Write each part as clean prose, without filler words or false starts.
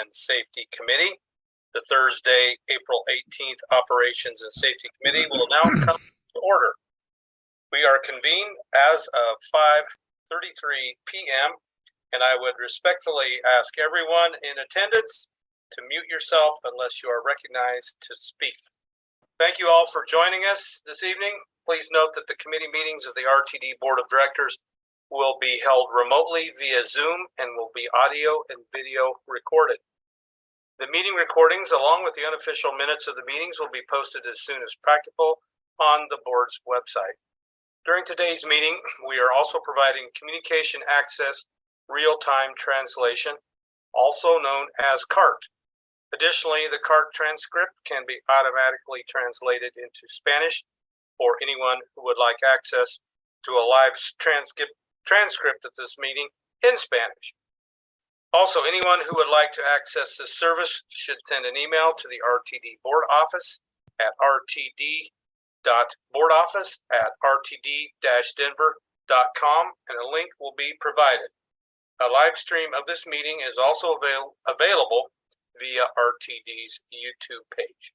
and Safety Committee. The Thursday, April 18th Operations and Safety Committee will now come to order. We are convened as of 5:33 p.m. and I would respectfully ask everyone in attendance to mute yourself unless you are recognized to speak. Thank you all for joining us this evening. Please note that the committee meetings of the RTD Board of Directors will be held remotely via Zoom and will be audio and video recorded. The meeting recordings, along with the unofficial minutes of the meetings, will be posted as soon as practical on the board's website. During today's meeting, we are also providing communication access real-time translation, also known as CART. Additionally, the CART transcript can be automatically translated into Spanish for anyone who would like access to a live transcript of this meeting in Spanish. Also, anyone who would like to access this service should send an email to the RTD board office at rtd.boardoffice@rtd-denver.com, and a link will be provided. A live stream of this meeting is also available via RTD's YouTube page.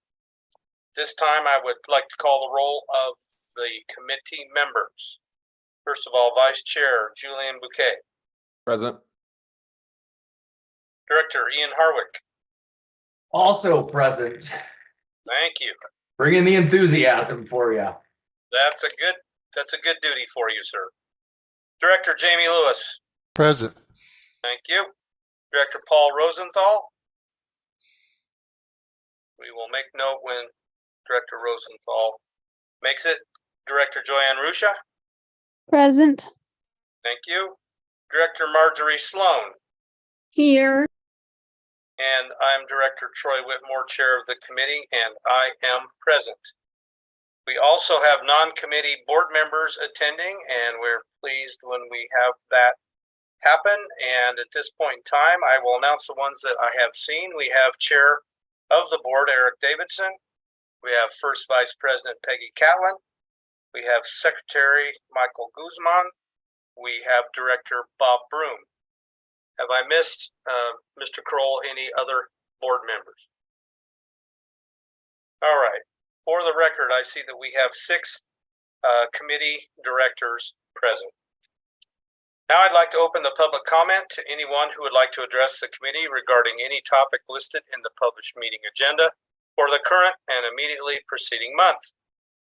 This time, I would like to call the roll of the committee members. First of all, Vice Chair Julian Bouquet. Present. Director Ian Harwick. Also present. Thank you. Bringing the enthusiasm for you. That's a good duty for you, sir. Director Jamie Lewis. Present. Thank you. Director Paul Rosenthal. We will make note when Director Rosenthal makes it. Director Joanne Rusha. Present. Thank you. Director Marjorie Sloan. Here. And I'm Director Troy Whitmore, Chair of the committee, and I am present. We also have non-committee board members attending, and we're pleased when we have that happen. And at this point in time, I will announce the ones that I have seen. We have Chair of the Board, Eric Davidson. We have First Vice President Peggy Catlin. We have Secretary Michael Guzman. We have Director Bob Broom. Have I missed, Mr. Kroll, any other board members? All right. For the record, I see that we have 6 committee directors present. Now I'd like to open the public comment to anyone who would like to address the committee regarding any topic listed in the published meeting agenda for the current and immediately preceding month.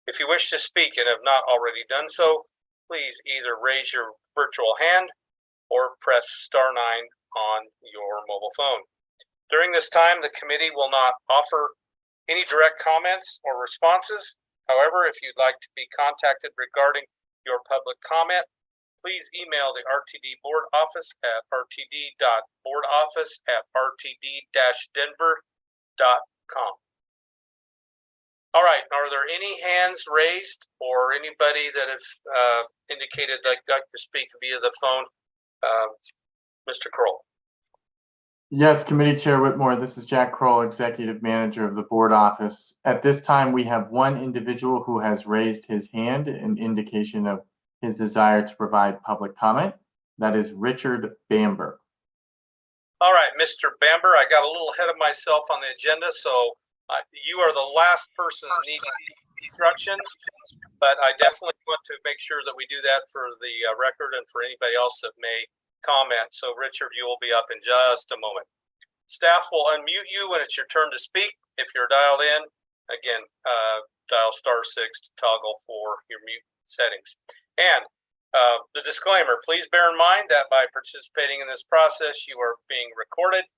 If you wish to speak and have not already done so, please either raise your virtual hand or press *9 on your mobile phone. During this time, the committee will not offer any direct comments or responses. However, if you'd like to be contacted regarding your public comment, please email the RTD board office at rtd.boardoffice@rtd-denver.com. All right, are there any hands raised or anybody that have indicated they'd like to speak via the phone? Mr. Kroll. Yes, Committee Chair Whitmore, this is Jack Kroll, Executive Manager of the Board Office. At this time, we have one individual who has raised his hand, an indication of his desire to provide public comment. That is Richard Bamber. All right, Mr. Bamber, I got a little ahead of myself on the agenda, so you are the last person that needs instructions, but I definitely want to make sure that we do that for the record and for anybody else that may comment. So Richard, you will be up in just a moment. Staff will unmute you when it's your turn to speak. If you're dialed in, again, dial *6 to toggle for your mute settings. And the disclaimer, please bear in mind that by participating in this process, you are being recorded.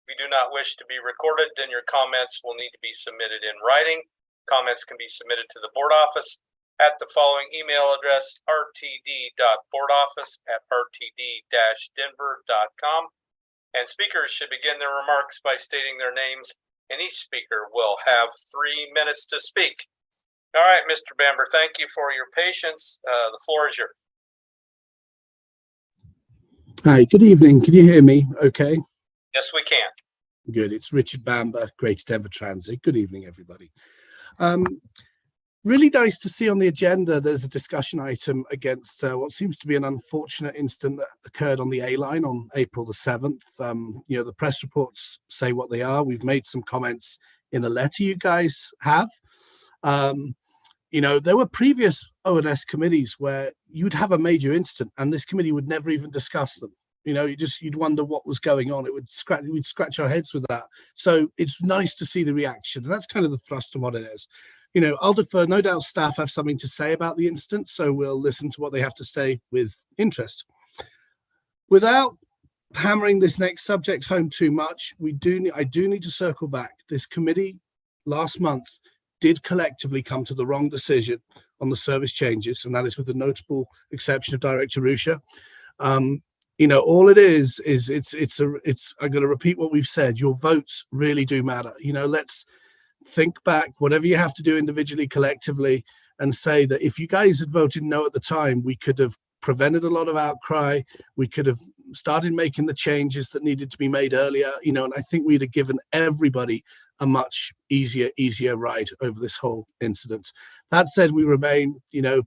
If you do not wish to be recorded, then your comments will need to be submitted in writing. Comments can be submitted to the board office at the following email address, rtd.boardoffice@rtd-denver.com. And speakers should begin their remarks by stating their names, and each speaker will have 3 minutes to speak. All right, Mr. Bamber, thank you for your patience. The floor is yours. Hi, good evening. Can you hear me okay? Yes, we can. Good. It's Richard Bamber, Greater Denver Transit. Good evening, everybody. really nice to see on the agenda there's a discussion item against what seems to be an unfortunate incident that occurred on the A line on April the 7th. You know, the press reports say what they are. We've made some comments in a letter you guys have. You know, there were previous ONS committees where you'd have a major incident and this committee would never even discuss them. You know, you'd wonder what was going on. We'd scratch our heads with that. So it's nice to see the reaction. And that's kind of the thrust of what it is. You know, I'll defer. No doubt staff have something to say about the incident, so we'll listen to what they have to say with interest. Without hammering this next subject home too much, I do need to circle back. This committee last month did collectively come to the wrong decision on the service changes, and that is with the notable exception of Director Rusha. You know, all it is I'm going to repeat what we've said. Your votes really do matter. You know, let's think back, whatever you have to do individually, collectively, and say that if you guys had voted no at the time, we could have prevented a lot of outcry. We could have started making the changes that needed to be made earlier, you know, and I think we'd have given everybody a much easier ride over this whole incident. That said, we remain, you know,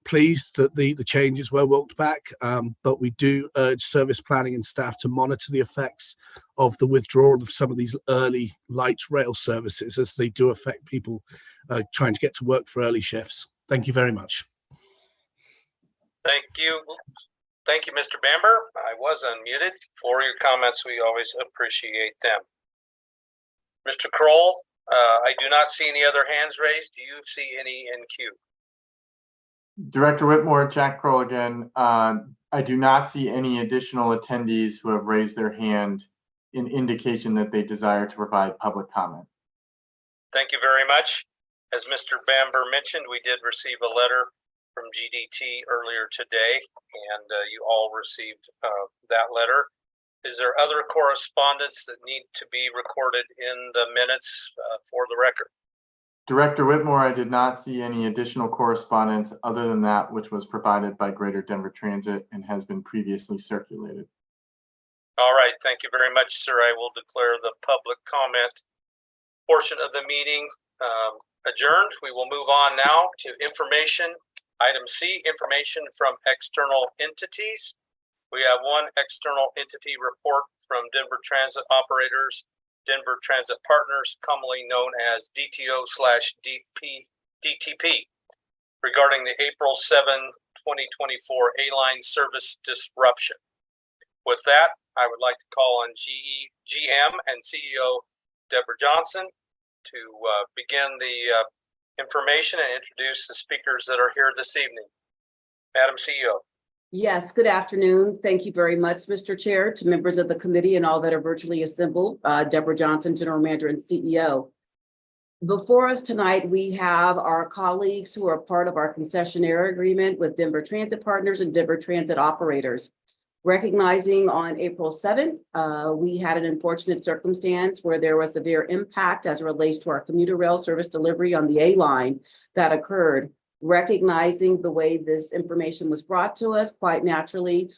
pleased that the changes were walked back, but we do urge service planning and staff to monitor the effects of the withdrawal of some of these early light rail services, as they do affect people trying to get to work for early shifts. Thank you very much. Thank you. Thank you, Mr. Bamber. I was unmuted. For your comments, we always appreciate them. Mr. Kroll, I do not see any other hands raised. Do you see any in queue? Director Whitmore, Jack Kroll again. I do not see any additional attendees who have raised their hand in indication that they desire to provide public comment. Thank you very much. As Mr. Bamber mentioned, we did receive a letter from GDT earlier today, and you all received that letter. Is there other correspondence that need to be recorded in the minutes for the record? Director Whitmore, I did not see any additional correspondence other than that which was provided by Greater Denver Transit and has been previously circulated. All right, thank you very much, sir. I will declare the public comment portion of the meeting adjourned. We will move on now to information. Item C, information from external entities. We have one external entity report from Denver Transit Operators, Denver Transit Partners, commonly known as DTO/DTP, regarding the April 7, 2024 A-line service disruption. With that, I would like to call on GM and CEO Deborah Johnson to begin the information and introduce the speakers that are here this evening. Madam CEO. Yes, good afternoon. Thank you very much, Mr. Chair, to members of the committee and all that are virtually assembled. Deborah Johnson, General Manager and CEO. Before us tonight, we have our colleagues who are part of our concessionaire agreement with Denver Transit Partners and Denver Transit Operators. Recognizing on April 7th, we had an unfortunate circumstance where there was severe impact as it relates to our commuter rail service delivery on the A-line that occurred. Recognizing the way this information was brought to us, quite naturally,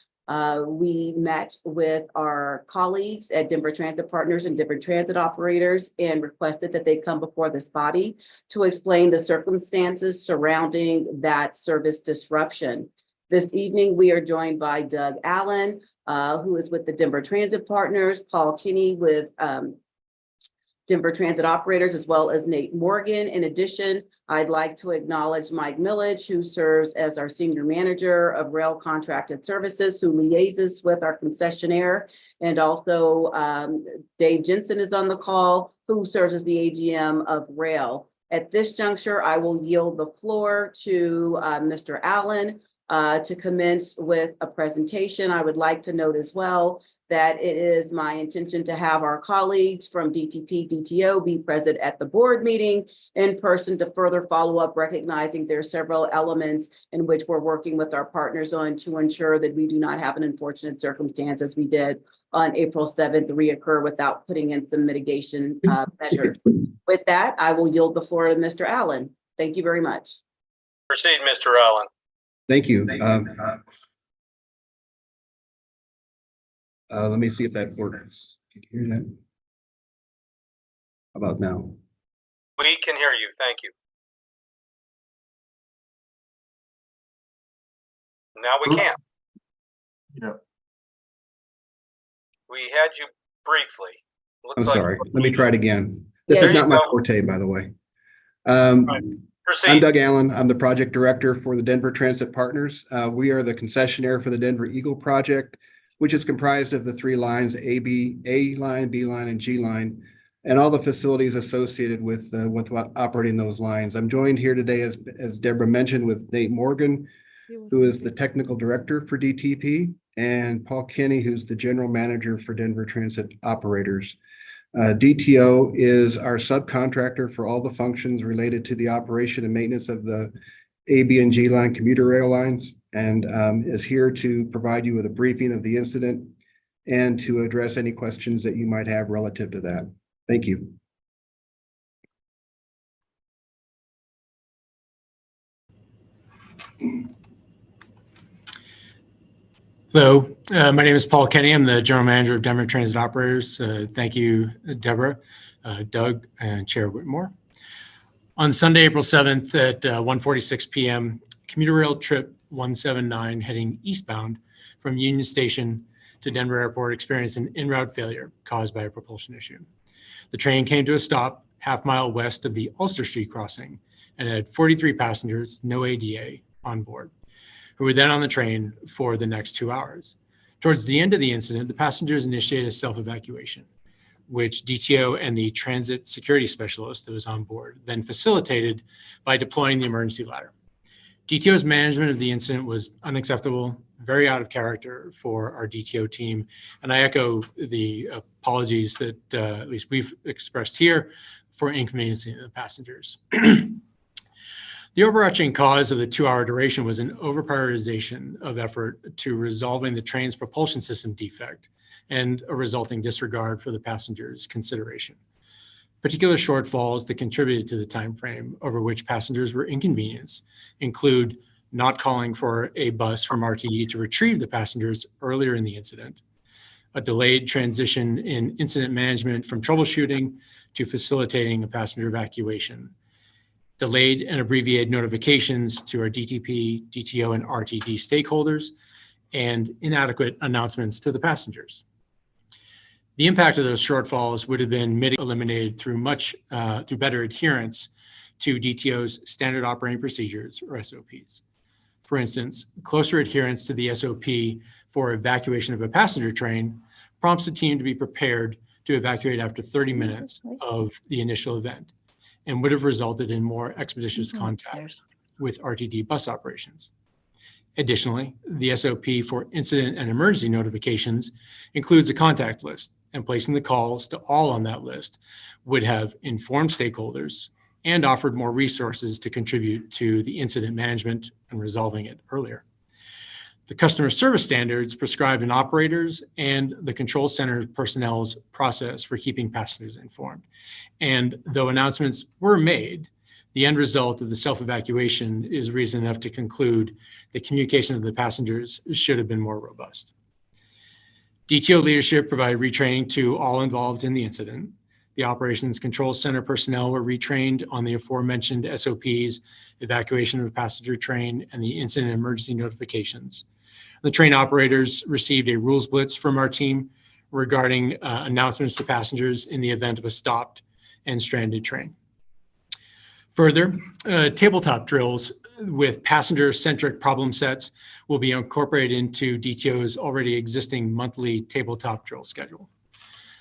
we met with our colleagues at Denver Transit Partners and Denver Transit Operators and requested that they come before this body to explain the circumstances surrounding that service disruption. This evening, we are joined by Doug Allen, who is with the Denver Transit Partners, Paul Kinney with Denver Transit Operators, as well as Nate Morgan. In addition, I'd like to acknowledge Mike Millage, who serves as our Senior Manager of Rail Contracted Services, who liaises with our concessionaire. And also Dave Jensen is on the call, who serves as the AGM of Rail. At this juncture, I will yield the floor to Mr. Allen to commence with a presentation. I would like to note as well that it is my intention to have our colleagues from DTP, DTO be present at the board meeting in person to further follow up, recognizing there are several elements in which we're working with our partners on to ensure that we do not have an unfortunate circumstance as we did on April 7th reoccur without putting in some mitigation measures. With that, I will yield the floor to Mr. Allen. Thank you very much. Proceed, Mr. Allen. Thank you. Let me see if that works. Can you hear that? How about now? We can hear you. Thank you. Now we Oops. can. Yep. We had you briefly. Looks I'm like- sorry. Let me try it again. This Yeah, is there not you my go. forte, by the way. I'm Proceed. Doug Allen. I'm the project director for the Denver Transit Partners. We are the concessionaire for the Denver Eagle project, which is comprised of the 3 lines, A line, B line, and G line, and all the facilities associated with operating those lines. I'm joined here today, as Deborah mentioned, with Nate Morgan, who is the technical director for DTP, and Paul Kenny, who's the general manager for Denver Transit Operators. DTO is our subcontractor for all the functions related to the operation and maintenance of the A, B, and G line commuter rail lines, and is here to provide you with a briefing of the incident and to address any questions that you might have relative to that. Thank you. Hello, my name is Paul Kenny. I'm the General Manager of Denver Transit Operators. Thank you, Deborah, Doug, and Chair Whitmore. On Sunday, April 7th at 1:46 p.m., commuter rail trip 179 heading eastbound from Union Station to Denver Airport experienced an en route failure caused by a propulsion issue. The train came to a stop half-mile west of the Ulster Street crossing and had 43 passengers, no ADA, on board, who were then on the train for the next 2 hours. Towards the end of the incident, the passengers initiated a self-evacuation, which DTO and the transit security specialist that was on board then facilitated by deploying the emergency ladder. DTO's management of the incident was unacceptable, very out of character for our DTO team, and I echo the apologies that at least we've expressed here for inconveniencing the passengers. The overarching cause of the 2-hour duration was an overprioritization of effort to resolving the train's propulsion system defect and a resulting disregard for the passengers' consideration. Particular shortfalls that contributed to the time frame over which passengers were inconvenienced include not calling for a bus from RTD to retrieve the passengers earlier in the incident, a delayed transition in incident management from troubleshooting to facilitating a passenger evacuation, delayed and abbreviated notifications to our DTP, DTO, and RTD stakeholders, and inadequate announcements to the passengers. The impact of those shortfalls would have been eliminated through better adherence to DTO's standard operating procedures, or SOPs. For instance, closer adherence to the SOP for evacuation of a passenger train prompts the team to be prepared to evacuate after 30 minutes of the initial event, and would have resulted in more expeditious contact with RTD bus operations. Additionally, the SOP for incident and emergency notifications includes a contact list, and placing the calls to all on that list would have informed stakeholders and offered more resources to contribute to the incident management and resolving it earlier. The customer service standards prescribed in operators and the control center personnel's process for keeping passengers informed. And though announcements were made, the end result of the self-evacuation is reason enough to conclude the communication of the passengers should have been more robust. DTO leadership provided retraining to all involved in the incident. The operations control center personnel were retrained on the aforementioned SOPs, evacuation of a passenger train, and the incident emergency notifications. The train operators received a rules blitz from our team regarding announcements to passengers in the event of a stopped and stranded train. Further, tabletop drills with passenger-centric problem sets will be incorporated into DTO's already existing monthly tabletop drill schedule.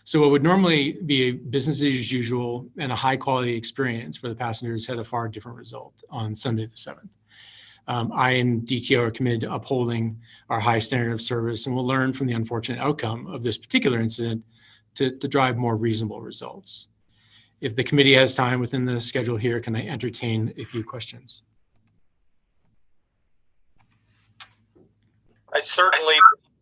So what would normally be business as usual and a high-quality experience for the passengers had a far different result on Sunday the 7th. I and DTO are committed to upholding our high standard of service, and will learn from the unfortunate outcome of this particular incident to drive more reasonable results. If the committee has time within the schedule here, can I entertain a few questions? I certainly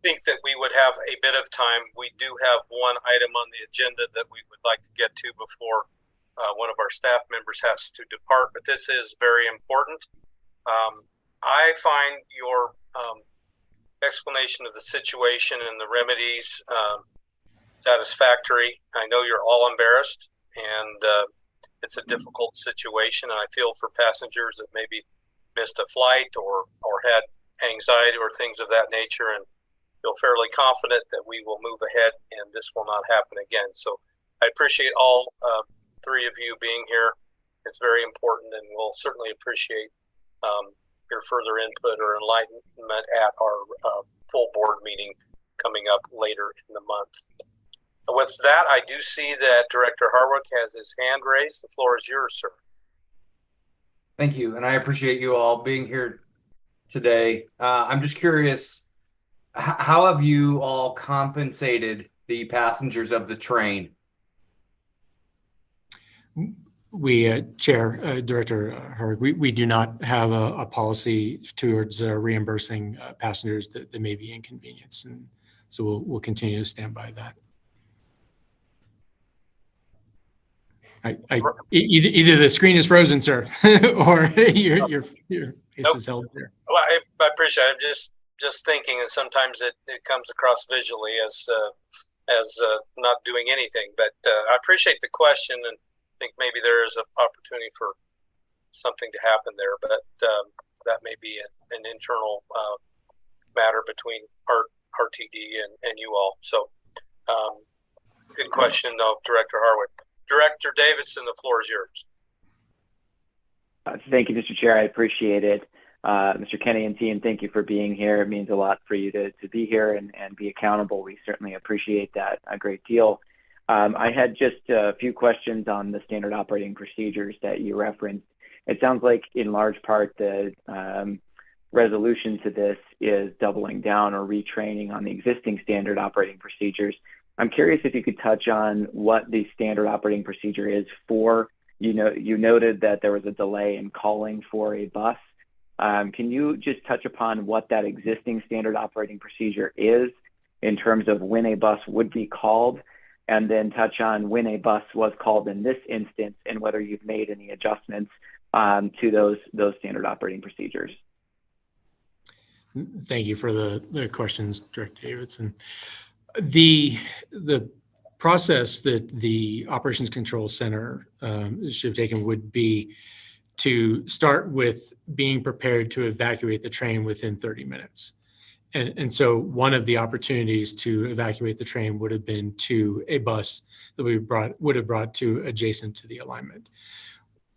think that we would have a bit of time. We do have one item on the agenda that we would like to get to before one of our staff members has to depart, but this is very important. I find your explanation of the situation and the remedies satisfactory. I know you're all embarrassed, and it's a difficult situation, and I feel for passengers that maybe missed a flight or had anxiety or things of that nature, and feel fairly confident that we will move ahead and this will not happen again. So I appreciate all three of you being here. It's very important, and we'll certainly appreciate your further input or enlightenment at our full board meeting coming up later in the month. With that, I do see that Director Harwick has his hand raised. The floor is yours, sir. Thank you. And I appreciate you all being here today. I'm just curious, how have you all compensated the passengers of the train? We, Chair, Director Harwick, we do not have a policy towards reimbursing passengers that may be inconvenienced, and so we'll continue to stand by that. Either the screen is frozen, sir, or your face is held there. Well, I appreciate it. I'm just thinking, and sometimes it comes across visually as not doing anything. But I appreciate the question, and think maybe there is an opportunity for something to happen there, but that may be an internal matter between RTD and you all. So good question, though, Director Harwick. Director Davidson, the floor is yours. Thank you, Mr. Chair. I appreciate it. Mr. Kenny and team, thank you for being here. It means a lot for you to be here and be accountable. We certainly appreciate that a great deal. I had just a few questions on the standard operating procedures that you referenced. It sounds like in large part the resolution to this is doubling down or retraining on the existing standard operating procedures. I'm curious if you could touch on what the standard operating procedure is for. You noted that there was a delay in calling for a bus. Can you just touch upon what that existing standard operating procedure is in terms of when a bus would be called, and then touch on when a bus was called in this instance and whether you've made any adjustments to those standard operating procedures? Thank you for the questions, Director Davidson. The process that the Operations Control Center should have taken would be to start with being prepared to evacuate the train within 30 minutes. And so one of the opportunities to evacuate the train would have been to a bus that we would have brought to adjacent to the alignment.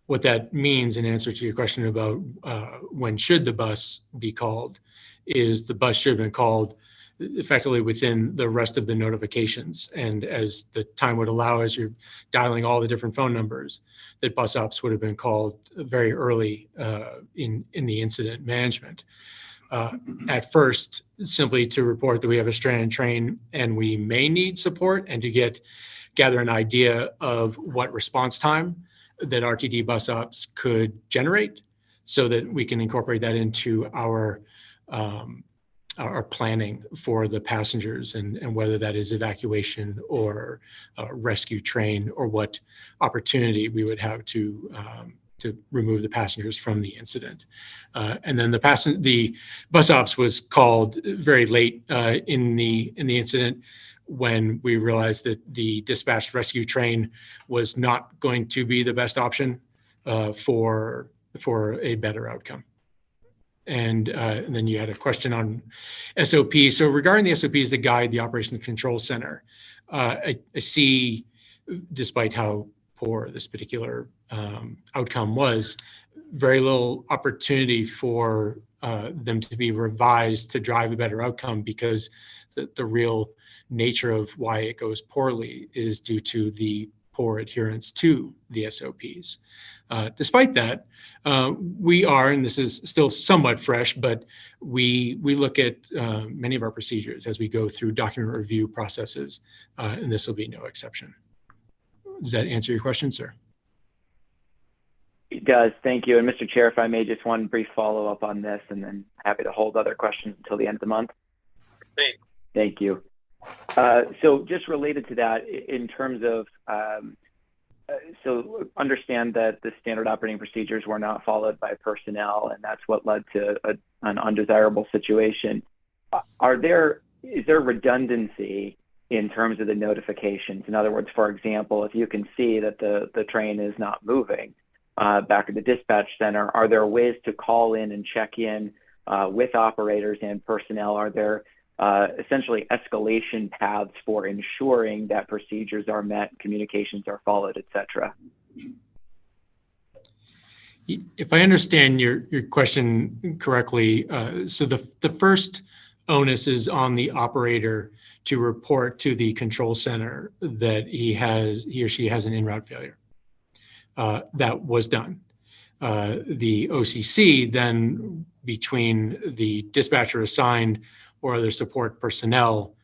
What that means, in answer to your question about when should the bus be called, is the bus should have been called effectively within the rest of the notifications. And as the time would allow, as you're dialing all the different phone numbers, that bus ops would have been called very early in the incident management. At first, simply to report that we have a stranded train and we may need support, and to gather an idea of what response time that RTD bus ops could generate, so that we can incorporate that into our planning for the passengers, and whether that is evacuation or rescue train, or what opportunity we would have to remove the passengers from the incident. And then the bus ops was called very late in the incident, when we realized that the dispatched rescue train was not going to be the best option for a better outcome. And then you had a question on SOP. So regarding the SOPs that guide the Operations Control Center, I see, despite how poor this particular outcome was, very little opportunity for them to be revised to drive a better outcome, because the real nature of why it goes poorly is due to the poor adherence to the SOPs. Despite that, we are, and this is still somewhat fresh, but we look at many of our procedures as we go through document review processes, and this will be no exception. Does that answer your question, sir? It does. Thank you. And Mr. Chair, if I may, just one brief follow-up on this, and then happy to hold other questions until the end of the month. Please. Thank you. So just related to that, in terms of, so understand that the standard operating procedures were not followed by personnel, and that's what led to an undesirable situation. Is there redundancy in terms of the notifications? In other words, for example, if you can see that the train is not moving back at the dispatch center, are there ways to call in and check in with operators and personnel? Are there essentially escalation paths for ensuring that procedures are met, communications are followed, et cetera? If I understand your question correctly, so the first onus is on the operator to report to the control center that he or she has an en-route failure. That was done. The OCC then, between the dispatcher assigned or other support personnel,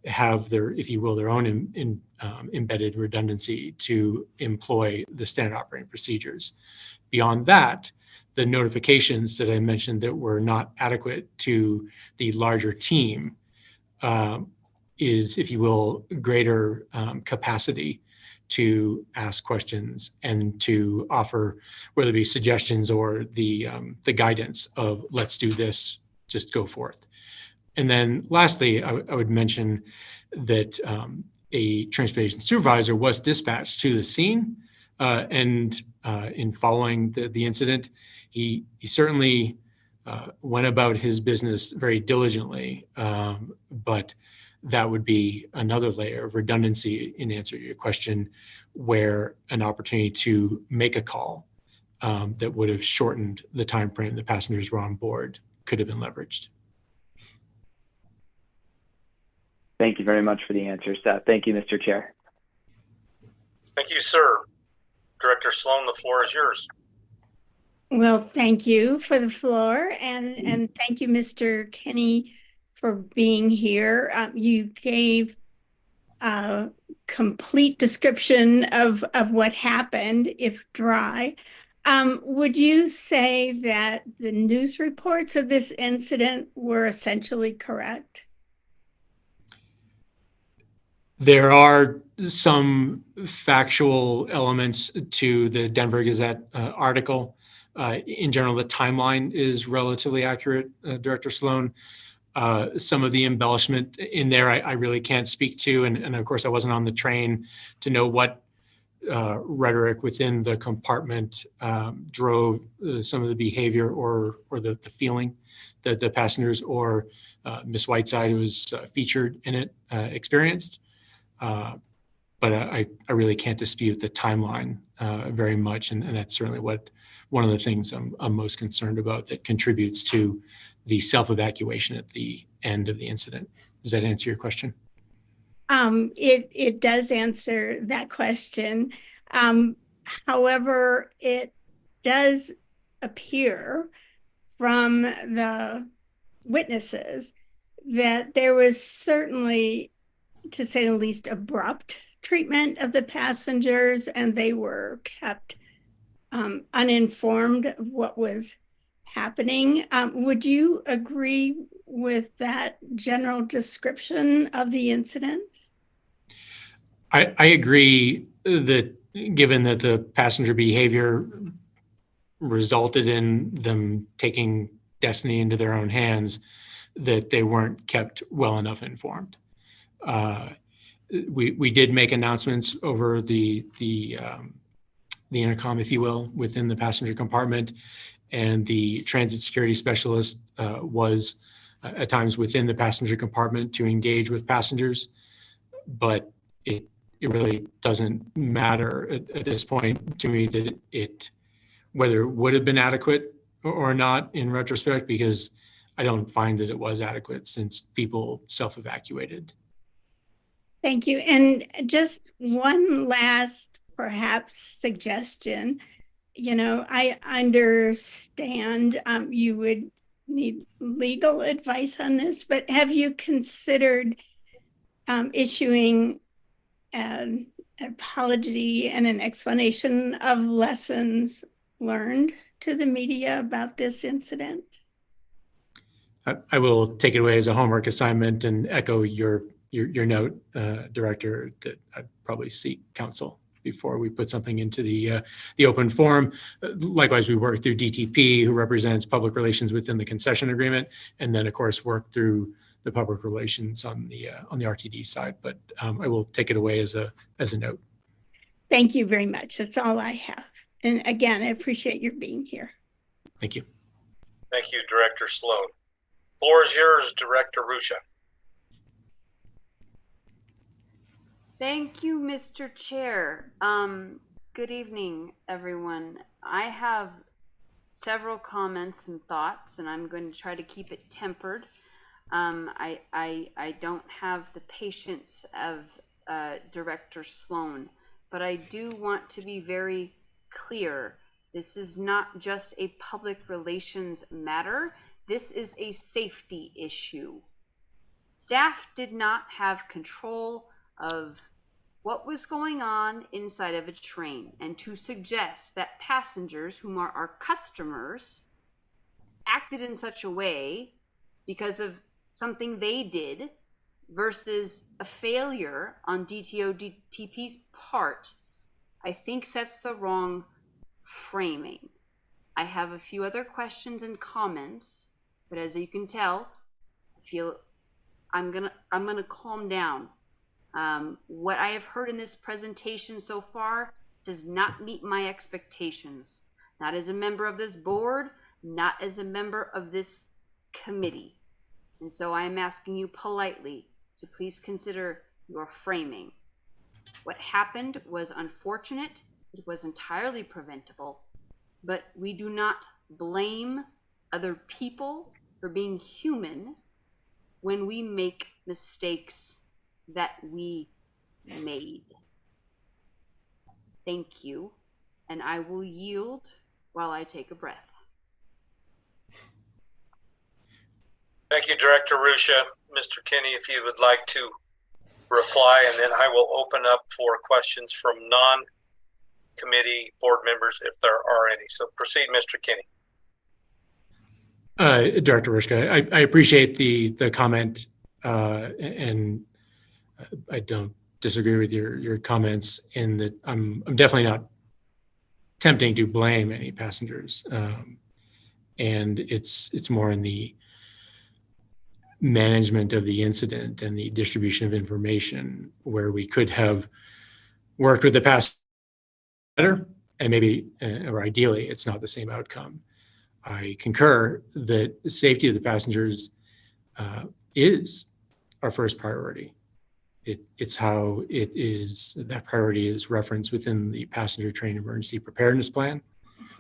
have their, if you will, their own embedded redundancy to employ the standard operating procedures. Beyond that, the notifications that I mentioned that were not adequate to the larger team is, if you will, greater capacity to ask questions and to offer, whether it be suggestions or the guidance of let's do this, just go forth. And then lastly, I would mention that a transportation supervisor was dispatched to the scene, and in following the incident, he certainly went about his business very diligently, but that would be another layer of redundancy in answer to your question, where an opportunity to make a call that would have shortened the time frame the passengers were on board could have been leveraged. Thank you very much for the answer, Seth. Thank you, Mr. Chair. Thank you, sir. Director Sloan, the floor is yours. Well, thank you for the floor, and thank you, Mr. Kenny, for being here. You gave a complete description of what happened, if dry. Would you say that the news reports of this incident were essentially correct? There are some factual elements to the Denver Gazette article. In general, the timeline is relatively accurate, Director Sloan. Some of the embellishment in there, I really can't speak to. And of course, I wasn't on the train to know what rhetoric within the compartment drove some of the behavior or the feeling that the passengers or Miss Whiteside, who was featured in it, experienced. But I really can't dispute the timeline very much. And that's certainly one of the things I'm most concerned about that contributes to the self-evacuation at the end of the incident. Does that answer your question? It does answer that question. However, it does appear from the witnesses that there was certainly, to say the least, abrupt treatment of the passengers, and they were kept uninformed of what was happening. Would you agree with that general description of the incident? I agree that given that the passenger behavior resulted in them taking destiny into their own hands, that they weren't kept well enough informed. We did make announcements over the intercom, if you will, within the passenger compartment, and the transit security specialist was at times within the passenger compartment to engage with passengers, but it really doesn't matter at this point to me that whether it would have been adequate or not in retrospect, because I don't find that it was adequate since people self-evacuated. Thank you. And just one last, perhaps, suggestion. You know, I understand you would need legal advice on this, but have you considered issuing an apology and an explanation of lessons learned to the media about this incident? I will take it away as a homework assignment and echo your note, Director, that I'd probably seek counsel before we put something into the open forum. Likewise, we work through DTP, who represents public relations within the concession agreement, and then of course work through the public relations on the RTD side. But I will take it away as a note. Thank you very much. That's all I have. And again, I appreciate your being here. Thank you. Thank you, Director Sloan. Floor is yours, Director Rusha. Thank you, Mr. Chair. Good evening, everyone. I have several comments and thoughts, and I'm going to try to keep it tempered. I don't have the patience of Director Sloan, but I do want to be very clear. This is not just a public relations matter. This is a safety issue. Staff did not have control of what was going on inside of a train, and to suggest that passengers, whom are our customers, acted in such a way because of something they did versus a failure on DTOTP's part, I think sets the wrong framing. I have a few other questions and comments, but as you can tell, I feel I'm gonna calm down. What I have heard in this presentation so far does not meet my expectations. Not as a member of this board, not as a member of this committee. And so I am asking you politely to please consider your framing. What happened was unfortunate. It was entirely preventable, but we do not blame other people for being human when we make mistakes that we made. Thank you, and I will yield while I take a breath. Thank you, Director Rusha. Mr. Kinney, if you would like to reply, and then I will open up for questions from non-committee board members if there are any. So proceed, Mr. Kinney. Director Rushka, I appreciate the comment, and I don't disagree with your comments in that I'm definitely not attempting to blame any passengers, and it's more in the management of the incident and the distribution of information where we could have worked with the passenger better, and maybe, or ideally, it's not the same outcome. I concur that the safety of the passengers is our first priority. It's how it is, that priority is referenced within the passenger train emergency preparedness plan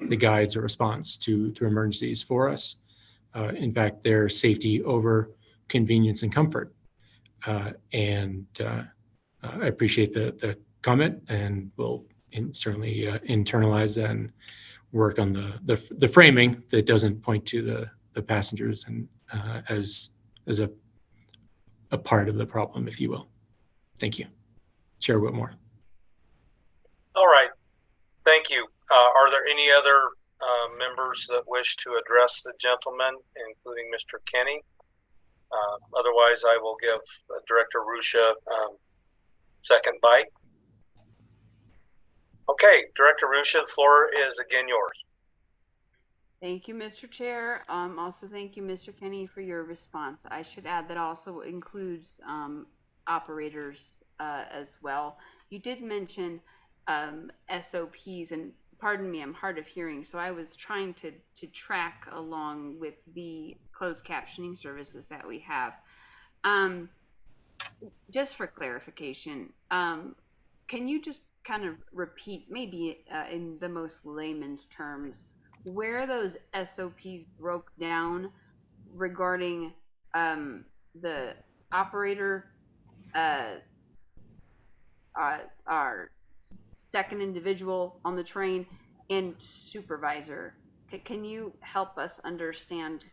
that guides a response to emergencies for us. In fact, their safety over convenience and comfort. I appreciate the comment, and we'll certainly internalize that and work on the framing that doesn't point to the passengers and as a part of the problem, if you will. Thank you. Chair Whitmore. All right. Thank you. Are there any other members that wish to address the gentleman, including Mr. Kinney? Otherwise, I will give Director Rusha second bite. Okay, Director Rusha, the floor is again yours. Thank you, Mr. Chair. Also, thank you, Mr. Kinney, for your response. I should add that also includes operators as well. You did mention SOPs, and pardon me, I'm hard of hearing, so I was trying to track along with the closed captioning services that we have. Just for clarification, can you just kind of repeat, maybe in the most layman's terms, where those SOPs broke down regarding the operator, our second individual on the train, and supervisor? Can you help us understand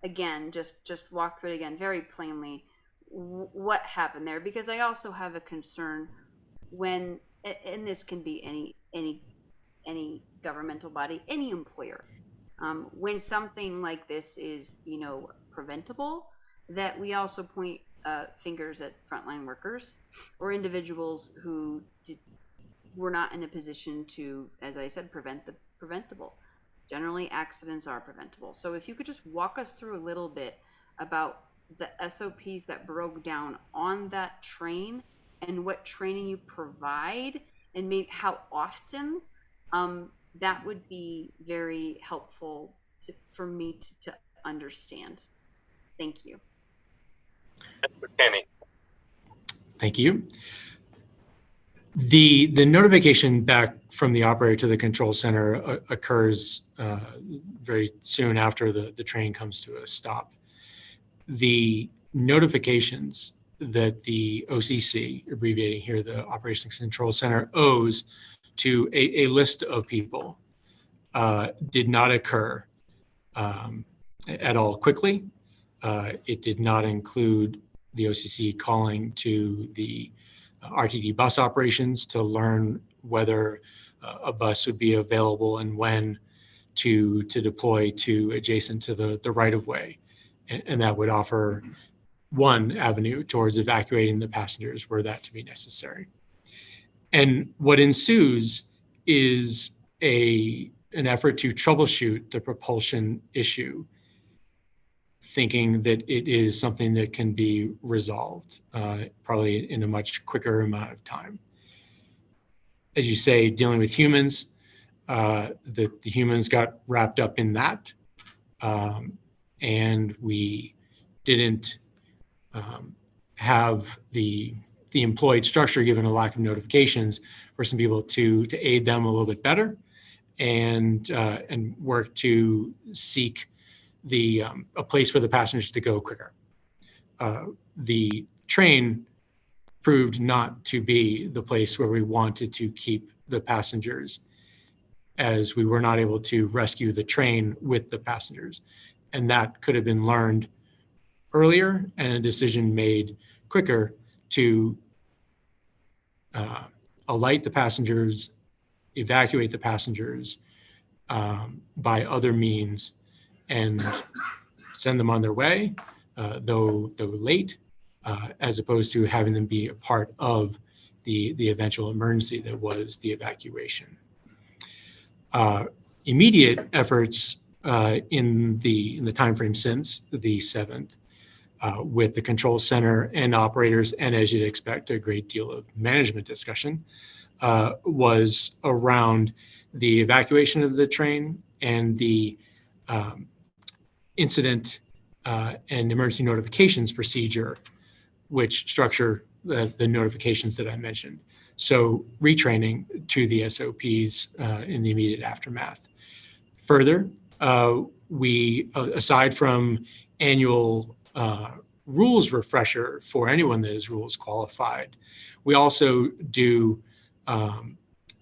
again, just walk through it again very plainly, what happened there? Because I also have a concern when, and this can be any governmental body, any employer, when something like this is, preventable, that we also point fingers at frontline workers or individuals who were not in a position to, as I said, prevent the preventable. Generally, accidents are preventable. So if you could just walk us through a little bit about the SOPs that broke down on that train and what training you provide, and maybe how often, that would be very helpful for me to understand. Thank you. Mr. Kenny. Thank you. The notification back from the operator to the control center occurs very soon after the train comes to a stop. The notifications that the OCC, abbreviating here the Operations Control Center, owes to a list of people did not occur at all quickly. It did not include the OCC calling to the RTD bus operations to learn whether a bus would be available and when to deploy to adjacent to the right-of-way. And that would offer one avenue towards evacuating the passengers were that to be necessary. And what ensues is an effort to troubleshoot the propulsion issue, thinking that it is something that can be resolved probably in a much quicker amount of time. As you say, dealing with humans, the humans got wrapped up in that, and we didn't have the employed structure, given a lack of notifications, for some people to aid them a little bit better and work to seek a place for the passengers to go quicker. The train proved not to be the place where we wanted to keep the passengers, as we were not able to rescue the train with the passengers. And that could have been learned earlier and a decision made quicker to alight the passengers, evacuate the passengers by other means, and send them on their way, though late, as opposed to having them be a part of the eventual emergency that was the evacuation. Immediate efforts in the timeframe since the 7th, with the control center and operators, and as you'd expect, a great deal of management discussion, was around the evacuation of the train and the incident and emergency notifications procedure, which structure the notifications that I mentioned. So retraining to the SOPs in the immediate aftermath. Further, we, aside from annual rules refresher for anyone that is rules qualified, we also do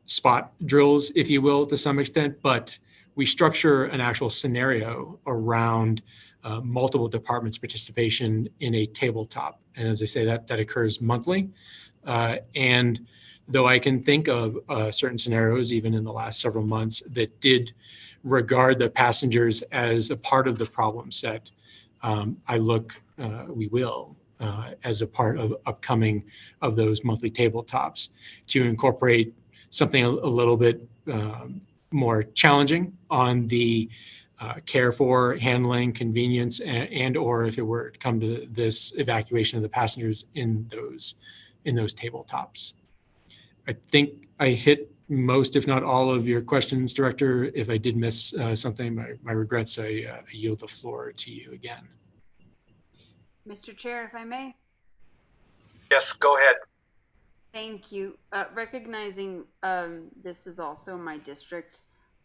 spot drills, if you will, to some extent, but we structure an actual scenario around multiple departments' participation in a tabletop. And as I say, that occurs monthly. And though I can think of certain scenarios, even in the last several months, that did regard the passengers as a part of the problem set, we will, as a part of upcoming of those monthly tabletops, to incorporate something a little bit more challenging on the care for, handling, convenience, and or if it were to come to this evacuation of the passengers in those tabletops. I think I hit most, if not all, of your questions, Director. If I did miss something, my regrets. I yield the floor to you again. Mr. Chair, if I may. Yes, go ahead. Thank you. Recognizing this is also my district,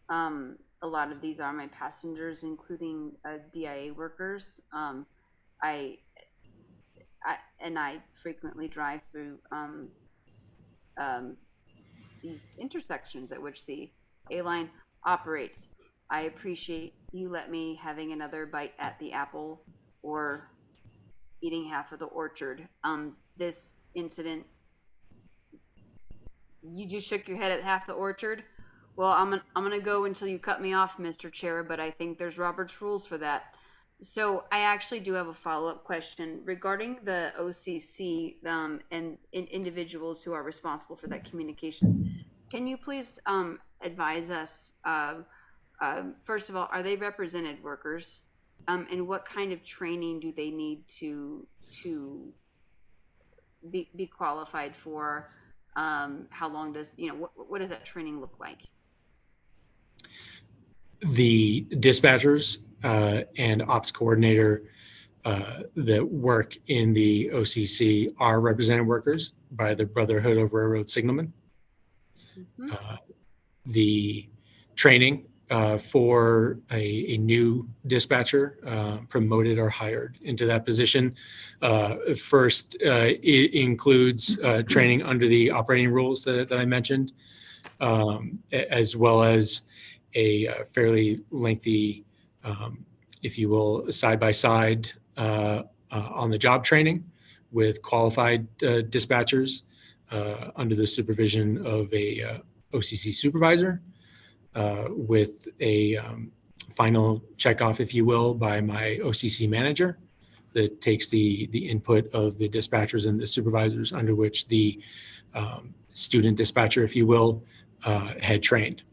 a lot of these are my passengers, including DIA workers. I frequently drive through these intersections at which the A-line operates. I appreciate you let me having another bite at the apple or eating half of the orchard. This incident, you just shook your head at half the orchard. Well, I'm gonna go until you cut me off, Mr. Chair, but I think there's Robert's rules for that. So I actually do have a follow-up question regarding the OCC and individuals who are responsible for that communications. Can you please advise us, first of all, are they represented workers? And what kind of training do they need to be qualified for? How long does, what does that training look like? The dispatchers and ops coordinator that work in the OCC are represented workers by the Brotherhood of Railroad Signalmen. The training for a new dispatcher promoted or hired into that position. First, it includes training under the operating rules that I mentioned, as well as a fairly lengthy, if you will, side-by-side on the job training with qualified dispatchers under the supervision of a OCC supervisor, with a final checkoff, if you will, by my OCC manager that takes the input of the dispatchers and the supervisors under which the student dispatcher, if you will, had trained.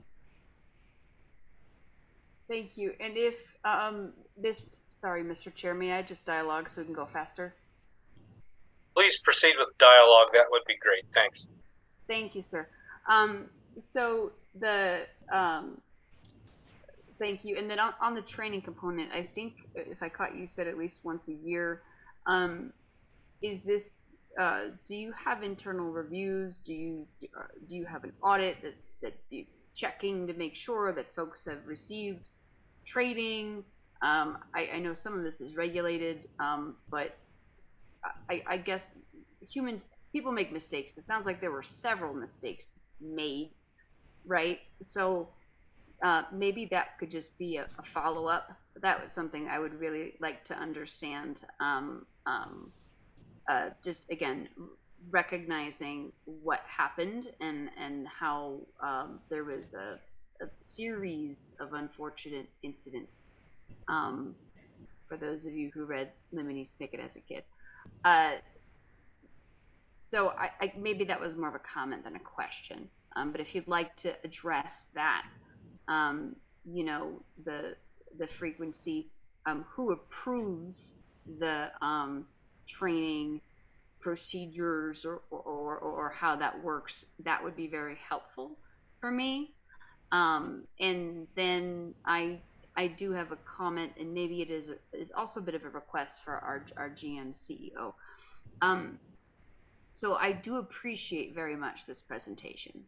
Thank you. And if sorry, Mr. Chair, may I just dialogue so we can go faster? Please proceed with dialogue. That would be great. Thanks. Thank you, sir. So the thank you. And then on the training component, I think if I caught you said at least once a year. Is this? Do you have internal reviews? Do you have an audit that you checking to make sure that folks have received training? I know some of this is regulated, but I guess people make mistakes. It sounds like there were several mistakes made, right? So maybe that could just be a follow-up. That was something I would really like to understand. Just again, recognizing what happened and how there was a series of unfortunate incidents. For those of you who read Lemony Snicket as a kid. So I maybe that was more of a comment than a question. But if you'd like to address that, you know, the frequency, who approves the training procedures or how that works, that would be very helpful for me. And then I do have a comment, and maybe it is also a bit of a request for our GM CEO. So I do appreciate very much this presentation.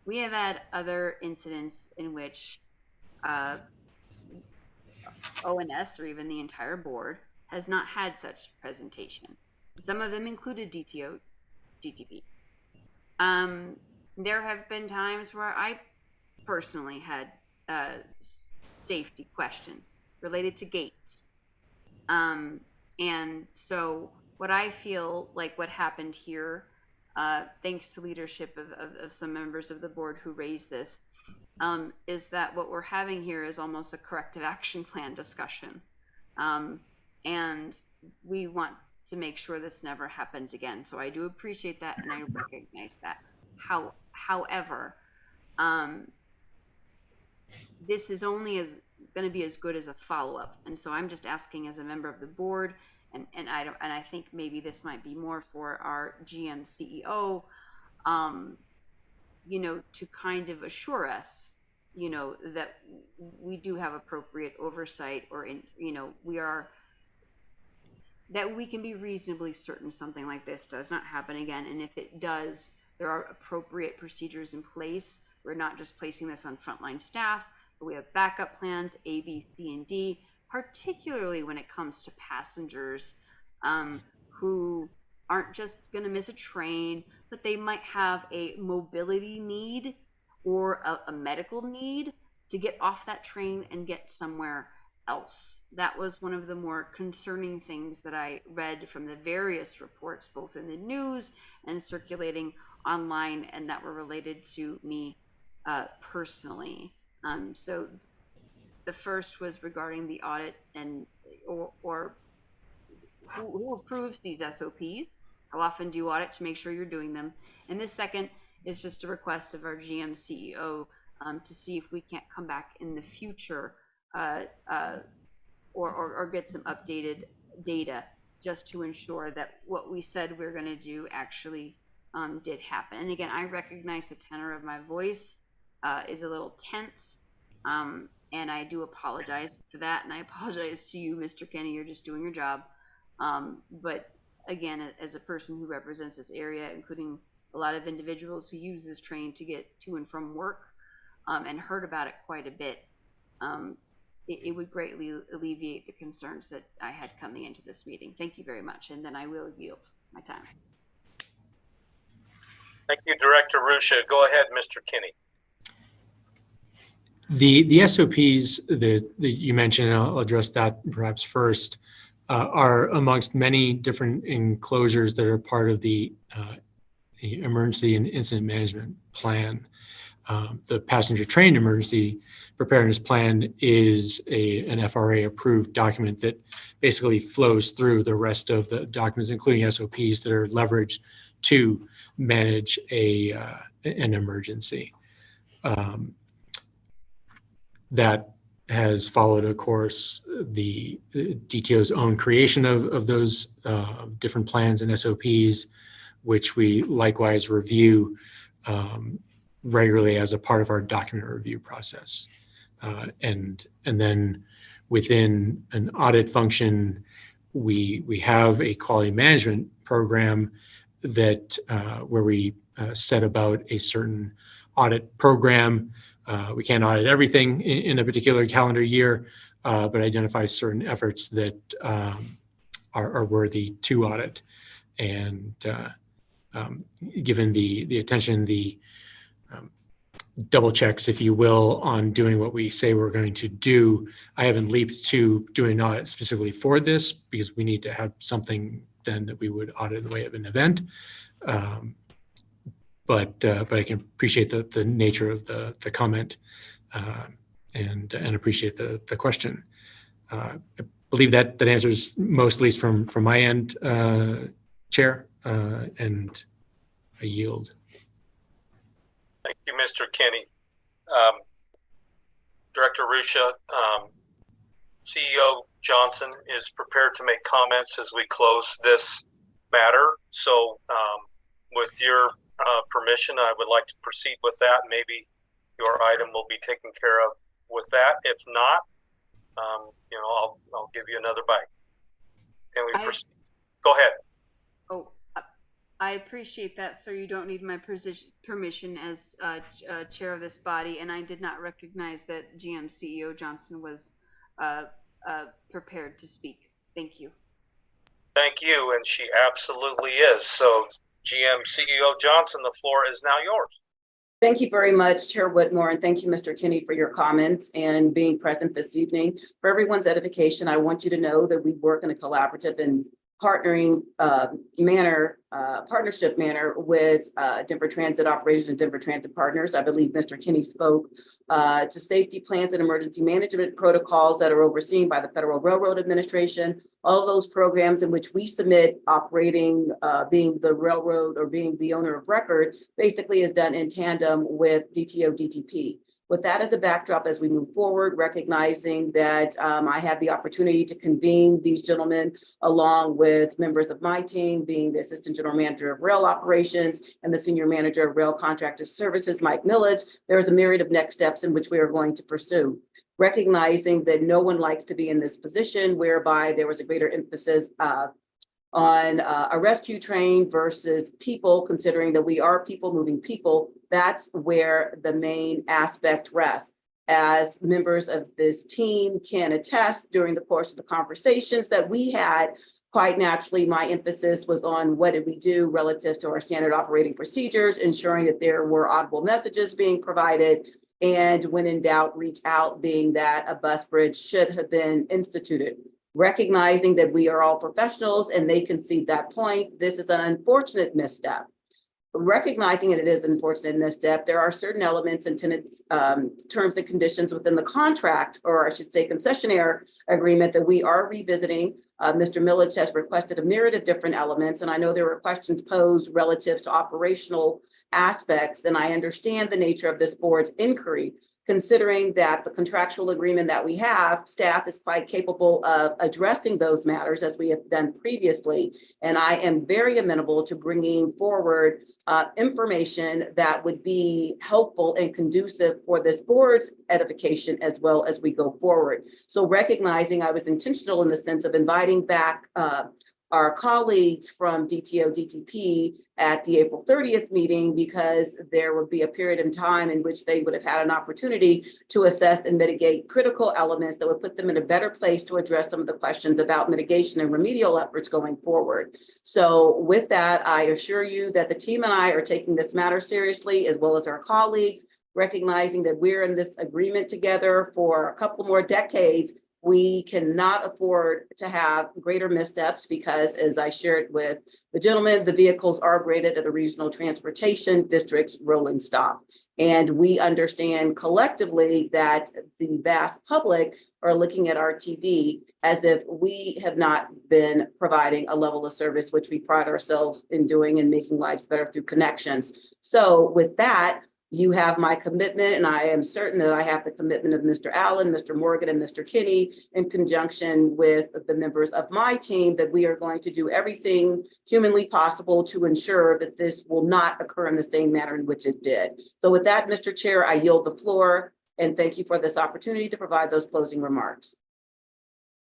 We have had other incidents in which ONS, or even the entire board, has not had such presentation. Some of them included DTO, DTP. There have been times where I personally had safety questions related to gates. And so what I feel like what happened here, thanks to leadership of some members of the board who raised this, is that what we're having here is almost a corrective action plan discussion. And we want to make sure this never happens again. So I do appreciate that, and I recognize that. However, this is only going to be as good as a follow-up, and so I'm just asking as a member of the board, and I think maybe this might be more for our GM CEO, you know, to kind of assure us, you know, that we do have appropriate oversight, or you know, that we can be reasonably certain something like this does not happen again. And if it does, there are appropriate procedures in place. We're not just placing this on frontline staff, but we have backup plans, A, B, C, and D, particularly when it comes to passengers who aren't just going to miss a train, but they might have a mobility need or a medical need to get off that train and get somewhere else. That was one of the more concerning things that I read from the various reports, both in the news and circulating online, and that were related to me personally. So the first was regarding the audit and or who approves these SOPs. How often do you audit to make sure you're doing them? And this second is just a request of our GM CEO to see if we can't come back in the future or get some updated data just to ensure that what we said we're going to do actually did happen. And again, I recognize the tenor of my voice is a little tense, And I do apologize for that. And I apologize to you, Mr. Kenny, you're just doing your job. But again, as a person who represents this area, including a lot of individuals who use this train to get to and from work, and heard about it quite a bit, it would greatly alleviate the concerns that I had coming into this meeting. Thank you very much. And then I will yield my time. Thank you, Director Rusha. Go ahead, Mr. Kinney. The SOPs that you mentioned, and I'll address that perhaps first, are amongst many different enclosures that are part of the Emergency and Incident Management Plan. The Passenger Train Emergency Preparedness Plan is an FRA approved document that basically flows through the rest of the documents, including SOPs that are leveraged to manage an emergency. That has followed, of course, the DTO's own creation of those different plans and SOPs, which we likewise review regularly as a part of our document review process. And then within an audit function, we have a quality management program that where we set about a certain audit program. We can't audit everything in a particular calendar year, but identify certain efforts that are worthy to audit. And given the attention, the double checks, if you will, on doing what we say we're going to do, I haven't leaped to doing an audit specifically for this because we need to have something then that we would audit in the way of an event. But I can appreciate the nature of the comment and appreciate the question. I believe that answers most, at least from my end, Chair, and I yield. Thank you, Mr. Kinney. Director Rusha, CEO Johnson is prepared to make comments as we close this matter. So with your permission, I would like to proceed with that. Maybe your item will be taken care of with that. If not, I'll give you another bite. Can we proceed? Go ahead. Oh, I appreciate that, sir. You don't need my permission as chair of this body, and I did not recognize that GM CEO Johnson was prepared to speak. Thank you. Thank you, and she absolutely is. So, GM CEO Johnson, the floor is now yours. Thank you very much, Chair Whitmore, and thank you, Mr. Kinney, for your comments and being present this evening. For everyone's edification, I want you to know that we work in a collaborative and partnership manner with Denver Transit Operations and Denver Transit Partners. I believe Mr. Kinney spoke to safety plans and emergency management protocols that are overseen by the Federal Railroad Administration. All of those programs in which we submit operating, being the railroad or being the owner of record, basically is done in tandem with DTO DTP. With that as a backdrop, as we move forward, recognizing that I had the opportunity to convene these gentlemen along with members of my team, being the Assistant General Manager of Rail Operations and the Senior Manager of Rail Contractor Services, Mike Millage, there is a myriad of next steps in which we are going to pursue. Recognizing that no one likes to be in this position whereby there was a greater emphasis on a rescue train versus people, considering that we are people moving people, that's where the main aspect rests. As members of this team can attest during the course of the conversations that we had, quite naturally, my emphasis was on what did we do relative to our standard operating procedures, ensuring that there were audible messages being provided, and when in doubt, reach out, being that a bus bridge should have been instituted. Recognizing that we are all professionals and they concede that point, this is an unfortunate misstep. Recognizing that it is an unfortunate misstep, there are certain elements and tenants, terms and conditions within the contract, or I should say concessionaire agreement, that we are revisiting. Mr. Millage has requested a myriad of different elements, and I know there were questions posed relative to operational aspects, and I understand the nature of this board's inquiry. considering that the contractual agreement that we have, staff is quite capable of addressing those matters as we have done previously. And I am very amenable to bringing forward information that would be helpful and conducive for this board's edification as well as we go forward. So recognizing I was intentional in the sense of inviting back our colleagues from DTO DTP at the April 30th meeting, because there would be a period in time in which they would have had an opportunity to assess and mitigate critical elements that would put them in a better place to address some of the questions about mitigation and remedial efforts going forward. So with that, I assure you that the team and I are taking this matter seriously, as well as our colleagues, recognizing that we're in this agreement together for a couple more decades. We cannot afford to have greater missteps because, as I shared with the gentleman, the vehicles are graded at the Regional Transportation District's rolling stock. And we understand collectively that the vast public are looking at RTD as if we have not been providing a level of service which we pride ourselves in doing and making lives better through connections. So with that, you have my commitment, and I am certain that I have the commitment of Mr. Allen, Mr. Morgan, and Mr. Kinney in conjunction with the members of my team that we are going to do everything humanly possible to ensure that this will not occur in the same manner in which it did. So with that, Mr. Chair, I yield the floor, and thank you for this opportunity to provide those closing remarks.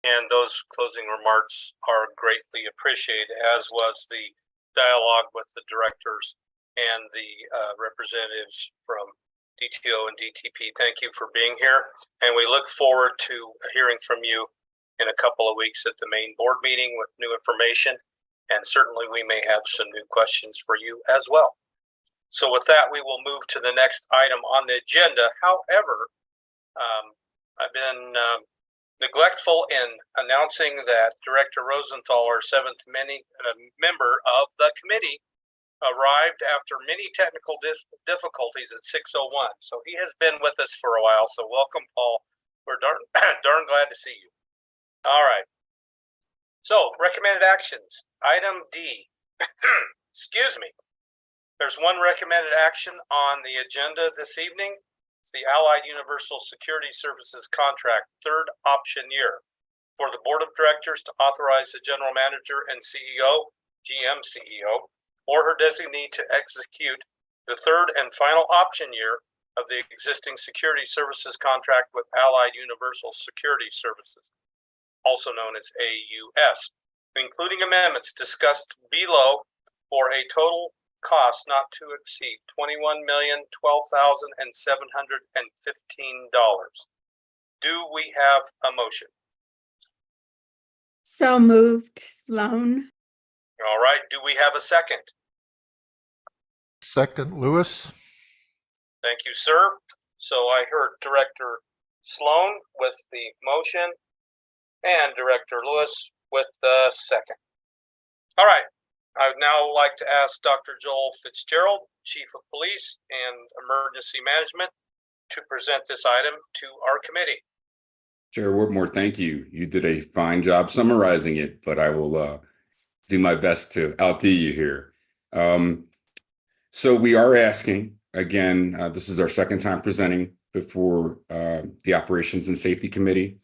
And those closing remarks are greatly appreciated, as was the dialogue with the directors and the representatives from DTO and DTP. Thank you for being here. And we look forward to hearing from you in a couple of weeks at the main board meeting with new information. And certainly we may have some new questions for you as well. So with that, we will move to the next item on the agenda. However, I've been neglectful in announcing that Director Rosenthal, our seventh member of the committee, arrived after many technical difficulties at 6:01. So he has been with us for a while. So welcome, Paul. We're darn glad to see you. All right. So recommended actions. Item D. Excuse me. There's one recommended action on the agenda this evening. It's the Allied Universal Security Services contract, third option year, for the board of directors to authorize the general manager and CEO, GM CEO, or her designee to execute the third and final option year of the existing security services contract with Allied Universal Security Services, also known as AUS, including amendments discussed below for a total cost not to exceed $21,012,715. Do we have a motion? So moved, Sloan. All right. Do we have a second? Second, Lewis. Thank you, sir. So I heard Director Sloan with the motion and Director Lewis with the second. All right. I would now like to ask Dr. Joel Fitzgerald, Chief of Police and Emergency Management, to present this item to our committee. Chair Whitmore, thank you. You did a fine job summarizing it, but I will do my best to outdo you here. So we are asking, again, this is our second time presenting before the Operations and Safety Committee,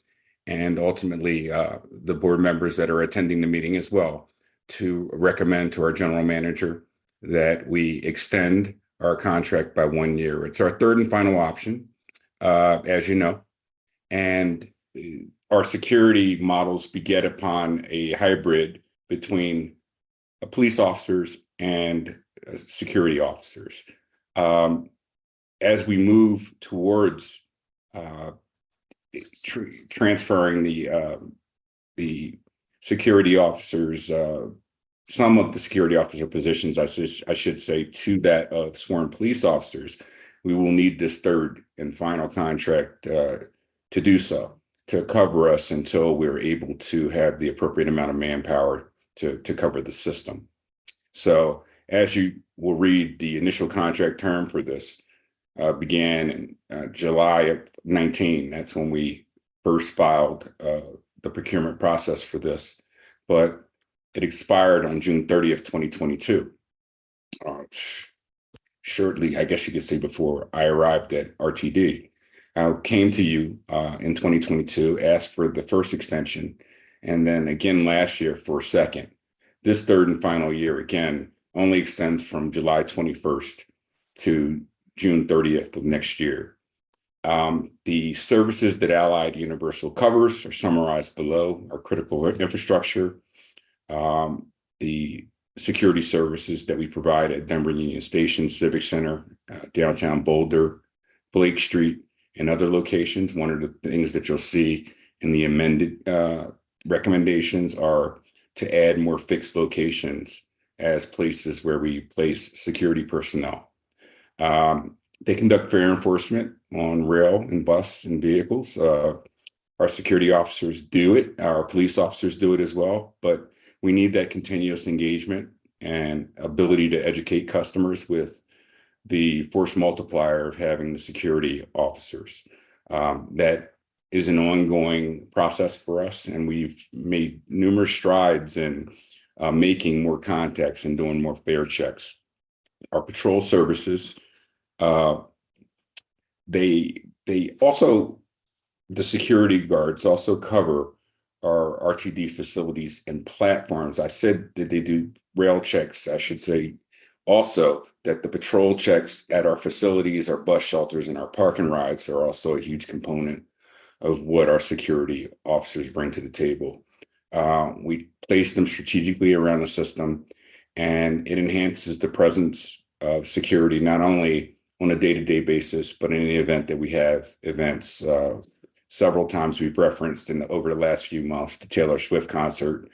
and ultimately the board members that are attending the meeting as well, to recommend to our general manager that we extend our contract by 1 year. It's our third and final option, as you know, and our security models beget upon a hybrid between police officers and security officers. As we move towards transferring the security officers, some of the security officer positions, I should say, to that of sworn police officers, we will need this third and final contract to do so, to cover us until we're able to have the appropriate amount of manpower to cover the system. So as you will read, the initial contract term for this began in July of 19. That's when we first filed the procurement process for this, but it expired on June 30th, 2022. Shortly, I guess you could say, before I arrived at RTD. came to you in 2022, asked for the first extension, and then again last year for a second. This third and final year, again, only extends from July 21st to June 30th of next year. The services that Allied Universal covers are summarized below: our critical infrastructure, the security services that we provide at Denver Union Station, Civic Center, downtown Boulder, Blake Street, and other locations. One of the things that you'll see in the amended recommendations are to add more fixed locations as places where we place security personnel. They conduct fare enforcement on rail and bus and vehicles. Our security officers do it. Our police officers do it as well. But we need that continuous engagement and ability to educate customers with the force multiplier of having the security officers. That is an ongoing process for us, and we've made numerous strides in making more contacts and doing more fare checks. Our patrol services, they also, the security guards also cover our RTD facilities and platforms. I said that they do rail checks. I should say also that the patrol checks at our facilities, our bus shelters, and our parking rides are also a huge component of what our security officers bring to the table. We place them strategically around the system, and it enhances the presence of security, not only on a day-to-day basis, but in the event that we have events. Several times we've referenced over the last few months the Taylor Swift concert,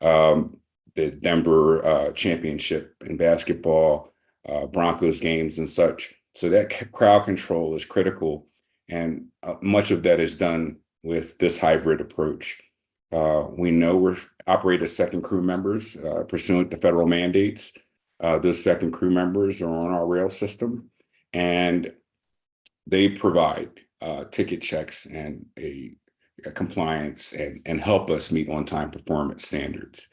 the Denver championship in basketball, Broncos games and such. So that crowd control is critical, and much of that is done with this hybrid approach. We know we're operate as second crew members pursuant to federal mandates. Those second crew members are on our rail system, and they provide ticket checks and a compliance and help us meet on-time performance standards.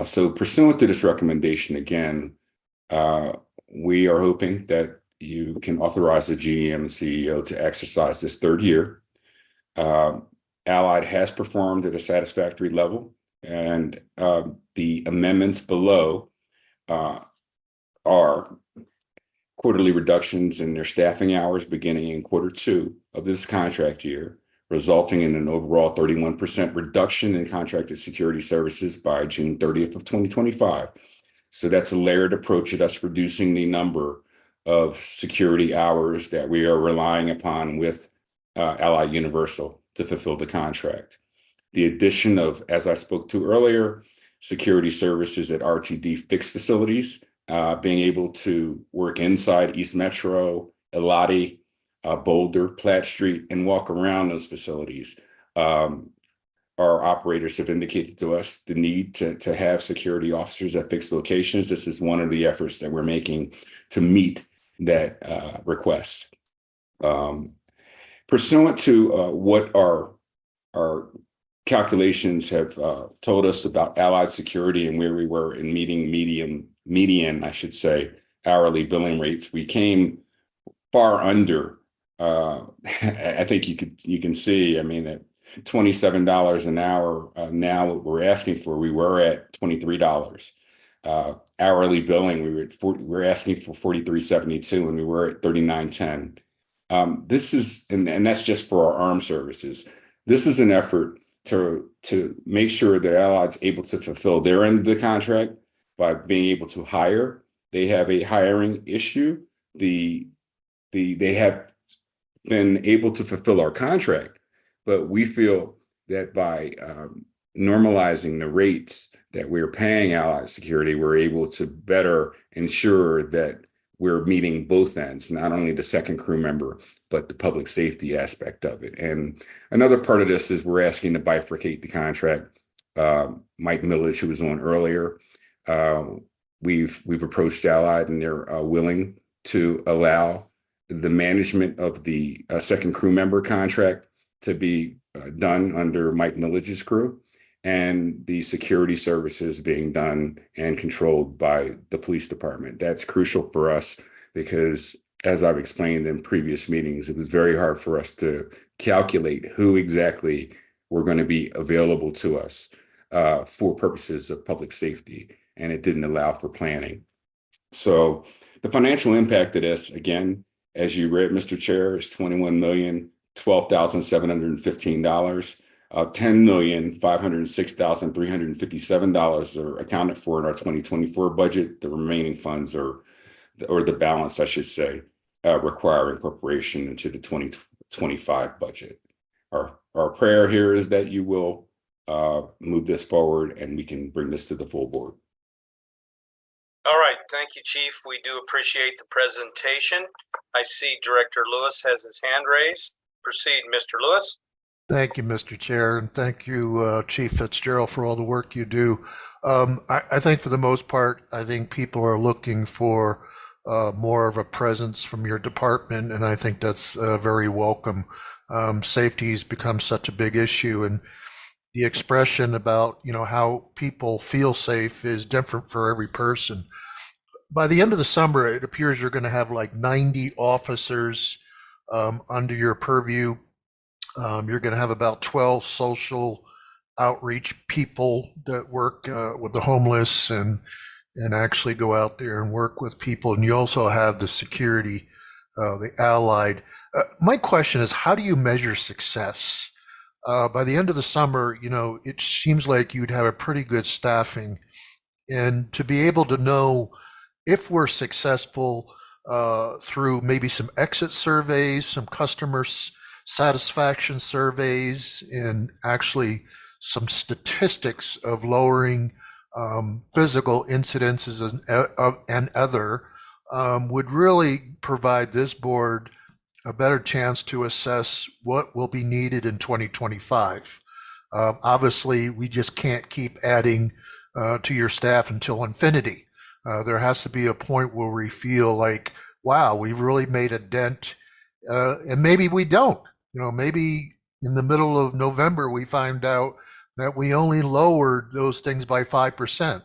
So pursuant to this recommendation, again, we are hoping that you can authorize the GM and CEO to exercise this third year. Allied has performed at a satisfactory level, and the amendments below are quarterly reductions in their staffing hours beginning in Q2 of this contract year, resulting in an overall 31% reduction in contracted security services by June 30th of 2025. So that's a layered approach at us reducing the number of security hours that we are relying upon with Allied Universal to fulfill the contract. The addition of, as I spoke to earlier, security services at RTD fixed facilities, being able to work inside East Metro, Elati, Boulder, Platt Street, and walk around those facilities. Our operators have indicated to us the need to have security officers at fixed locations. This is one of the efforts that we're making to meet that request. Pursuant to what our calculations have told us about Allied security and where we were in median, I should say, hourly billing rates, we came far under. I think you can see. I mean, at $27 an hour now, what we're asking for, we were at $23. Hourly billing, we're asking for $43.72, and we were at $39.10. This is, and that's just for our armed services. This is an effort to make sure that Allied's able to fulfill their end of the contract by being able to hire. They have a hiring issue. They have been able to fulfill our contract, but we feel that by normalizing the rates that we're paying Allied Security, we're able to better ensure that we're meeting both ends, not only the second crew member, but the public safety aspect of it. And another part of this is we're asking to bifurcate the contract. Mike Milledge, who was on earlier, we've approached Allied, and they're willing to allow the management of the second crew member contract to be done under Mike Milledge's crew, and the security services being done and controlled by the police department. That's crucial for us because as I've explained in previous meetings, it was very hard for us to calculate who exactly were going to be available to us for purposes of public safety, and it didn't allow for planning. So the financial impact of this, again, as you read, Mr. Chair, is $21,012,715. $10,506,357 are accounted for in our 2024 budget. The remaining funds or the balance, I should say, require incorporation into the 2025 budget. Our prayer here is that you will move this forward and we can bring this to the full board. All right, thank you, Chief. We do appreciate the presentation. I see Director Lewis has his hand raised. Proceed, Mr. Lewis. Thank you, Mr. Chair, and thank you, Chief Fitzgerald, for all the work you do. I think for the most part, I think people are looking for more of a presence from your department, and I think that's very welcome. Safety has become such a big issue, and the expression about, how people feel safe is different for every person. By the end of the summer, it appears you're going to have like 90 officers under your purview. You're going to have about 12 social outreach people that work with the homeless and actually go out there and work with people. And you also have the security, the allied. My question is, how do you measure success? By the end of the summer, it seems like you'd have a pretty good staffing. And to be able to know if we're successful through maybe some exit surveys, some customer satisfaction surveys, and actually some statistics of lowering physical incidences and other would really provide this board a better chance to assess what will be needed in 2025. Obviously, we just can't keep adding to your staff until infinity. There has to be a point where we feel like, wow, we've really made a dent, and maybe we don't. Maybe in the middle of November, we find out that we only lowered those things by 5%.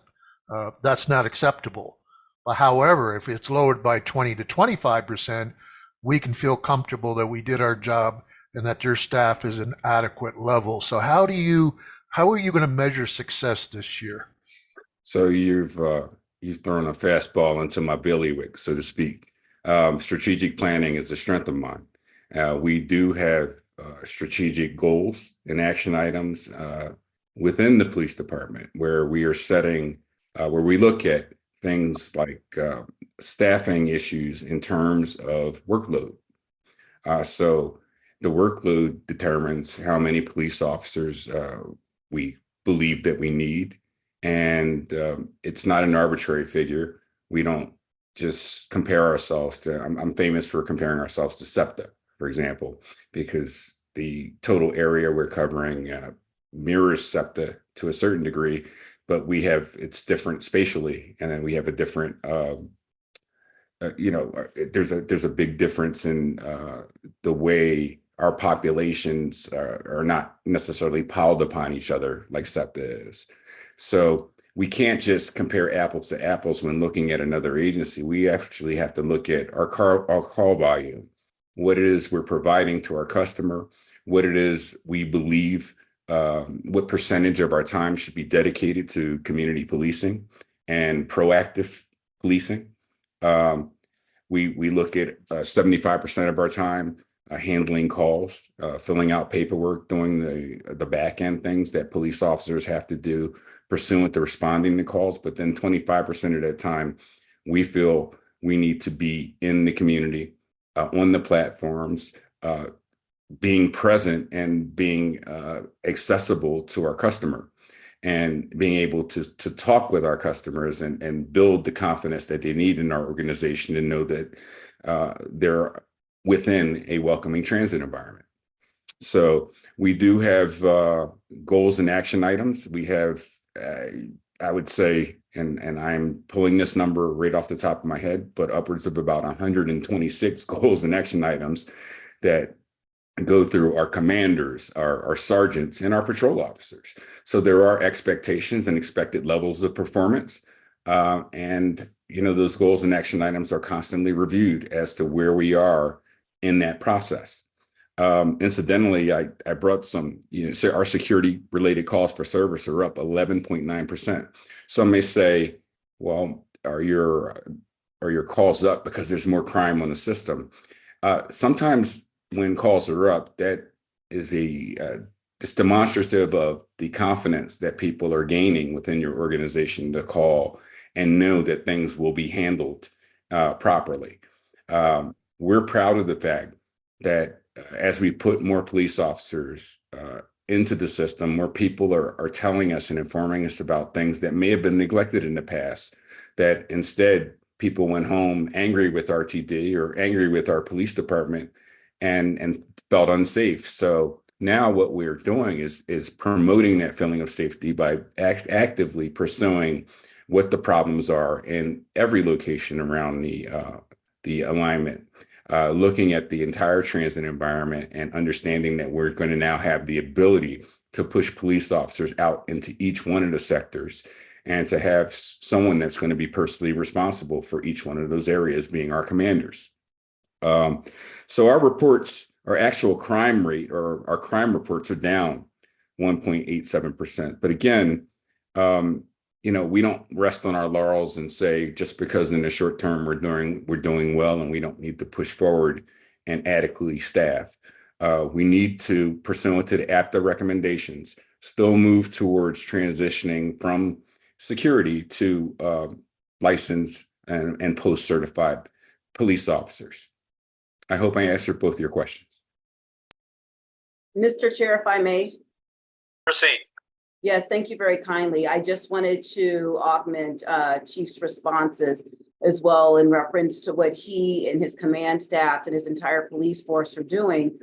That's not acceptable. But however, if it's lowered by 20 to 25%, we can feel comfortable that we did our job and that your staff is an adequate level. So how are you going to measure success this year? So you've thrown a fastball into my bailiwick, so to speak. Strategic planning is a strength of mine. We do have strategic goals and action items within the police department where we are setting, where we look at things like staffing issues in terms of workload. So the workload determines how many police officers we believe that we need. And it's not an arbitrary figure. We don't just compare ourselves to, I'm famous for comparing ourselves to SEPTA, for example, because the total area we're covering mirrors SEPTA to a certain degree, but it's different spatially, and then we have a different, there's a big difference in the way our populations are not necessarily piled upon each other like SEPTA is. So we can't just compare apples to apples when looking at another agency. We actually have to look at our call volume, what it is we're providing to our customer, what it is we believe, what percentage of our time should be dedicated to community policing and proactive policing. We look at 75% of our time handling calls, filling out paperwork, doing the back end things that police officers have to do pursuant to responding to calls. But then 25% of that time, we feel we need to be in the community, on the platforms, being present and being accessible to our customer, and being able to talk with our customers and build the confidence that they need in our organization to know that they're within a welcoming transit environment. So we do have goals and action items. We have, I would say, and I'm pulling this number right off the top of my head, but upwards of about 126 goals and action items that go through our commanders, our sergeants, and our patrol officers. So there are expectations and expected levels of performance. And those goals and action items are constantly reviewed as to where we are in that process. Incidentally, I brought some, so our security related calls for service are up 11.9%. Some may say, well, are your calls up because there's more crime on the system? Sometimes when calls are up, that is it's demonstrative of the confidence that people are gaining within your organization to call and know that things will be handled properly. We're proud of the fact that as we put more police officers into the system, more people are telling us and informing us about things that may have been neglected in the past, that instead people went home angry with RTD or angry with our police department and felt unsafe. So now what we're doing is promoting that feeling of safety by actively pursuing what the problems are in every location around the alignment, looking at the entire transit environment and understanding that we're going to now have the ability to push police officers out into each one of the sectors and to have someone that's going to be personally responsible for each one of those areas being our commanders. So our reports, our actual crime rate or our crime reports are down 1.87%. But again, we don't rest on our laurels and say just because in the short term we're doing well and we don't need to push forward and adequately staff. We need to, pursuant to the APTA recommendations, still move towards transitioning from security to licensed and post-certified police officers. I hope I answered both your questions. Mr. Chair, if I may. Proceed. Yes, thank you very kindly. I just wanted to augment Chief's responses as well in reference to what he and his command staff and his entire police force are doing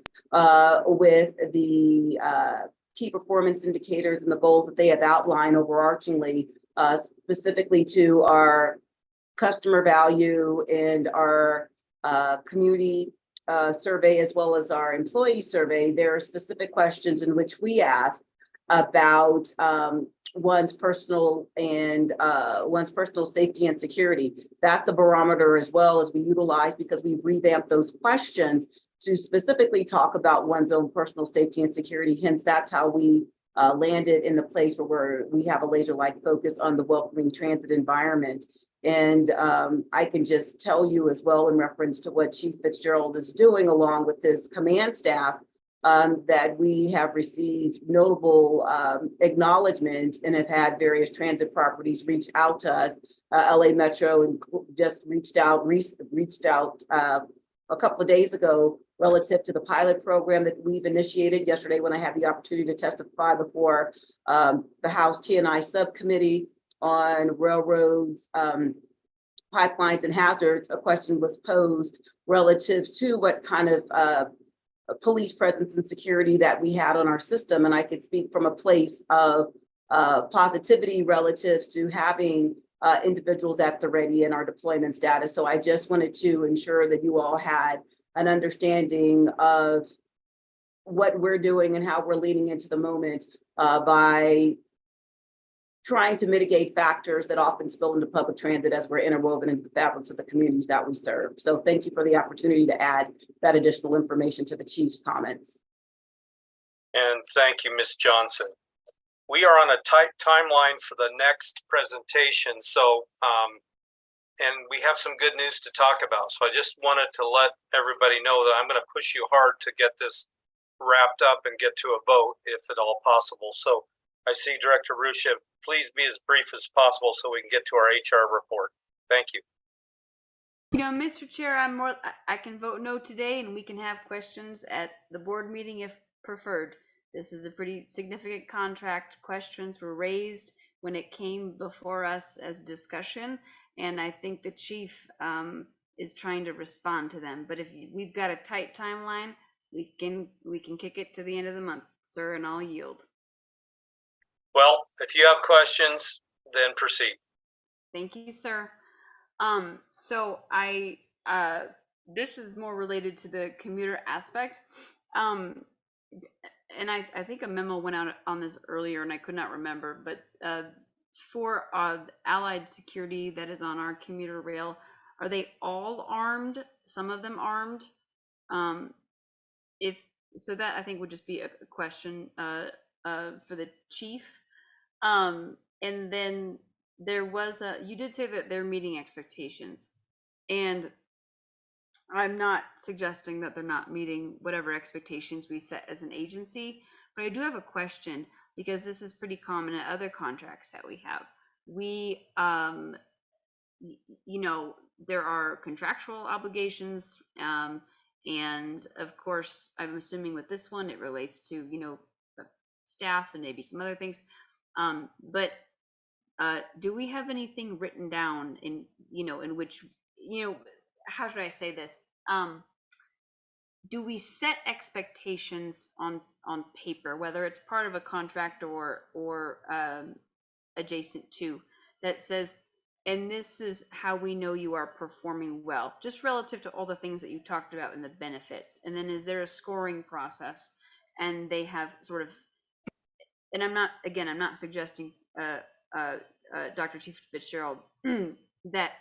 with the key performance indicators and the goals that they have outlined overarchingly, specifically to our customer value and our community survey, as well as our employee survey. There are specific questions in which we ask about one's personal safety and security. That's a barometer as well as we utilize, because we've revamped those questions to specifically talk about one's own personal safety and security. Hence, that's how we landed in the place where we have a laser-like focus on the welcoming transit environment. And I can just tell you as well in reference to what Chief Fitzgerald is doing along with his command staff, that we have received notable acknowledgement and have had various transit properties reach out to us. LA Metro and just reached out a couple of days ago relative to the pilot program that we've initiated yesterday when I had the opportunity to testify before the House T&I subcommittee on railroads, pipelines and hazards. A question was posed relative to what kind of police presence and security that we had on our system. And I could speak from a place of positivity relative to having individuals at the ready in our deployment status. So I just wanted to ensure that you all had an understanding of what we're doing and how we're leaning into the moment by trying to mitigate factors that often spill into public transit as we're interwoven into the fabrics of the communities that we serve. So thank you for the opportunity to add that additional information to the Chief's comments. And thank you, Ms. Johnson. We are on a tight timeline for the next presentation, so and we have some good news to talk about. So I just wanted to let everybody know that I'm going to push you hard to get this wrapped up and get to a vote if at all possible. So I see Director Rushev, please be as brief as possible so we can get to our HR report. Thank you. Mr. Chair, I can vote no today, and we can have questions at the board meeting if preferred. This is a pretty significant contract. Questions were raised when it came before us as discussion, and I think the chief is trying to respond to them. But if we've got a tight timeline, we can kick it to the end of the month, sir, and I'll yield. Well, if you have questions, then proceed. Thank you, sir. So this is more related to the commuter aspect. And I think a memo went out on this earlier and I could not remember, but for Allied Security that is on our commuter rail, are they all armed? Some of them armed? If so, that I think would just be a question for the chief. And then there was you did say that they're meeting expectations, and I'm not suggesting that they're not meeting whatever expectations we set as an agency, but I do have a question because this is pretty common in other contracts that we have. We, you know, there are contractual obligations, and of course, I'm assuming with this one, it relates to, you know, staff and maybe some other things. But do we have anything written down in, you know, in which, you know, how should I say this? Do we set expectations on paper, whether it's part of a contract or adjacent to, that says, and this is how we know you are performing well, just relative to all the things that you talked about in the benefits? And then is there a scoring process? And they have sort of, and I'm not suggesting, Dr. Chief Fitzgerald, that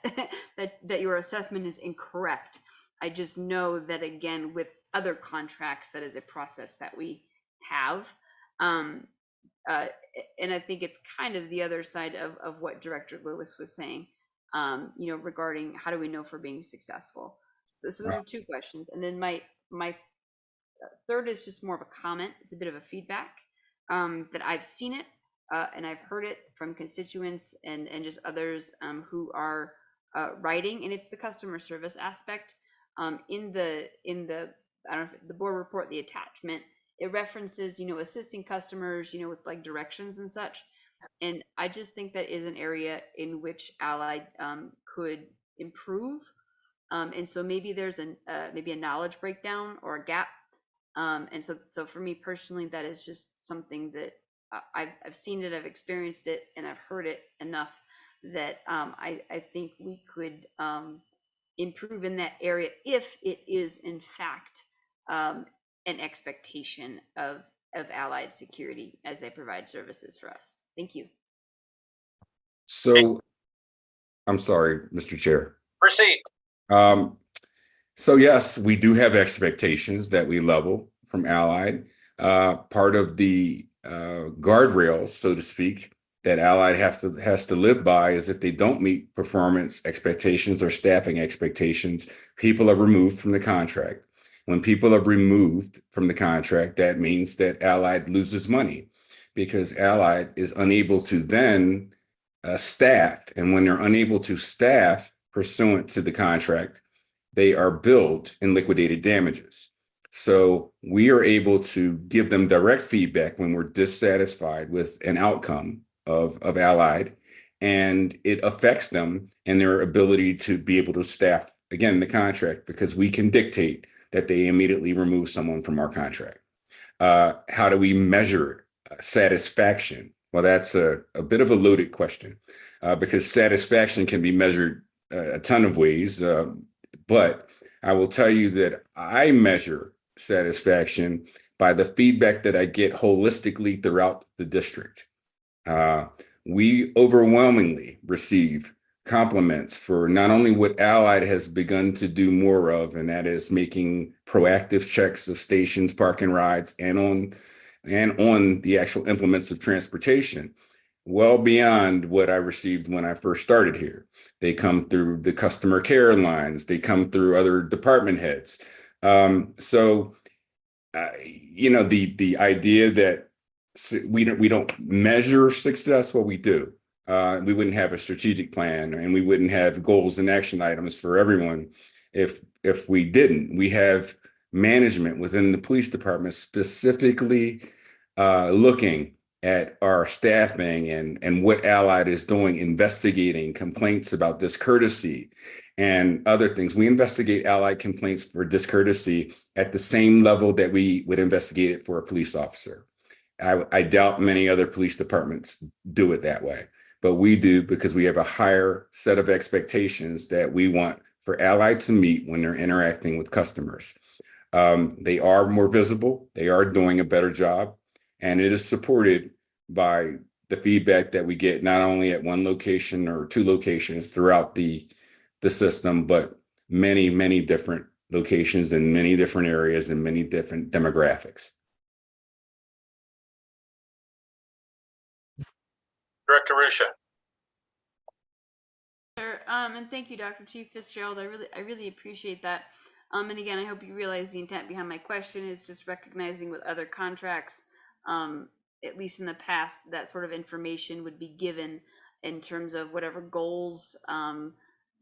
that your assessment is incorrect. I just know that, again, with other contracts, that is a process that we have. And I think it's kind of the other side of what Director Lewis was saying, you know, regarding how do we know if we're being successful. So those are two questions. And then my third is just more of a comment. It's a bit of a feedback, that I've seen it and I've heard it from constituents and just others who are writing, and it's the customer service aspect. In the I don't know if the board report, the attachment, it references, you know, assisting customers, you know, with like directions and such. And I just think that is an area in which Allied could improve. And so maybe there's maybe a knowledge breakdown or a gap. And so for me personally, that is just something that I've seen it, I've experienced it, and I've heard it enough that I think we could improve in that area if it is in fact an expectation of Allied Security as they provide services for us. Thank you. So, I'm sorry, Mr. Chair. Proceed. So yes, we do have expectations that we level from Allied. Part of the guardrails, so to speak, that Allied has to live by is if they don't meet performance expectations or staffing expectations, people are removed from the contract. When people are removed from the contract, that means that Allied loses money because Allied is unable to then staff. And when they're unable to staff pursuant to the contract, they are billed in liquidated damages. So we are able to give them direct feedback when we're dissatisfied with an outcome of Allied, and it affects them and their ability to be able to staff, again, the contract, because we can dictate that they immediately remove someone from our contract. How do we measure satisfaction? Well, that's a bit of a loaded question because satisfaction can be measured a ton of ways. But I will tell you that I measure satisfaction by the feedback that I get holistically throughout the district. We overwhelmingly receive compliments for not only what Allied has begun to do more of, and that is making proactive checks of stations, park and rides, and on the actual implements of transportation, well beyond what I received when I first started here. They come through the customer care lines, they come through other department heads. So you know, the idea that we don't measure success, well, we do. We wouldn't have a strategic plan and we wouldn't have goals and action items for everyone if we didn't. We have management within the police department specifically looking at our staffing and what Allied is doing, investigating complaints about discourtesy and other things. We investigate Allied complaints for discourtesy at the same level that we would investigate it for a police officer. I doubt many other police departments do it that way, but we do because we have a higher set of expectations that we want for Allied to meet when they're interacting with customers. They are more visible, they are doing a better job, and it is supported by the feedback that we get not only at one location or two locations throughout the system, but many, many different locations in many different areas and many different demographics. Director Rusha. Sure. And thank you, Dr. Chief Fitzgerald. I really appreciate that. And again, I hope you realize the intent behind my question is just recognizing with other contracts, at least in the past, that sort of information would be given in terms of whatever goals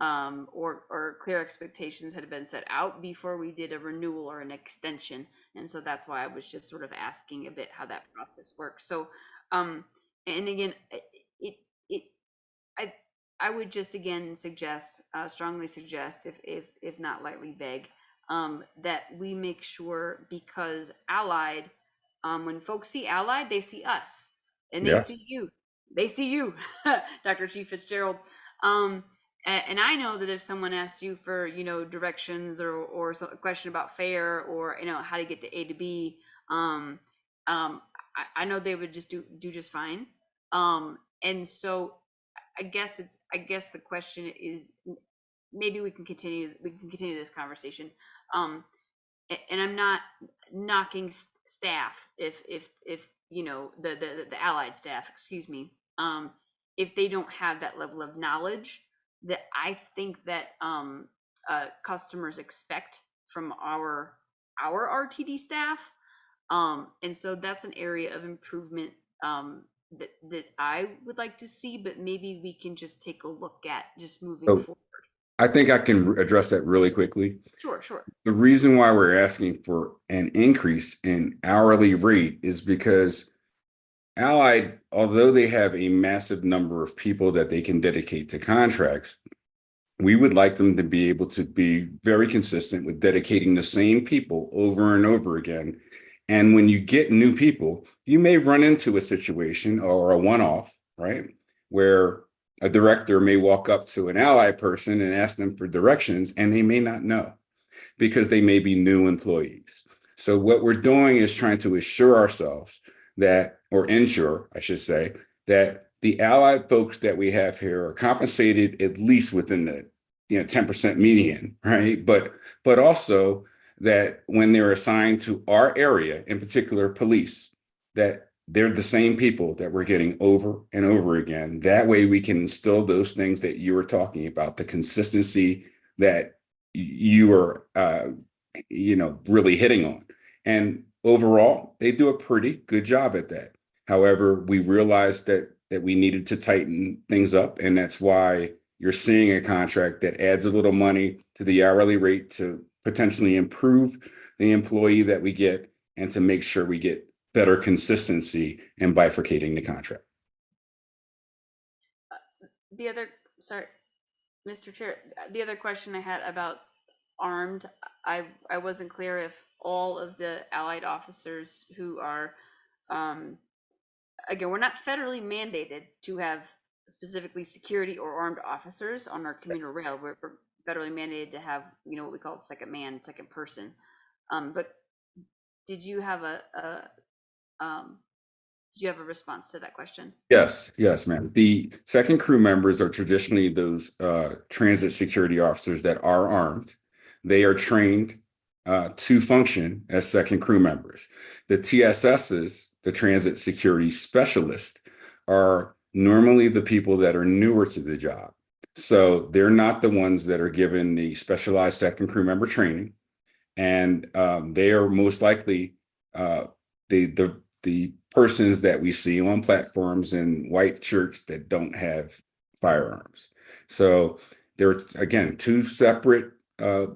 or clear expectations had been set out before we did a renewal or an extension. And so that's why I was just sort of asking a bit how that process works. So, and again, I would just again suggest, strongly suggest, if not lightly beg, that we make sure, because Allied, when folks see Allied, they see us, and they Yes. see you. They see you, Dr. Chief Fitzgerald. And I know that if someone asks you for, directions or a question about fare or, how to get to A to B, I know they would just do just fine. And so I guess the question is, maybe we can continue this conversation. And I'm not knocking staff if the Allied staff, excuse me, if they don't have that level of knowledge that I think that customers expect from our RTD staff. And so that's an area of improvement that I would like to see, but maybe we can just take a look at just moving forward. I think I can address that really quickly. Sure. The reason why we're asking for an increase in hourly rate is because Allied, although they have a massive number of people that they can dedicate to contracts, we would like them to be able to be very consistent with dedicating the same people over and over again. And when you get new people, you may run into a situation or a one-off, right, where a director may walk up to an Allied person and ask them for directions, and they may not know because they may be new employees. So what we're doing is trying to assure ourselves that, or ensure, I should say, that the Allied folks that we have here are compensated at least within the 10% median, right? But also that when they're assigned to our area, in particular police, that they're the same people that we're getting over and over again. That way we can instill those things that you were talking about, the consistency that you are, really hitting on. And overall, they do a pretty good job at that. However, we realized that we needed to tighten things up, and that's why you're seeing a contract that adds a little money to the hourly rate to potentially improve the employee that we get and to make sure we get better consistency in bifurcating the contract. Mr. Chair, the other question I had about armed, I wasn't clear if all of the Allied officers who are, again, we're not federally mandated to have specifically security or armed officers on our commuter rail. We're federally mandated to have, what we call second man, second person. But did you have a response to that question? Yes, ma'am. The second crew members are traditionally those transit security officers that are armed. They are trained to function as second crew members. The TSSs, the transit security specialists, are normally the people that are newer to the job. So they're not the ones that are given the specialized second crew member training. And they are most likely the persons that we see on platforms in white shirts that don't have firearms. So there are, again, two separate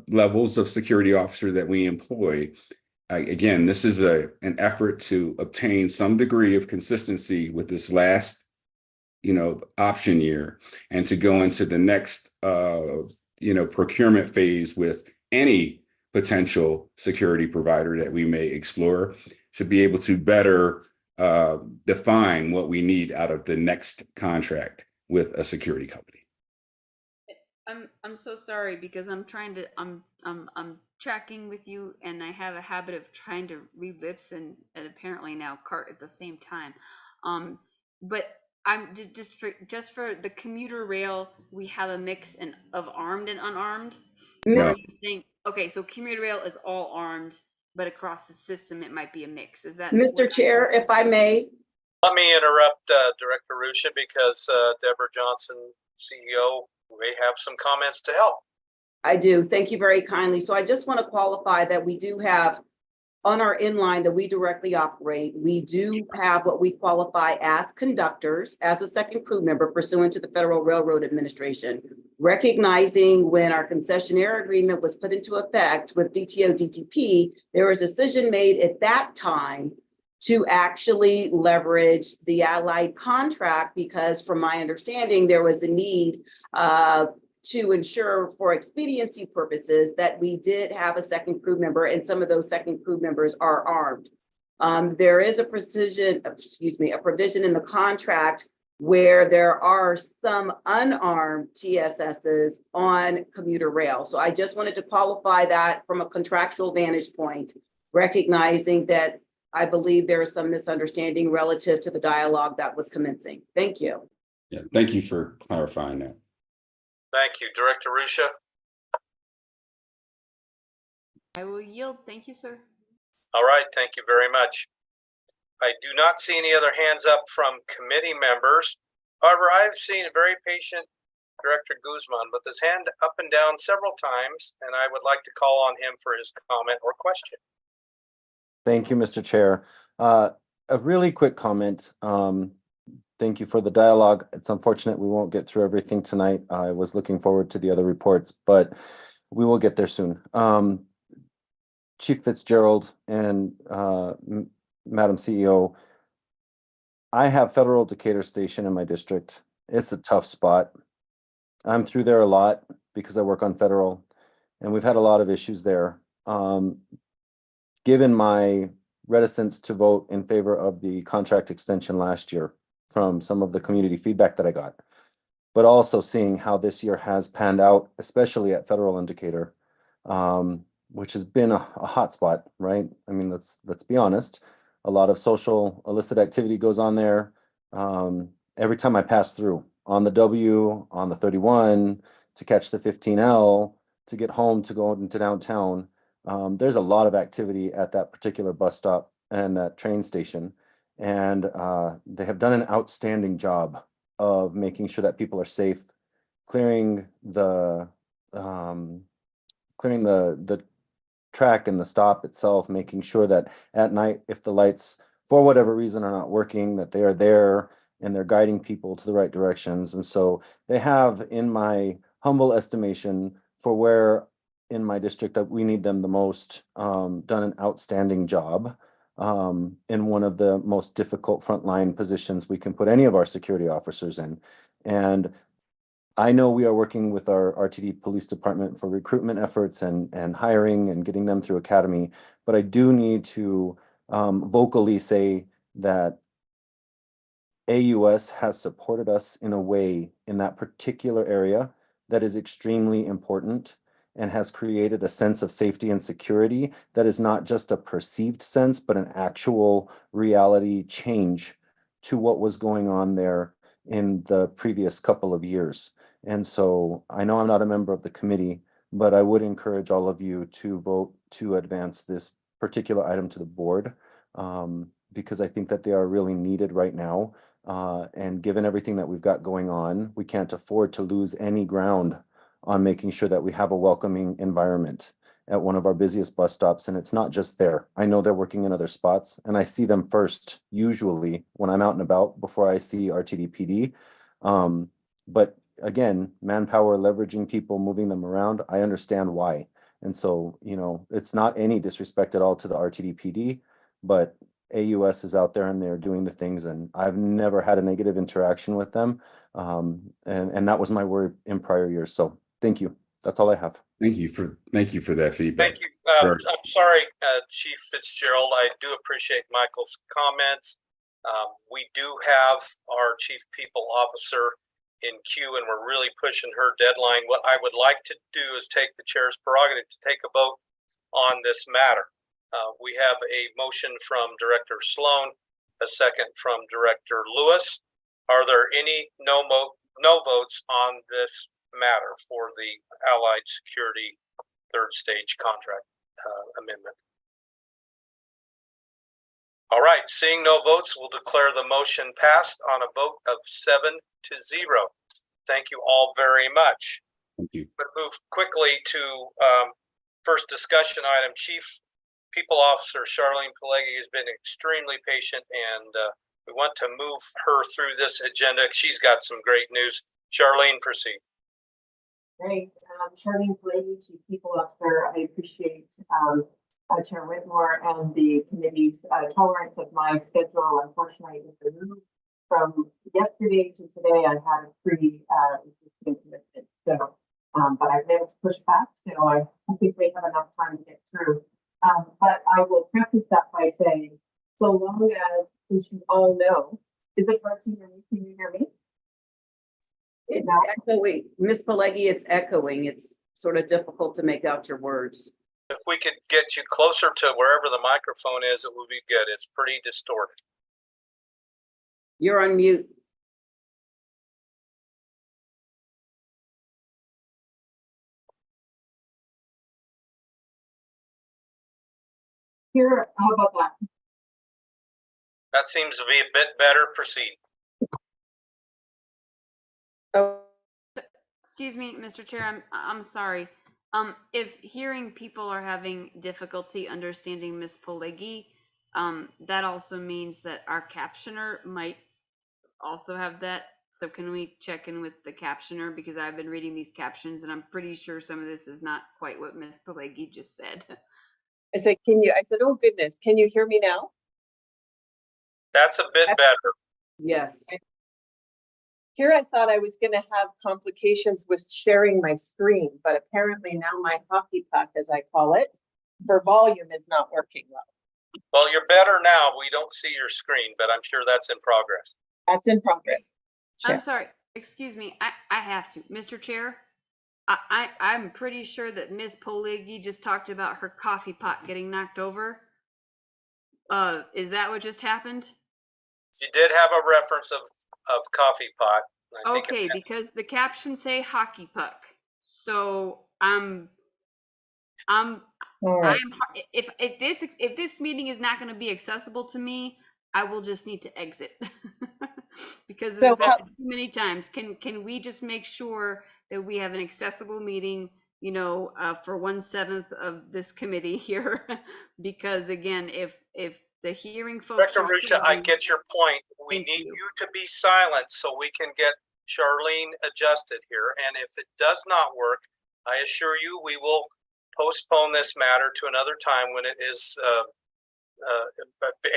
levels of security officer that we employ. Again, this is an effort to obtain some degree of consistency with this last, option year, and to go into the next, procurement phase with any potential security provider that we may explore to be able to better define what we need out of the next contract with a security company. I'm so sorry because I'm tracking with you, and I have a habit of trying to read lips and apparently now cart at the same time. But just for the commuter rail, we have a mix of armed and unarmed. Or No. are you saying, okay, so commuter rail is all armed, but across the system it might be a mix. Is that Mr. Chair, if I may, Let me interrupt Director Rusha because Deborah Johnson, CEO, may have some comments to help. I do. Thank you very kindly. So I just want to qualify that we do have on our inline that we directly operate, we do have what we qualify as conductors, as a second crew member pursuant to the Federal Railroad Administration, recognizing when our concessionaire agreement was put into effect with DTO DTP, there was a decision made at that time to actually leverage the Allied contract because from my understanding, there was a need to ensure for expediency purposes that we did have a second crew member and some of those second crew members are armed. There is a provision in the contract where there are some unarmed TSSs on commuter rail. So I just wanted to qualify that from a contractual vantage point, recognizing that I believe there is some misunderstanding relative to the dialogue that was commencing. Thank you. Yeah, thank you for clarifying that. Thank you. Director Rusha? I will yield. Thank you, sir. All right, thank you very much. I do not see any other hands up from committee members. However, I've seen a very patient Director Guzman with his hand up and down several times, and I would like to call on him for his comment or question. Thank you, Mr. Chair. A really quick comment. Thank you for the dialogue. It's unfortunate we won't get through everything tonight. I was looking forward to the other reports, but we will get there soon. Chief Fitzgerald and Madam CEO, I have Federal Decatur Station in my district. It's a tough spot. I'm through there a lot because I work on federal, and we've had a lot of issues there. Given my reticence to vote in favor of the contract extension last year from some of the community feedback that I got, but also seeing how this year has panned out, especially at Federal and Decatur, which has been a hot spot, right? I mean, let's be honest. A lot of social illicit activity goes on there. Every time I pass through on the W, on the 31, to catch the 15L, to get home, to go into downtown, there's a lot of activity at that particular bus stop and that train station. And they have done an outstanding job of making sure that people are safe, clearing the track and the stop itself, making sure that at night, if the lights for whatever reason are not working, that they are there and they're guiding people to the right directions. And so they have, in my humble estimation, for where in my district that we need them the most, done an outstanding job in one of the most difficult frontline positions we can put any of our security officers in. And I know we are working with our RTD Police Department for recruitment efforts and hiring and getting them through academy, but I do need to vocally say that AUS has supported us in a way in that particular area that is extremely important and has created a sense of safety and security that is not just a perceived sense, but an actual reality change to what was going on there in the previous couple of years. And so I know I'm not a member of the committee, but I would encourage all of you to vote to advance this particular item to the board, because I think that they are really needed right now. And given everything that we've got going on, we can't afford to lose any ground on making sure that we have a welcoming environment at one of our busiest bus stops. And it's not just there. I know they're working in other spots, and I see them first, usually when I'm out and about, before I see RTD PD. But again, manpower, leveraging people, moving them around, I understand why. And so, you know, it's not any disrespect at all to the RTD PD, but AUS is out there and they're doing the things, and I've never had a negative interaction with them. And that was my word in prior years. So thank you. That's all I have. Thank you for that feedback. Thank you. I'm sorry, Chief Fitzgerald. I do appreciate Michael's comments. We do have our Chief People Officer in queue, and we're really pushing her deadline. What I would like to do is take the chair's prerogative to take a vote on this matter. We have a motion from Director Sloan, a second from Director Lewis. Are there any no votes on this matter for the Allied Security third stage contract amendment? All right, seeing no votes, we'll declare the motion passed on a vote of 7-0. Thank you all very much. Thank you. But move quickly to first discussion item. Chief People Officer Charlene Pelleggi has been extremely patient, and we want to move her through this agenda. She's got some great news. Charlene, proceed. Great. Charlene Pelleggi, Chief People Officer. I appreciate Chair Whitmore and the committee's tolerance of my schedule. Unfortunately, from yesterday to today, I had a pretty existing commitment. So, but I've been able to push back. So I think we have enough time to get through. But I will preface that by saying, so long as you all know, is it hard to hear me? Can you hear me? It's echoing. Ms. Pelleggi, it's echoing. It's sort of difficult to make out your words. If we could get you closer to wherever the microphone is, it would be good. It's pretty distorted. You're on mute. Here, how about that? That seems to be a bit better. Proceed. Oh, Excuse me, Mr. Chair, I'm sorry. If hearing people are having difficulty understanding Ms. Pelleggi, that also means that our captioner might also have that. So can we check in with the captioner, because I've been reading these captions and I'm pretty sure some of this is not quite what Ms. Pelleggi just said. I said, oh goodness, can you hear me now? That's a bit better. Yes. Here I thought I was going to have complications with sharing my screen, but apparently now my hockey puck, as I call it, for volume is not working well. Well, you're better now. We don't see your screen, but I'm sure that's in progress. That's in progress. I'm sorry, excuse me, I have to. Mr. Chair, I'm pretty sure that Ms. Pelleggi just talked about her coffee pot getting knocked over. Is that what just happened? You did have a reference of coffee pot. I think Okay, because the captions say hockey puck. So if this meeting is not going to be accessible to me, I will just need to exit. Because this has happened too many times. Can we just make sure that we have an accessible meeting, you know, for 1/7 of this committee here? Because again, if the hearing folks. Director Rusha, I get your point. We need you to be silent so we can get Charlene adjusted here. And if it does not work, I assure you we will postpone this matter to another time when it is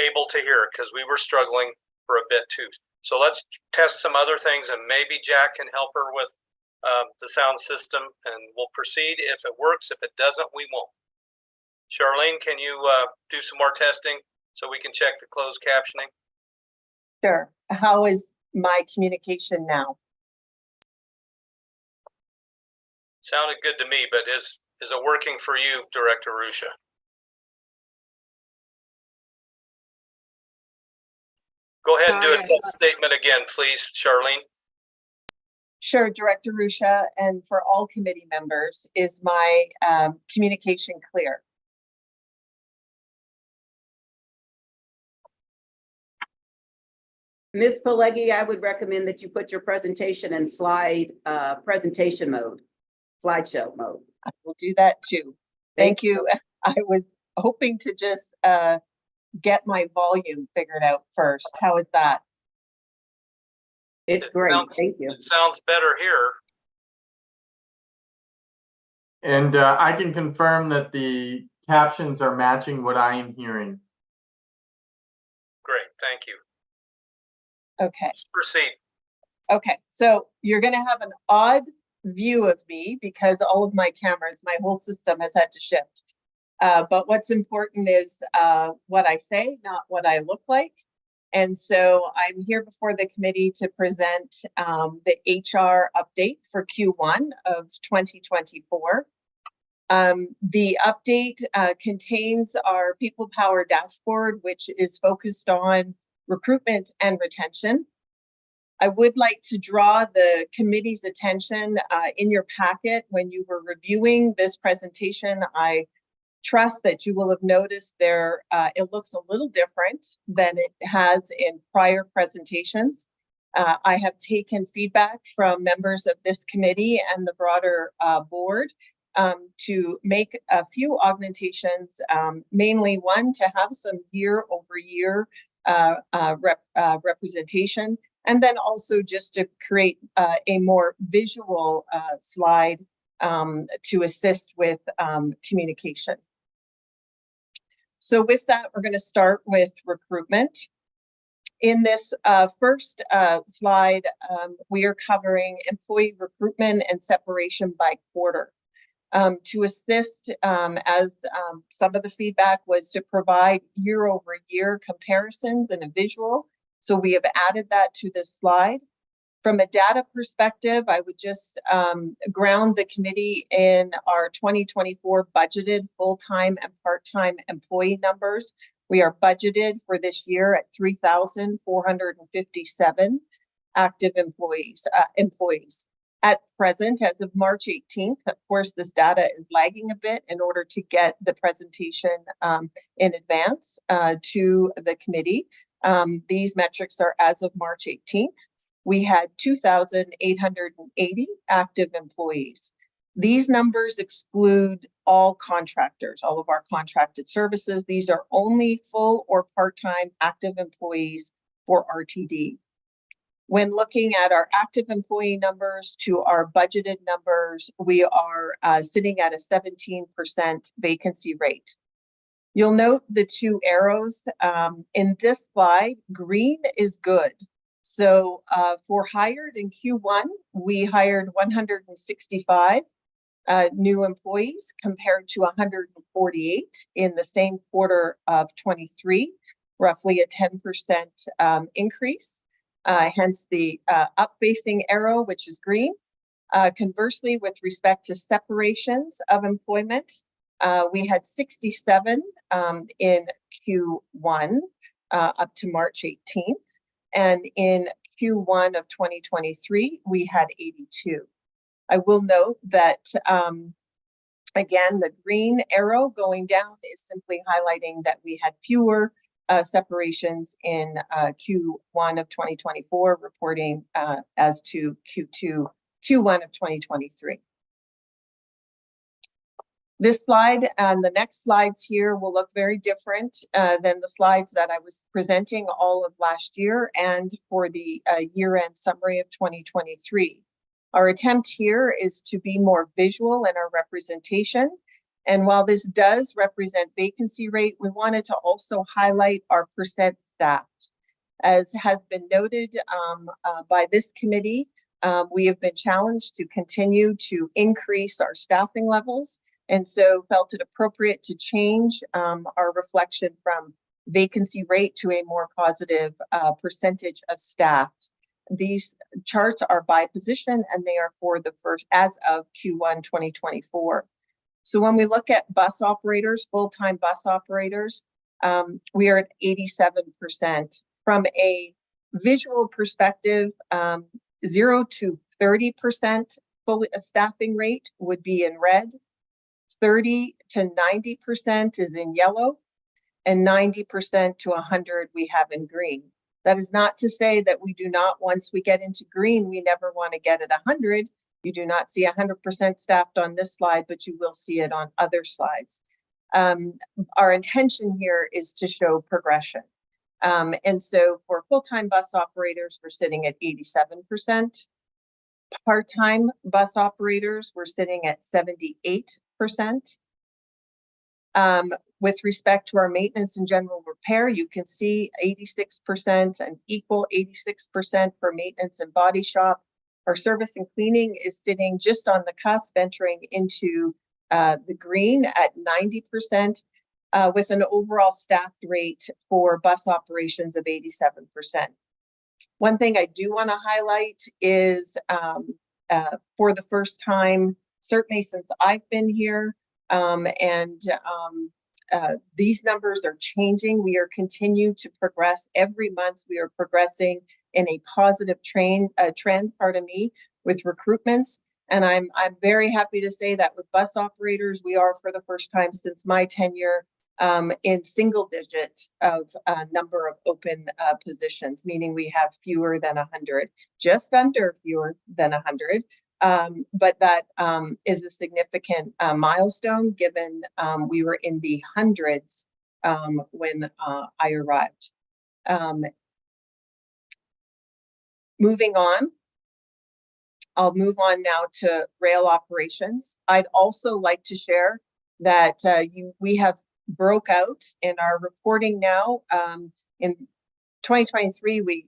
able to hear it, because we were struggling for a bit too. So let's test some other things, and maybe Jack can help her with the sound system, and we'll proceed. If it works, if it doesn't, we won't. Charlene, can you do some more testing so we can check the closed captioning? Sure. How is my communication now? Sounded good to me, but is it working for you, Director Rusha? Go ahead and do a test statement again, please, Charlene. Sure, Director Rusha, and for all committee members, is my communication clear? Ms. Pelleggi, I would recommend that you put your presentation in presentation mode, slideshow mode. I will do that too. Thank you. I was hoping to just get my volume figured out first. How is that? It's great. Thank you. It sounds better here. And I can confirm that the captions are matching what I am hearing. Great, thank you. Okay. Let's proceed. Okay, so you're going to have an odd view of me because all of my cameras, my whole system has had to shift. But what's important is what I say, not what I look like. And so I'm here before the committee to present the HR update for Q1 of 2024. The update contains our People Power dashboard, which is focused on recruitment and retention. I would like to draw the committee's attention in your packet when you were reviewing this presentation. I trust that you will have noticed there it looks a little different than it has in prior presentations. I have taken feedback from members of this committee and the broader board to make a few augmentations, mainly one to have some year-over-year representation, and then also just to create a more visual slide to assist with communication. So with that, we're going to start with recruitment. In this first slide, we are covering employee recruitment and separation by quarter. To assist, as some of the feedback was to provide year-over-year comparisons and a visual. So we have added that to this slide. From a data perspective, I would just ground the committee in our 2024 budgeted full-time and part-time employee numbers. We are budgeted for this year at 3,457 active employees. At present, as of March 18th, of course, this data is lagging a bit in order to get the presentation in advance to the committee. These metrics are as of March 18th. We had 2,880 active employees. These numbers exclude all contractors, all of our contracted services. These are only full or part-time active employees for RTD. When looking at our active employee numbers to our budgeted numbers, we are sitting at a 17% vacancy rate. You'll note the two arrows in this slide. Green is good. So for hired in Q1, we hired 165 new employees compared to 148 in the same quarter of 23, roughly a 10% increase. Hence the up-facing arrow, which is green. Conversely, with respect to separations of employment, we had 67 in Q1 up to March 18th. And in Q1 of 2023, we had 82. I will note that, again, the green arrow going down is simply highlighting that we had fewer separations in Q1 of 2024, reporting as to Q1 of 2023. This slide and the next slides here will look very different than the slides that I was presenting all of last year and for the year-end summary of 2023. Our attempt here is to be more visual in our representation. And while this does represent vacancy rate, we wanted to also highlight our percent staffed. As has been noted by this committee, we have been challenged to continue to increase our staffing levels, and so felt it appropriate to change our reflection from vacancy rate to a more positive percentage of staffed. These charts are by position and they are for the first as of Q1 2024. So when we look at bus operators, full-time bus operators, we are at 87%. From a visual perspective, 0 to 30% fully staffing rate would be in red. 30 to 90% is in yellow, and 90% to 100 we have in green. That is not to say that we do not, once we get into green, we never want to get at 100. You do not see 100% staffed on this slide, but you will see it on other slides. Our intention here is to show progression. And so for full-time bus operators, we're sitting at 87%. Part-time bus operators, we're sitting at 78%. With respect to our maintenance and general repair, you can see 86%, an equal 86% for maintenance and body shop. Our service and cleaning is sitting just on the cusp, entering into the green at 90%, with an overall staffed rate for bus operations of 87%. One thing I do want to highlight is for the first time, certainly since I've been here, these numbers are changing. We are continuing to progress every month. We are progressing in a positive trend, with recruitments. And I'm very happy to say that with bus operators, we are for the first time since my tenure in single digit of number of open positions, meaning we have fewer than 100, just under fewer than 100. But that is a significant milestone given we were in the hundreds when I arrived. Moving on, I'll move on now to rail operations. I'd also like to share that we have broke out in our reporting now. In 2023, we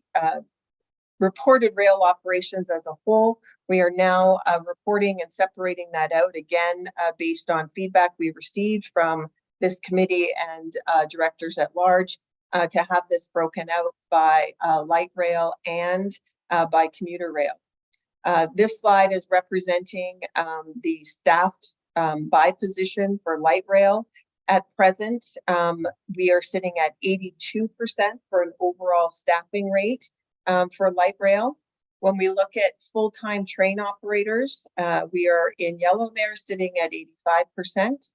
reported rail operations as a whole. We are now reporting and separating that out again based on feedback we received from this committee and directors at large to have this broken out by light rail and by commuter rail. This slide is representing the staffed by position for light rail. At present, we are sitting at 82% for an overall staffing rate for light rail. When we look at full-time train operators, we are in yellow there, sitting at 85%.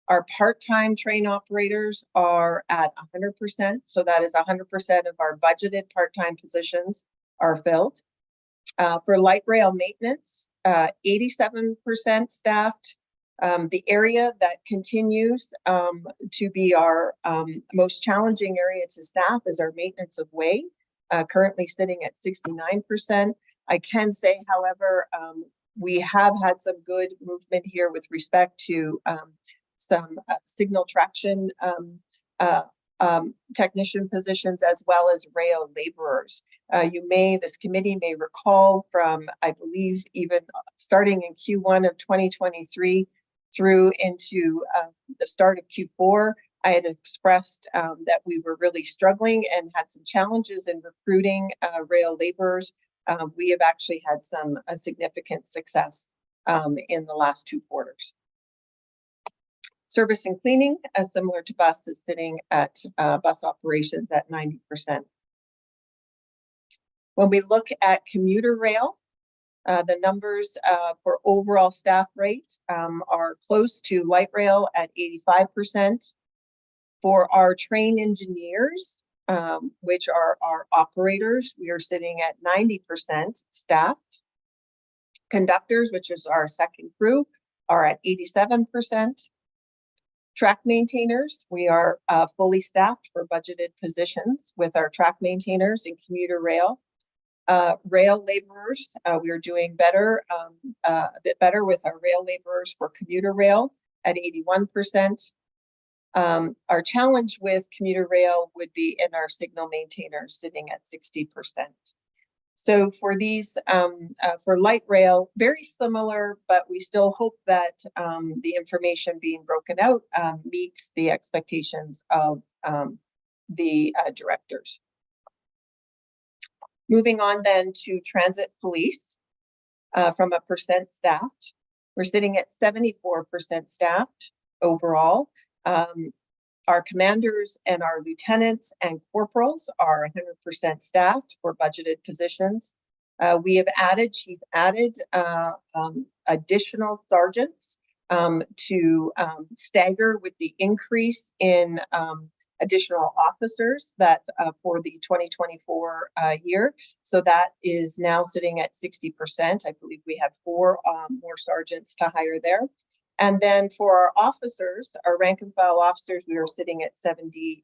Our part-time train operators are at 100%. So that is 100% of our budgeted part-time positions are filled. For light rail maintenance, 87% staffed. The area that continues to be our most challenging area to staff is our maintenance of way, currently sitting at 69%. I can say, however, we have had some good movement here with respect to some signal traction technician positions as well as rail laborers. This committee may recall from, I believe, even starting in Q1 of 2023 through into the start of Q4, I had expressed that we were really struggling and had some challenges in recruiting rail laborers. We have actually had some significant success in the last 2 quarters. Service and cleaning, similar to bus, is sitting at bus operations at 90%. When we look at commuter rail, the numbers for overall staff rate are close to light rail at 85%. For our train engineers, which are our operators, we are sitting at 90% staffed. Conductors, which is our second crew, are at 87%. Track maintainers, we are fully staffed for budgeted positions with our track maintainers in commuter rail. Rail laborers, we are doing better, a bit better with our rail laborers for commuter rail at 81%. Our challenge with commuter rail would be in our signal maintainers sitting at 60%. So for these, for light rail, very similar, but we still hope that the information being broken out meets the expectations of the directors. Moving on then to transit police, from a percent staffed, we're sitting at 74% staffed overall. Our commanders and our lieutenants and corporals are 100% staffed for budgeted positions. We have added additional sergeants to stagger with the increase in additional officers that for the 2024 year. So that is now sitting at 60%. I believe we have 4 more sergeants to hire there. And then for our officers, our rank and file officers, we are sitting at 70%.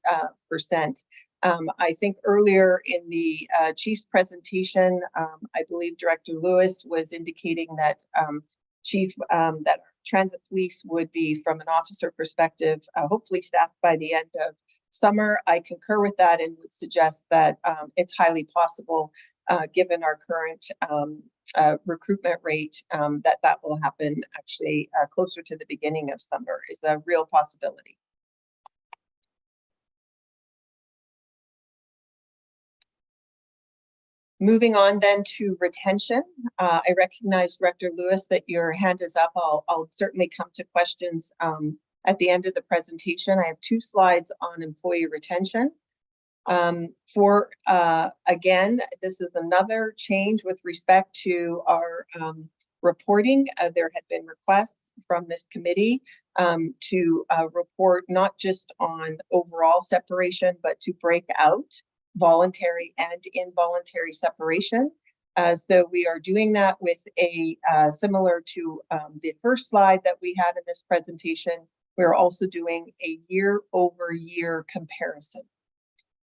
I think earlier in the chief's presentation, I believe Director Lewis was indicating that that transit police would be, from an officer perspective, hopefully staffed by the end of summer. I concur with that and would suggest that it's highly possible, given our current recruitment rate, that will happen actually closer to the beginning of summer is a real possibility. Moving on then to retention. I recognize, Director Lewis, that your hand is up. I'll certainly come to questions at the end of the presentation. I have 2 slides on employee retention. Again, this is another change with respect to our reporting. There had been requests from this committee to report not just on overall separation, but to break out voluntary and involuntary separation. So we are doing that with a similar to the first slide that we had in this presentation. We're also doing a year-over-year comparison.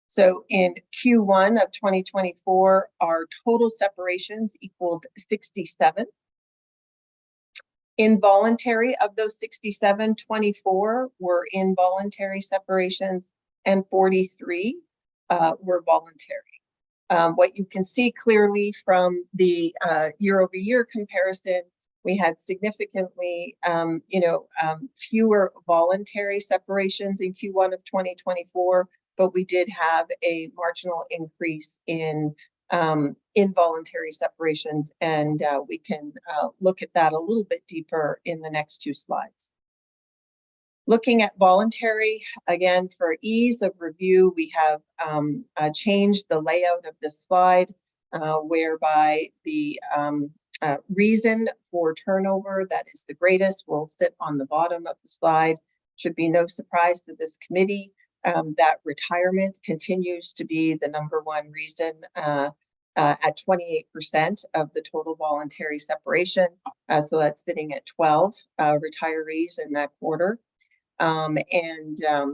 So in Q1 of 2024, our total separations equaled 67. Involuntary of those 67, 24 were involuntary separations and 43 were voluntary. What you can see clearly from the year-over-year comparison, we had significantly, fewer voluntary separations in Q1 of 2024, but we did have a marginal increase in involuntary separations, and we can look at that a little bit deeper in the next two slides. Looking at voluntary, again, for ease of review, we have changed the layout of this slide, whereby the reason for turnover that is the greatest will sit on the bottom of the slide. Should be no surprise to this committee that retirement continues to be the number one reason at 28% of the total voluntary separation. So that's sitting at 12 retirees in that quarter. The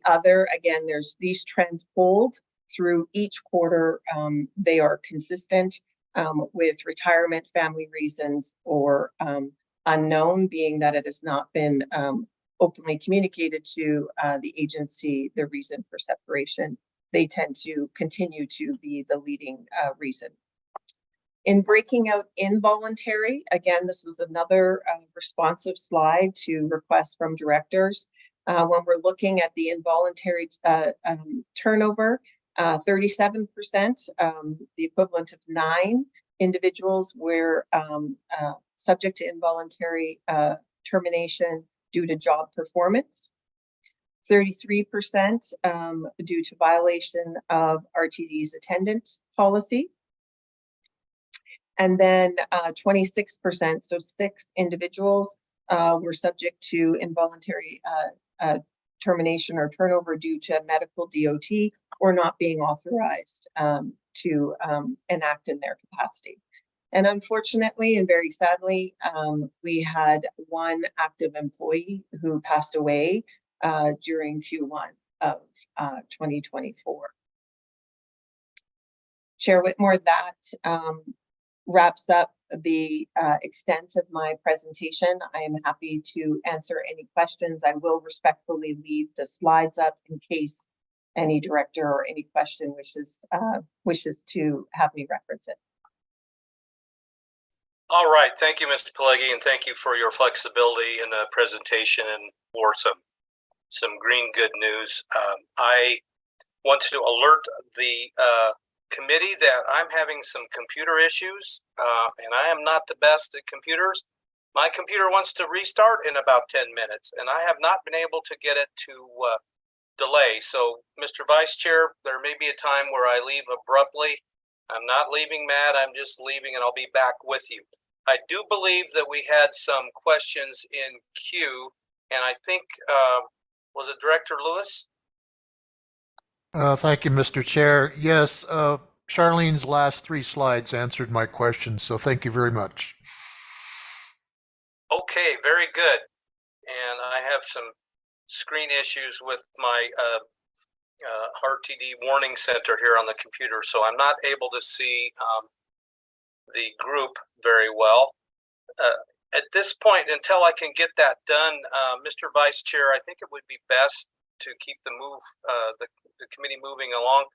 other, again, there's these trends hold through each quarter. They are consistent with retirement, family reasons, or unknown, being that it has not been openly communicated to the agency the reason for separation. They tend to continue to be the leading reason. In breaking out involuntary, again, this was another responsive slide to requests from directors. When we're looking at the involuntary turnover, 37%, the equivalent of 9 individuals were subject to involuntary termination due to job performance. 33% due to violation of RTD's attendance policy. And then 26%, so 6 individuals were subject to involuntary termination or turnover due to medical DOT or not being authorized to enact in their capacity. And unfortunately, and very sadly, we had one active employee who passed away during Q1 of 2024. Chair Whitmore, that wraps up the extent of my presentation. I am happy to answer any questions. I will respectfully leave the slides up in case any director or any question wishes to have me reference it. All right, thank you, Mr. Pelleggi, and thank you for your flexibility in the presentation and for some green good news. I want to alert the committee that I'm having some computer issues, and I am not the best at computers. My computer wants to restart in about 10 minutes, and I have not been able to get it to delay. So, Mr. Vice Chair, there may be a time where I leave abruptly. I'm not leaving mad, I'm just leaving, and I'll be back with you. I do believe that we had some questions in queue, and I think, was it Director Lewis? Thank you, Mr. Chair. Yes, Charlene's last 3 slides answered my question, so thank you very much. Okay, very good. And I have some screen issues with my RTD warning center here on the computer, so I'm not able to see the group very well. At this point, until I can get that done, Mr. Vice Chair, I think it would be best to keep the committee moving along.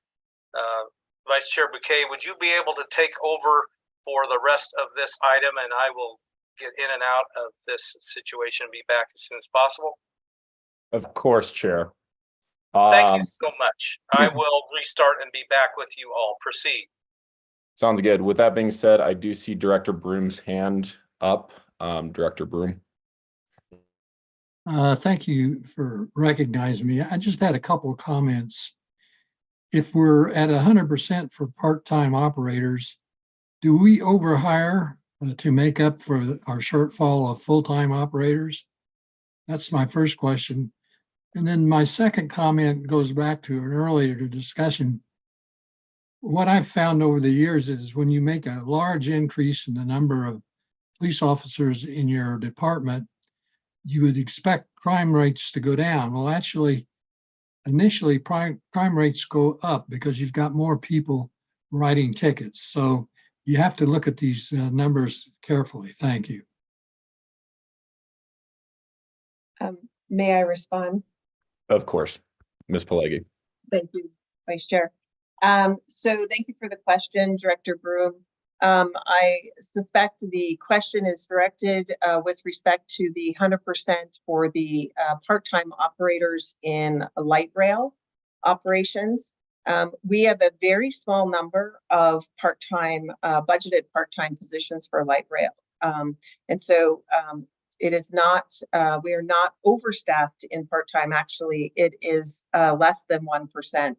Vice Chair Bouquet, would you be able to take over for the rest of this item, and I will get in and out of this situation and be back as soon as possible? Of course, Chair. Thank you so much. I will restart and be back with you all. Proceed. Sounds good. With that being said, I do see Director Broom's hand up. Director Broom. Thank you for recognizing me. I just had a couple of comments. if we're at 100% for part-time operators, do we overhire to make up for our shortfall of full-time operators? That's my first question. And then my second comment goes back to an earlier discussion. What I've found over the years is when you make a large increase in the number of police officers in your department, you would expect crime rates to go down. Well, actually, initially crime rates go up because you've got more people writing tickets. So you have to look at these numbers carefully. Thank you. May I respond? Of course. Ms. Pelleggi. Thank you, Vice Chair. So thank you for the question, Director Broom. I suspect the question is directed with respect to the 100% for the part-time operators in light rail operations. We have a very small number of part-time, budgeted part-time positions for light rail. And so it is not, we are not overstaffed in part-time. Actually, it is less than 1%.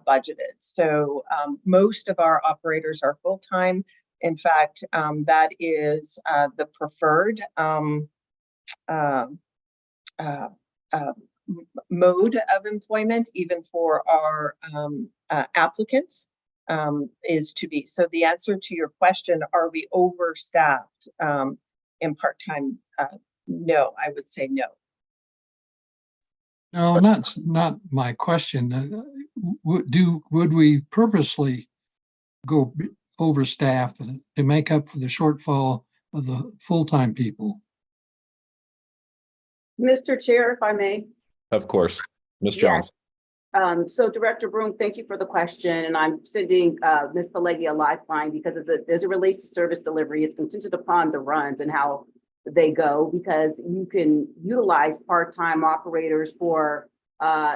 Budgeted. So most of our operators are full-time. In fact, that is the preferred mode of employment, even for our applicants, is to be. So the answer to your question, are we overstaffed in part-time? No, I would say no. No, not my question. Would we purposely go overstaff to make up for the shortfall of the full-time people? Mr. Chair, if I may. Of course. Ms. Yes. Jones. So Director Broom, thank you for the question. And I'm sending Ms. Pelleggi a lifeline because as it relates to service delivery, it's contingent upon the runs and how they go, because you can utilize part-time operators for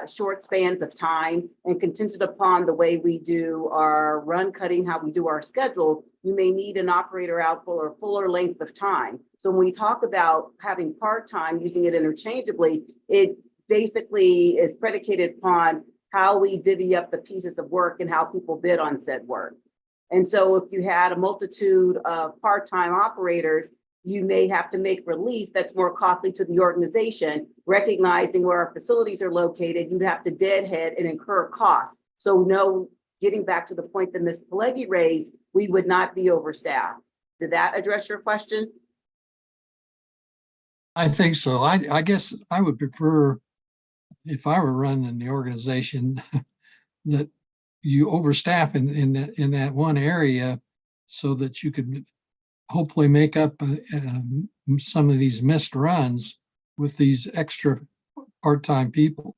short spans of time, and contingent upon the way we do our run cutting, how we do our schedule, you may need an operator out for a fuller length of time. So when we talk about having part-time, using it interchangeably, it basically is predicated upon how we divvy up the pieces of work and how people bid on said work. And so if you had a multitude of part-time operators, you may have to make relief that's more costly to the organization, recognizing where our facilities are located. You'd have to deadhead and incur costs. So no, getting back to the point that Ms. Pelleggi raised, we would not be overstaffed. Did that address your question? I think so. I guess I would prefer, if I were running the organization, that you overstaff in that one area so that you could hopefully make up some of these missed runs with these extra part-time people.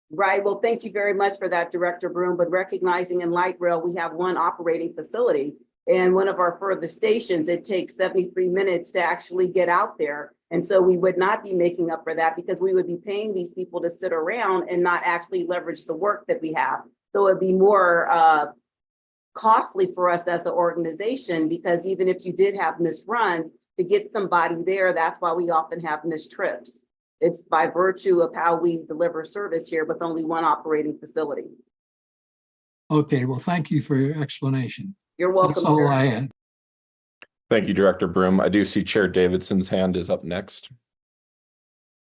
Right. Well, thank you very much for that, Director Broom. But recognizing in light rail, we have one operating facility, and one of our furthest stations, it takes 73 minutes to actually get out there. And so we would not be making up for that because we would be paying these people to sit around and not actually leverage the work that we have. So it'd be more costly for us as an organization, because even if you did have missed runs, to get somebody there, that's why we often have missed trips. It's by virtue of how we deliver service here with only one operating facility. Okay, well, thank you for your explanation. You're welcome. That's all I had. Thank you, Director Broom. I do see Chair Davidson's hand is up next.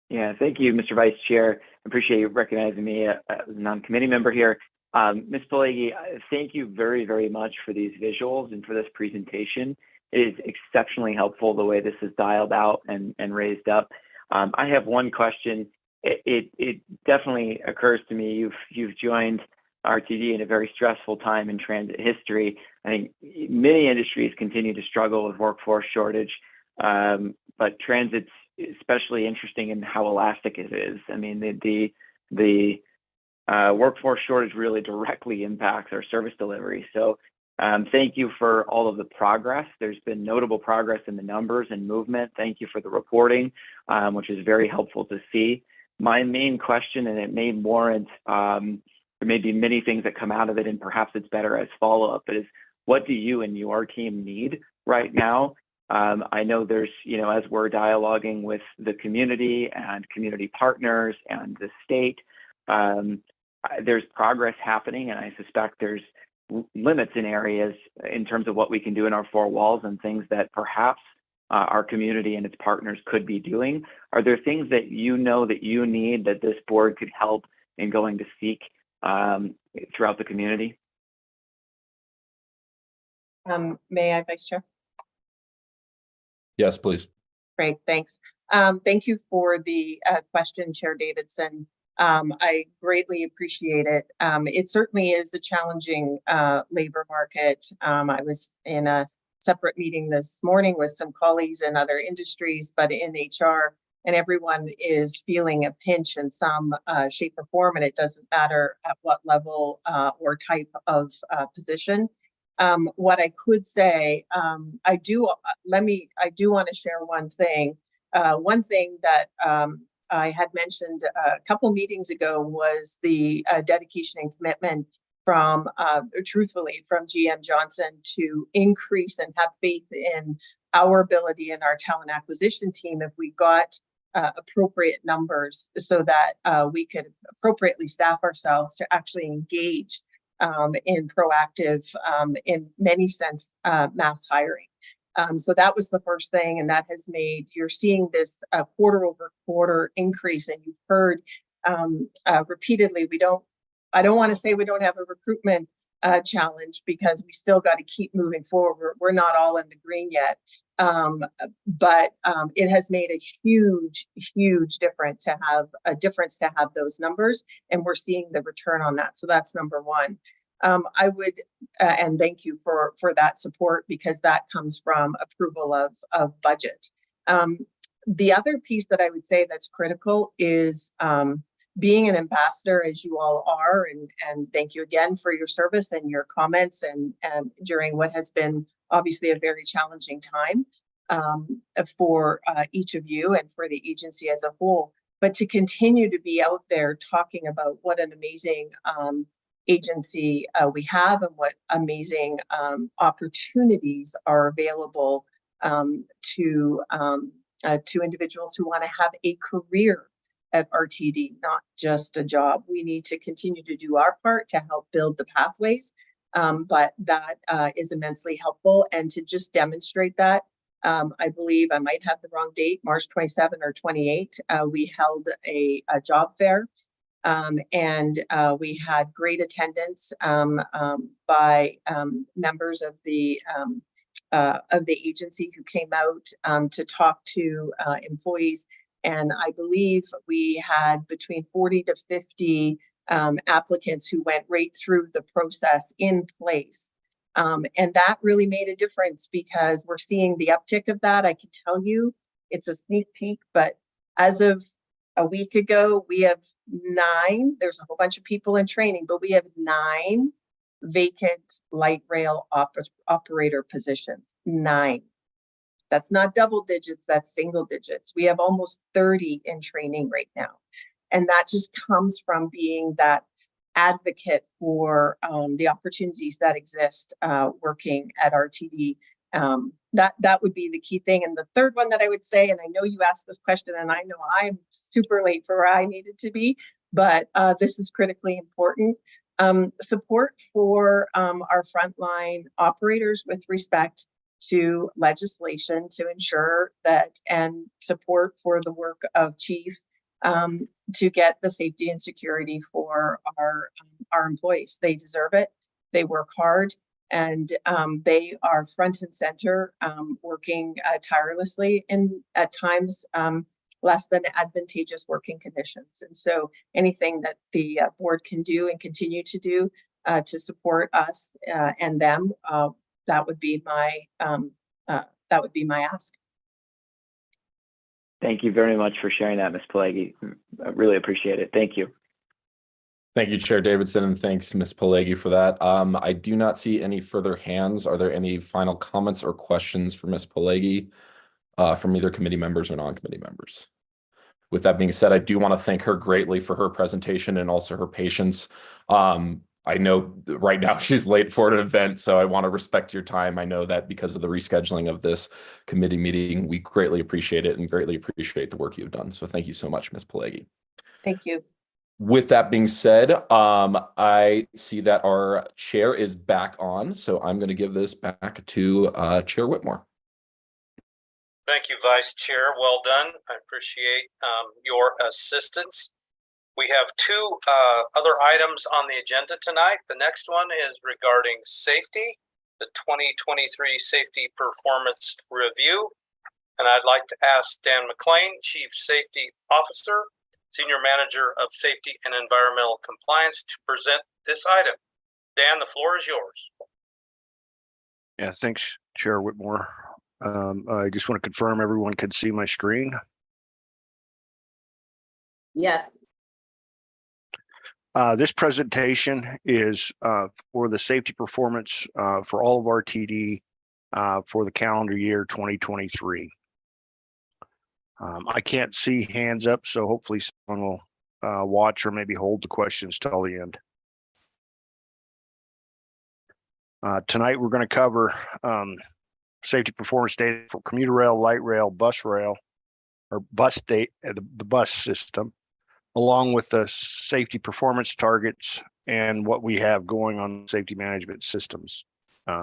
Yeah, thank you, Mr. Vice Chair. I appreciate you recognizing me as a non-committee member here. Ms. Pelleggi, thank you very, very much for these visuals and for this presentation. It is exceptionally helpful the way this is dialed out and raised up. I have one question. It definitely occurs to me you've joined RTD in a very stressful time in transit history. I think many industries continue to struggle with workforce shortage, but transit's especially interesting in how elastic it is. I mean, the workforce shortage really directly impacts our service delivery. So thank you for all of the progress. There's been notable progress in the numbers and movement. Thank you for the reporting, which is very helpful to see. My main question, and it may warrant, there may be many things that come out of it, and perhaps it's better as follow-up, but is what do you and your team need right now? I know there's, as we're dialoguing with the community and community partners and the state, there's progress happening, and I suspect there's limits in areas in terms of what we can do in our four walls and things that perhaps our community and its partners could be doing. Are there things that you know that you need that this board could help in going to seek throughout the community? May I, Vice Chair? Yes, please. Great, thanks. Thank you for the question, Chair Davidson. I greatly appreciate it. It certainly is a challenging labor market. I was in a separate meeting this morning with some colleagues in other industries, but in HR, and everyone is feeling a pinch in some shape or form, and it doesn't matter at what level or type of position. What I could say, I do want to share one thing. One thing that I had mentioned a couple meetings ago was the dedication and commitment from, truthfully, from GM Johnson to increase and have faith in our ability and our talent acquisition team if we got appropriate numbers so that we could appropriately staff ourselves to actually engage in proactive, in many sense, mass hiring. So that was the first thing, and that has made, you're seeing this quarter over quarter increase, and you've heard repeatedly, I don't want to say we don't have a recruitment challenge, because we still got to keep moving forward. We're not all in the green yet, but it has made a huge difference to have those numbers, and we're seeing the return on that. So that's number one. I would, and thank you for that support, because that comes from approval of budget. The other piece that I would say that's critical is being an ambassador, as you all are, and thank you again for your service and your comments and during what has been obviously a very challenging time for each of you and for the agency as a whole. But to continue to be out there talking about what an amazing agency we have and what amazing opportunities are available to individuals who want to have a career at RTD, not just a job. We need to continue to do our part to help build the pathways, but that is immensely helpful. And to just demonstrate that, I believe, I might have the wrong date, March 27 or 28, we held a job fair. And we had great attendance by members of the agency who came out to talk to employees. And I believe we had between 40 to 50 applicants who went right through the process in place. And that really made a difference, because we're seeing the uptick of that. I can tell you it's a sneak peek, but as of a week ago, we have 9. There's a whole bunch of people in training, but we have 9 vacant light rail operator positions. 9. That's not double digits, that's single digits. We have almost 30 in training right now. And that just comes from being that advocate for the opportunities that exist working at RTD. That would be the key thing. And the third one that I would say, and I know you asked this question, and I know I'm super late for where I needed to be, but this is critically important. Support for our frontline operators with respect to legislation to ensure that, and support for the work of chief to get the safety and security for our employees. They deserve it. They work hard. And they are front and center, working tirelessly in, at times, less than advantageous working conditions. And so anything that the board can do and continue to do to support us and them, that would be my ask. Thank you very much for sharing that, Ms. Pelleggi. I really appreciate it. Thank you. Thank you, Chair Davidson, and thanks, Ms. Pelleggi, for that. I do not see any further hands. Are there any final comments or questions for Ms. Pelleggi from either committee members or non-committee members? With that being said, I do want to thank her greatly for her presentation and also her patience. I know right now she's late for an event, so I want to respect your time. I know that because of the rescheduling of this committee meeting, we greatly appreciate it and greatly appreciate the work you've done. So thank you so much, Ms. Pelleggi. Thank you. With that being said, I see that our chair is back on, so I'm going to give this back to Chair Whitmore. Thank you, Vice Chair. Well done. I appreciate your assistance. We have two other items on the agenda tonight. The next one is regarding safety, the 2023 Safety Performance Review. And I'd like to ask Dan McLean, Chief Safety Officer, Senior Manager of Safety and Environmental Compliance, to present this item. Dan, the floor is yours. Yeah, thanks, Chair Whitmore. I just want to confirm everyone can see my screen. Yes. This presentation is for the safety performance for all of our TD for the calendar year 2023. I can't see hands up, so hopefully someone will watch or maybe hold the questions till the end. Tonight we're going to cover safety performance data for commuter rail, light rail, bus rail, or bus date, the bus system, along with the safety performance targets and what we have going on safety management systems,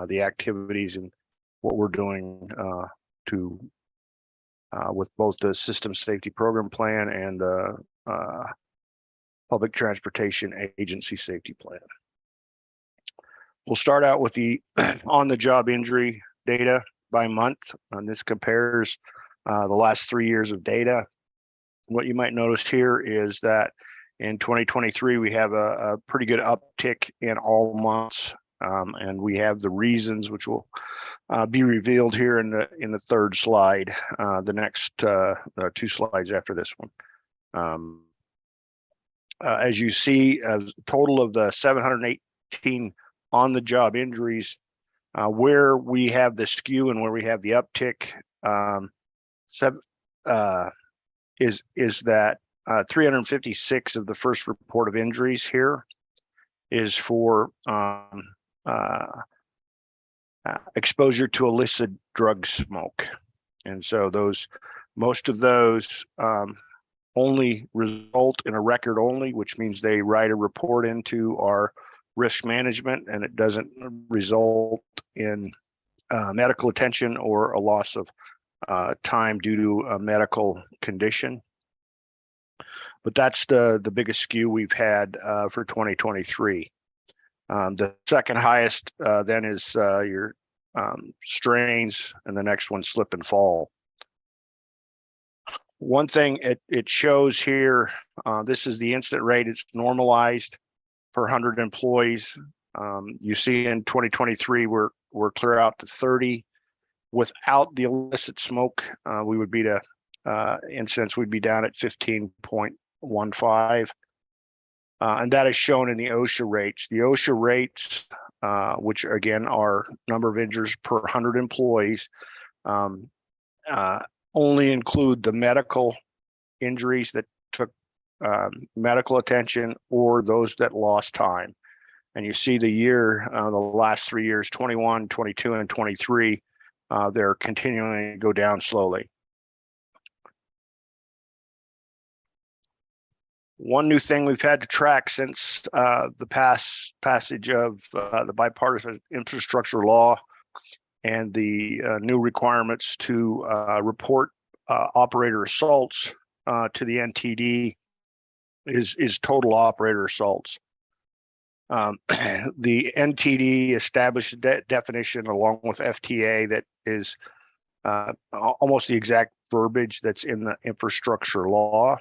the activities and what we're doing with both the system safety program plan and the public transportation agency safety plan. We'll start out with the on-the-job injury data by month, and this compares the last 3 years of data. What you might notice here is that in 2023, we have a pretty good uptick in all months, and we have the reasons which will be revealed here in the third slide, the next 2 slides after this one. As you see, a total of the 718 on-the-job injuries, where we have the skew and where we have the uptick, is that 356 of the first report of injuries here is for exposure to illicit drug smoke. And so most of those only result in a record only, which means they write a report into our risk management, and it doesn't result in medical attention or a loss of time due to a medical condition. But that's the biggest skew we've had for 2023. The second highest then is your strains, and the next one slip and fall. One thing it shows here, this is the incident rate. It's normalized per 100 employees. You see in 2023, we're clear out to 30. Without the illicit smoke, we would be to incidents, we'd be down at 15.15. And that is shown in the OSHA rates. The OSHA rates, which again are number of injuries per 100 employees, only include the medical injuries that took medical attention or those that lost time. And you see the year, the last 3 years, 21, 22, and 23, they're continuing to go down slowly. One new thing we've had to track since the passage of the bipartisan infrastructure law and the new requirements to report operator assaults to the NTD is total operator assaults. The NTD established a definition along with FTA that is almost the exact verbiage that's in the infrastructure law,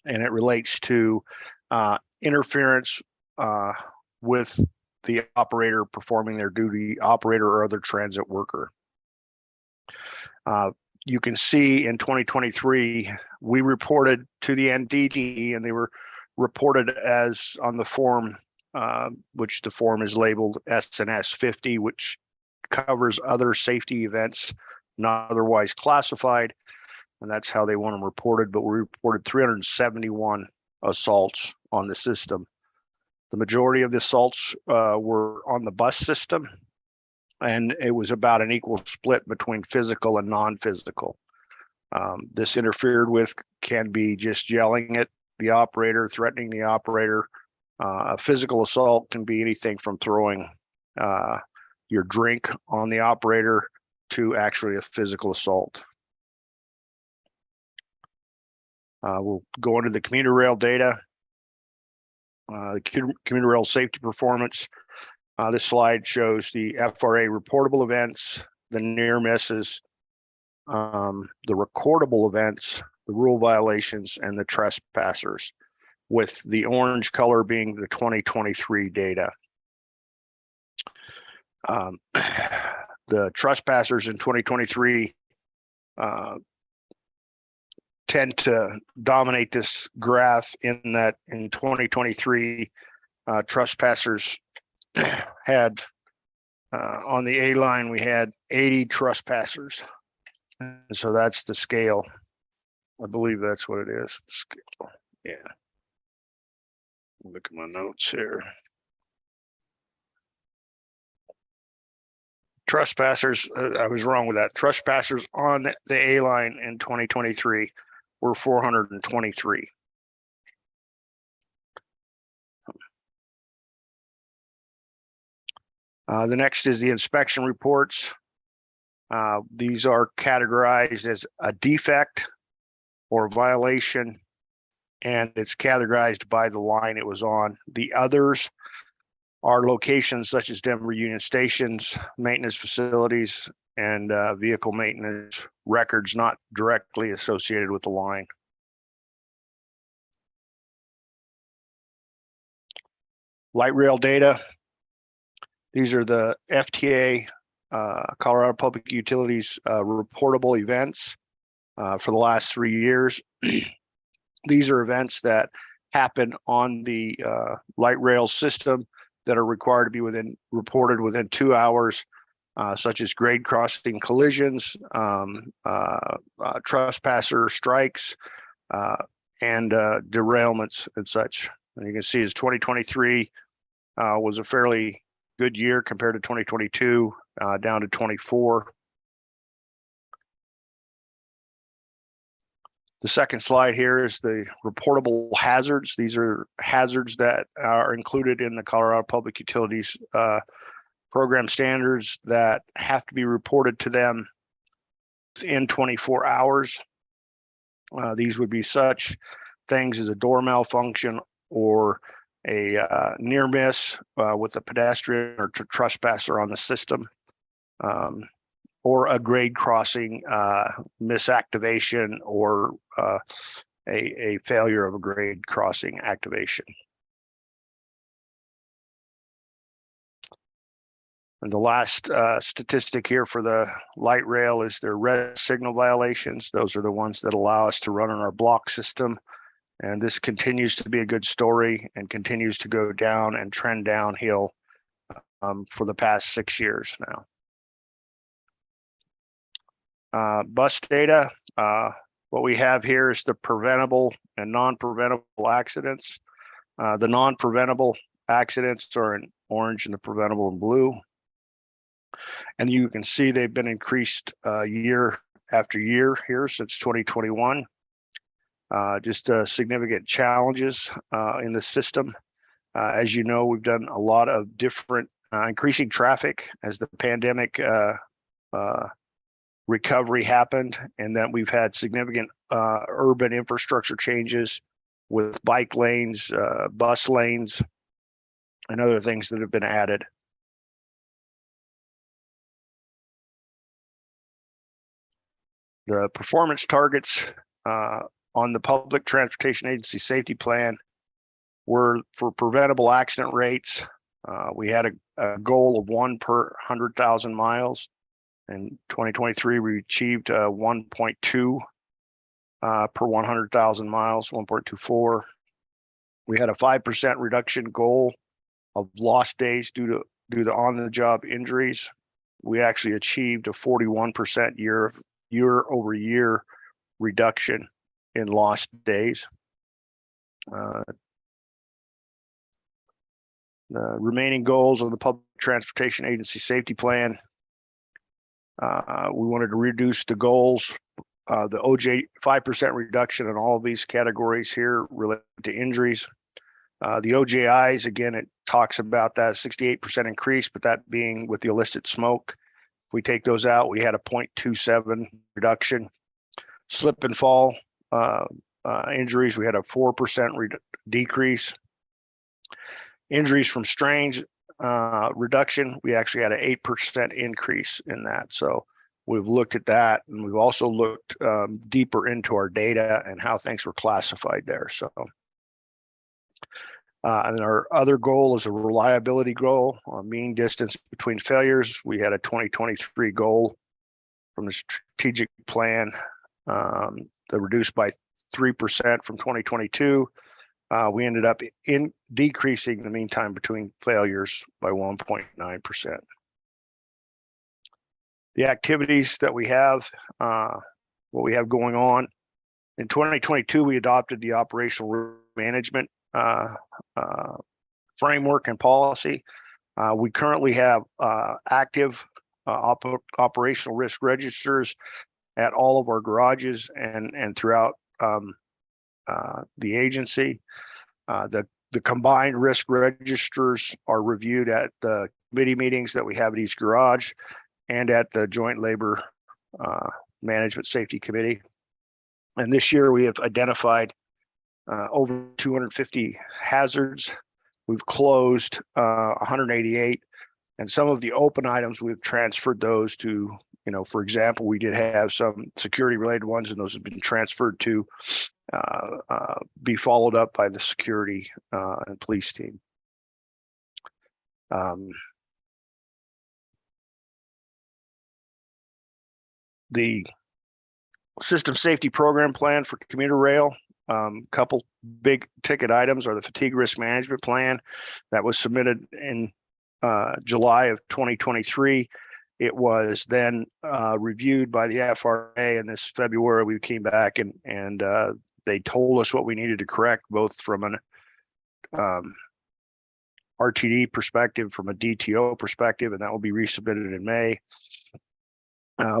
and it relates to interference with the operator performing their duty, operator or other transit worker. You can see in 2023, we reported to the NTD, and they were reported as on the form, which the form is labeled SNS 50, which covers other safety events not otherwise classified, and that's how they want them reported. But we reported 371 assaults on the system. The majority of the assaults were on the bus system, and it was about an equal split between physical and non-physical. This interfered with can be just yelling at the operator, threatening the operator. A physical assault can be anything from throwing your drink on the operator to actually a physical assault. We'll go into the commuter rail data. The commuter rail safety performance. This slide shows the FRA reportable events, the near misses, the recordable events, the rule violations, and the trespassers, with the orange color being the 2023 data. The trespassers in 2023 tend to dominate this graph, in that in 2023, trespassers had, on the A line, we had 80 trespassers. And so that's the scale. I believe that's what it is, the scale. Yeah. Look at my notes here. Trespassers, I was wrong with that. Trespassers on the A line in 2023 were 423. The next is the inspection reports. These are categorized as a defect or violation, and it's categorized by the line it was on. The others are locations such as Denver Union stations, maintenance facilities, and vehicle maintenance records not directly associated with the line. Light rail data. These are the FTA, Colorado Public Utilities reportable events for the last 3 years. These are events that happen on the light rail system that are required to be reported within 2 hours, such as grade crossing collisions, trespasser strikes, and derailments and such. And you can see as 2023 was a fairly good year compared to 2022, down to 24. The second slide here is the reportable hazards. These are hazards that are included in the Colorado Public Utilities program standards that have to be reported to them in 24 hours. These would be such things as a door malfunction or a near miss with a pedestrian or trespasser on the system, or a grade crossing misactivation, or a failure of a grade crossing activation. And the last statistic here for the light rail is their red signal violations. Those are the ones that allow us to run on our block system. And this continues to be a good story and continues to go down and trend downhill for the past 6 years now. Bus data. What we have here is the preventable and non-preventable accidents. The non-preventable accidents are in orange and the preventable in blue. And you can see they've been increased year after year here since 2021. Just significant challenges in the system. As you know, we've done a lot of different increasing traffic as the pandemic recovery happened, and that we've had significant urban infrastructure changes with bike lanes, bus lanes, and other things that have been added. The performance targets on the Public Transportation Agency Safety Plan were for preventable accident rates. We had a goal of 1 per 100,000 miles. In 2023, we achieved 1.2 per 100,000 miles, 1.24. We had a 5% reduction goal of lost days due to on-the-job injuries. We actually achieved a 41% year-over-year reduction in lost days. The remaining goals of the Public Transportation Agency Safety Plan, we wanted to reduce the goals the OJ 5% reduction in all of these categories here related to injuries. The OJIs, again, it talks about that 68% increase, but that being with the illicit smoke. If we take those out, we had a 0.27 reduction. Slip and fall injuries, we had a 4% decrease. Injuries from strains reduction, we actually had an 8% increase in that. So we've looked at that, and we've also looked deeper into our data and how things were classified there. So, and our other goal is a reliability goal, mean distance between failures. We had a 2023 goal from the strategic plan that reduced by 3% from 2022. We ended up in decreasing the mean time between failures by 1.9%. The activities that we have, what we have going on. In 2022, we adopted the operational management framework and policy. We currently have active operational risk registers at all of our garages and throughout the agency. The combined risk registers are reviewed at the committee meetings that we have at each garage and at the Joint Labor Management Safety Committee. And this year we have identified over 250 hazards. We've closed 188, and some of the open items, we've transferred those to, for example, we did have some security related ones, and those have been transferred to be followed up by the security and police team. The system safety program plan for commuter rail, couple big ticket items are the fatigue risk management plan that was submitted in July of 2023. It was then reviewed by the FRA, and this February we came back and they told us what we needed to correct, both from an RTD perspective, from a DTO perspective, and that will be resubmitted in May.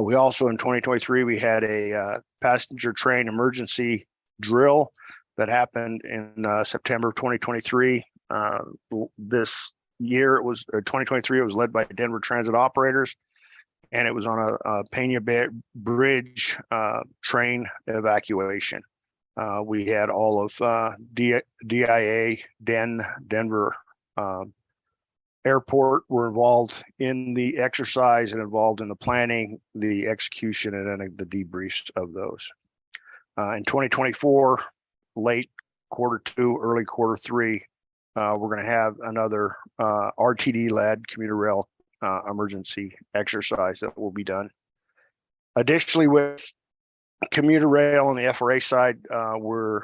We also in 2023 we had a passenger train emergency drill that happened in September of 2023. This year it was 2023. It was led by Denver Transit Operators, and it was on a Pena Bridge train evacuation. We had all of DIA, Denver Airport were involved in the exercise and involved in the planning, the execution, and then the debriefs of those. In 2024, late Q2, early Q3, we're going to have another RTD-led commuter rail emergency exercise that will be done. Additionally, with commuter rail on the FRA side, we're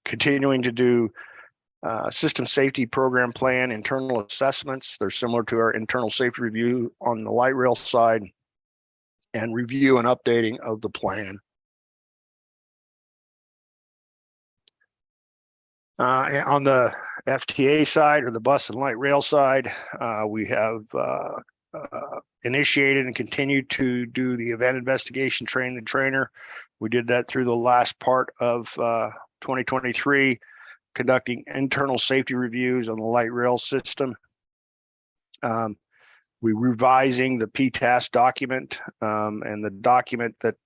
continuing to do system safety program plan internal assessments. They're similar to our internal safety review on the light rail side, and review and updating of the plan. On the FTA side, or the bus and light rail side, we have initiated and continued to do the event investigation train the trainer. We did that through the last part of 2023, conducting internal safety reviews on the light rail system. We're revising the PTAS document, and the document that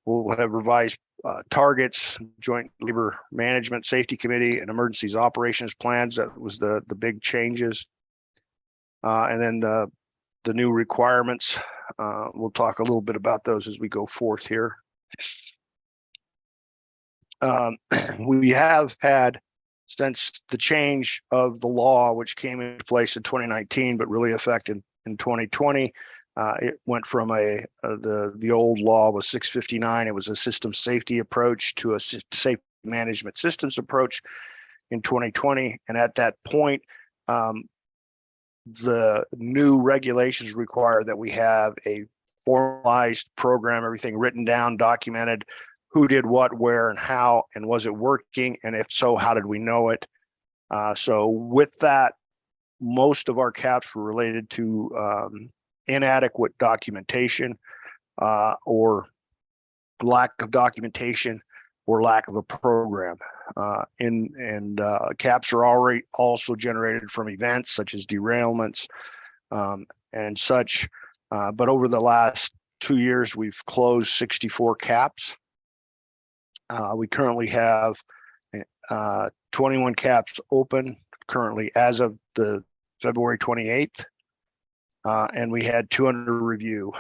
will have revised targets, Joint Labor Management Safety Committee, and emergencies operations plans. That was the big changes. And then the new requirements, we'll talk a little bit about those as we go forth here. We have had, since the change of the law, which came into place in 2019, but really effective in 2020, it went from the old law was 659. It was a system safety approach to a safety management systems approach in 2020. And at that point, the new regulations require that we have a formalized program, everything written down, documented, who did what, where, and how, and was it working? And if so, how did we know it? So with that, most of our caps were related to inadequate documentation. or lack of documentation or lack of a program. Caps are already also generated from events such as derailments and such. But over the last 2 years, we've closed 64 caps. We currently have 21 caps open currently as of the February 28th. And we had 200 review.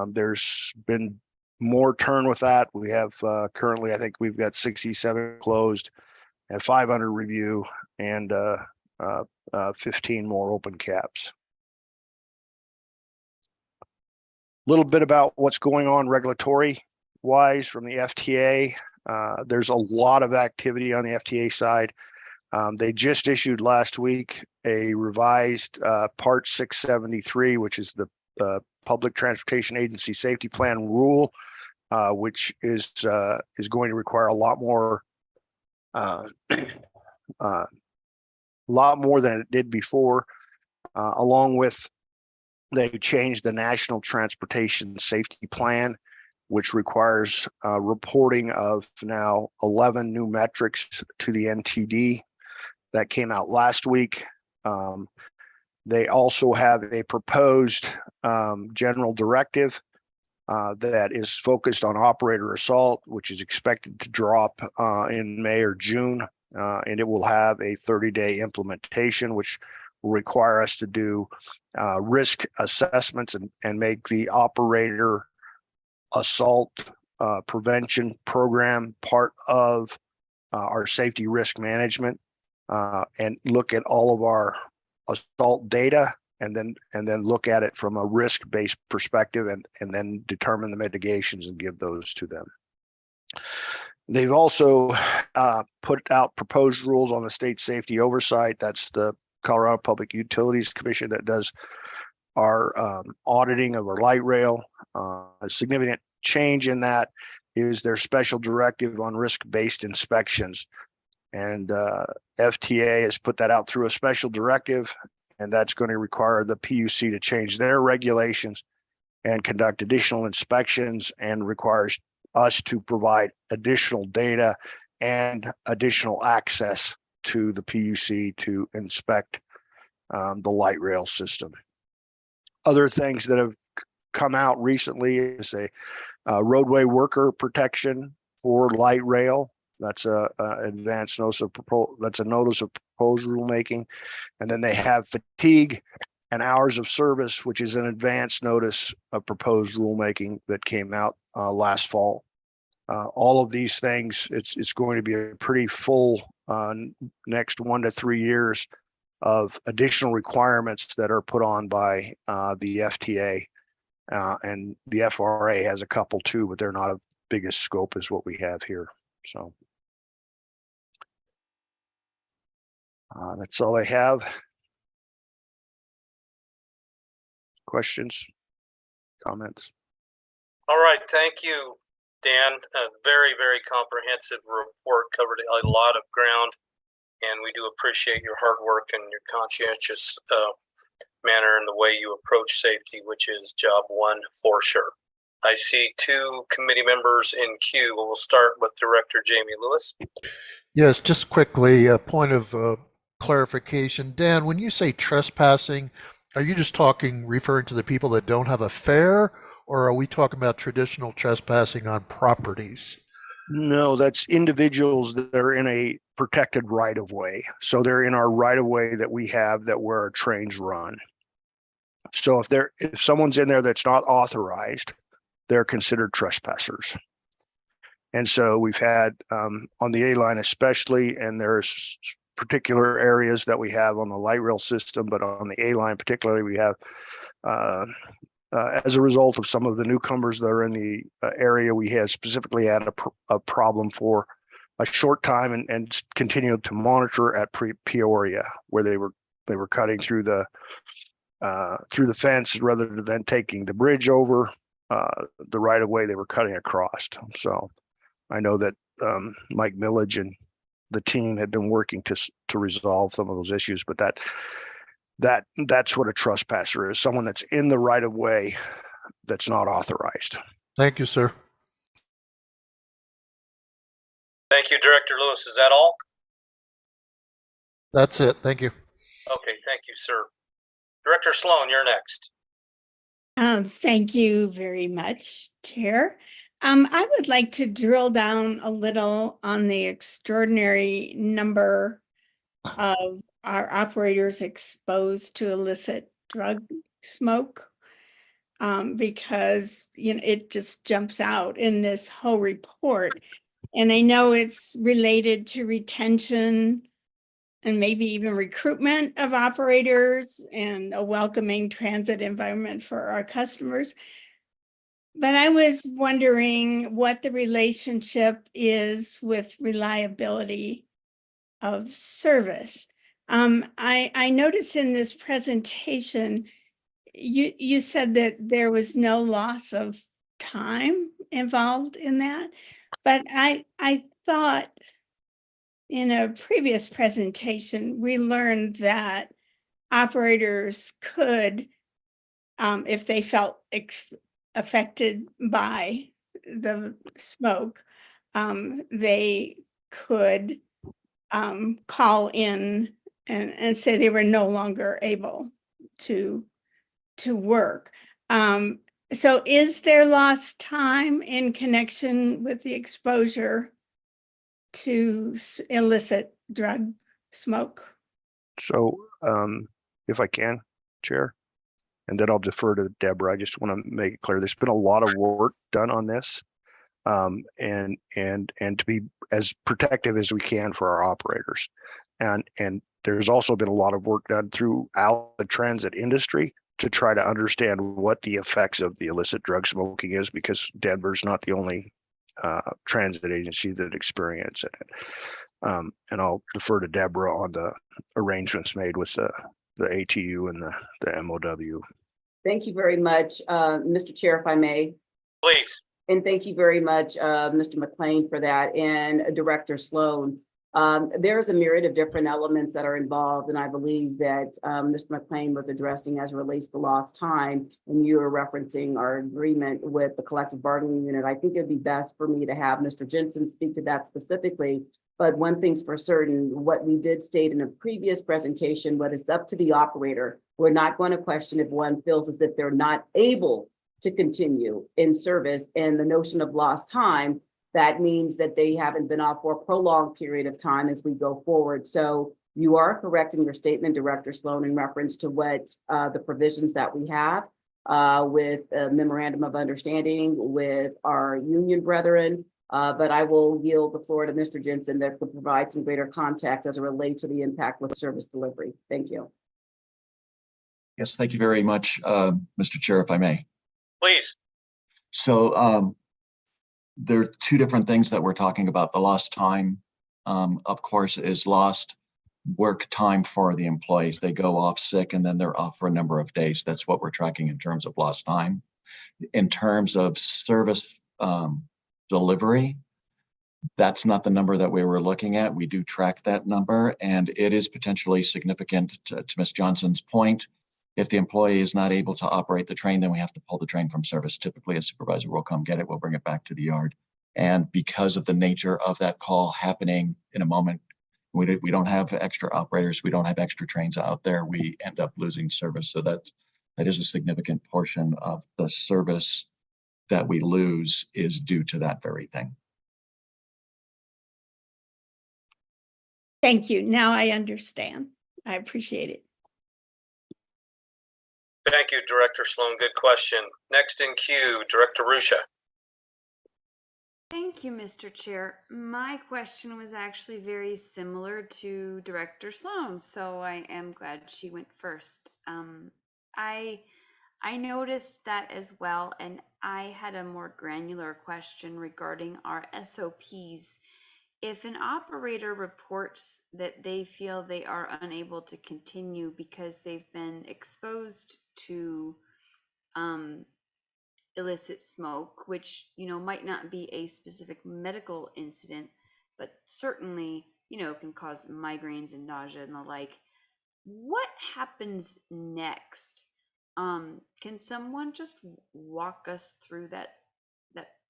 There's been more turn with that. We have currently, I think we've got 67 closed and 500 review and 15 more open caps. A little bit about what's going on regulatory wise from the FTA. There's a lot of activity on the FTA side. They just issued last week a revised Part 673, which is the Public Transportation Agency Safety Plan rule, which is going to require a lot more than it did before. Along with, they changed the National Transportation Safety Plan, which requires reporting of now 11 new metrics to the NTD. That came out last week. They also have a proposed general directive that is focused on operator assault, which is expected to drop in May or June, and it will have a 30-day implementation, which will require us to do risk assessments and make the operator assault prevention program part of our safety risk management, and look at all of our assault data and then look at it from a risk-based perspective and then determine the mitigations and give those to them. They've also put out proposed rules on the state safety oversight. That's the Colorado Public Utilities Commission that does our auditing of our light rail. A significant change in that is their special directive on risk-based inspections. And FTA has put that out through a special directive, and that's going to require the PUC to change their regulations and conduct additional inspections, and requires us to provide additional data and additional access to the PUC to inspect the light rail system. Other things that have come out recently is a roadway worker protection for light rail. That's a advanced notice of notice of proposed rulemaking. And then they have fatigue and hours of service, which is an advanced notice of proposed rulemaking that came out last fall. All of these things, it's going to be a pretty full next 1 to 3 years of additional requirements that are put on by the FTA. And the FRA has a couple too, but they're not of biggest scope as what we have here. So that's all I have. Questions, comments? All right, thank you, Dan. A very, very comprehensive report, covered a lot of ground, and we do appreciate your hard work and your conscientious manner in the way you approach safety, which is job one for sure. I see 2 committee members in queue. We'll start with Director Jamie Lewis. Yes, just quickly, a point of clarification. Dan, when you say trespassing, are you just referring to the people that don't have a fare, or are we talking about traditional trespassing on properties? No, that's individuals that are in a protected right of way. So they're in our right of way that we have that where our trains run. So if someone's in there that's not authorized, they're considered trespassers. And so we've had on the A line especially, and there's particular areas that we have on the light rail system, but on the A line particularly, we have as a result of some of the newcomers that are in the area, we had specifically had a problem for a short time and continued to monitor at Peoria, where they were cutting through the fence rather than taking the bridge over the right of way. They were cutting across. So I know that Mike Millage and the team had been working to resolve some of those issues, but that's what a trespasser is, someone that's in the right of way that's not authorized. Thank you, sir. Thank you, Director Lewis. Is that all? That's it. Thank you. Okay, thank you, sir. Director Sloan, you're next. Thank you very much, Chair. I would like to drill down a little on the extraordinary number of our operators exposed to illicit drug smoke. Because, it just jumps out in this whole report. And I know it's related to retention and maybe even recruitment of operators and a welcoming transit environment for our customers. But I was wondering what the relationship is with reliability of service. I noticed in this presentation, you said that there was no loss of time involved in that, but I thought in a previous presentation, we learned that operators could, if they felt affected by the smoke, they could call in and say they were no longer able to work. So is there lost time in connection with the exposure to illicit drug smoke? So, if I can, Chair, and then I'll defer to Deborah. I just want to make it clear, there's been a lot of work done on this, and to be as protective as we can for our operators. And there's also been a lot of work done throughout the transit industry to try to understand what the effects of the illicit drug smoking is, because Denver's not the only transit agency that experiences it. And I'll defer to Deborah on the arrangements made with the ATU and the MOW. Thank you very much, Mr. Chair, if I may. Please. And thank you very much, Mr. McLean, for that, and Director Sloan. There's a myriad of different elements that are involved, and I believe that Mr. McLean was addressing as it relates to lost time, and you are referencing our agreement with the collective bargaining unit. I think it'd be best for me to have Mr. Jensen speak to that specifically. But one thing's for certain, what we did state in a previous presentation, what is up to the operator, we're not going to question if one feels as if they're not able to continue in service, and the notion of lost time, that means that they haven't been off for a prolonged period of time as we go forward. So you are correct in your statement, Director Sloan, in reference to what the provisions that we have with a memorandum of understanding with our union brethren. But I will yield the floor to Mr. Jensen that could provide some greater context as it relates to the impact with service delivery. Thank you. Yes, thank you very much, Mr. Chair, if I may. Please. So there are two different things that we're talking about. The lost time, of course, is lost work time for the employees. They go off sick and then they're off for a number of days. That's what we're tracking in terms of lost time. In terms of service delivery, that's not the number that we were looking at. We do track that number, and it is potentially significant to Ms. Johnson's point. If the employee is not able to operate the train, then we have to pull the train from service. Typically, a supervisor will come get it, we'll bring it back to the yard. And because of the nature of that call happening in a moment, we don't have extra operators, we don't have extra trains out there, we end up losing service. So that is a significant portion of the service that we lose is due to that very thing. Thank you. Now I understand. I appreciate it. Thank you, Director Sloan. Good question. Next in queue, Director Rusha. Thank you, Mr. Chair. My question was actually very similar to Director Sloan, so I am glad she went first. I noticed that as well, and I had a more granular question regarding our SOPs. If an operator reports that they feel they are unable to continue because they've been exposed to illicit smoke, which might not be a specific medical incident, but certainly can cause migraines and nausea and the like, what happens next? Can someone just walk us through that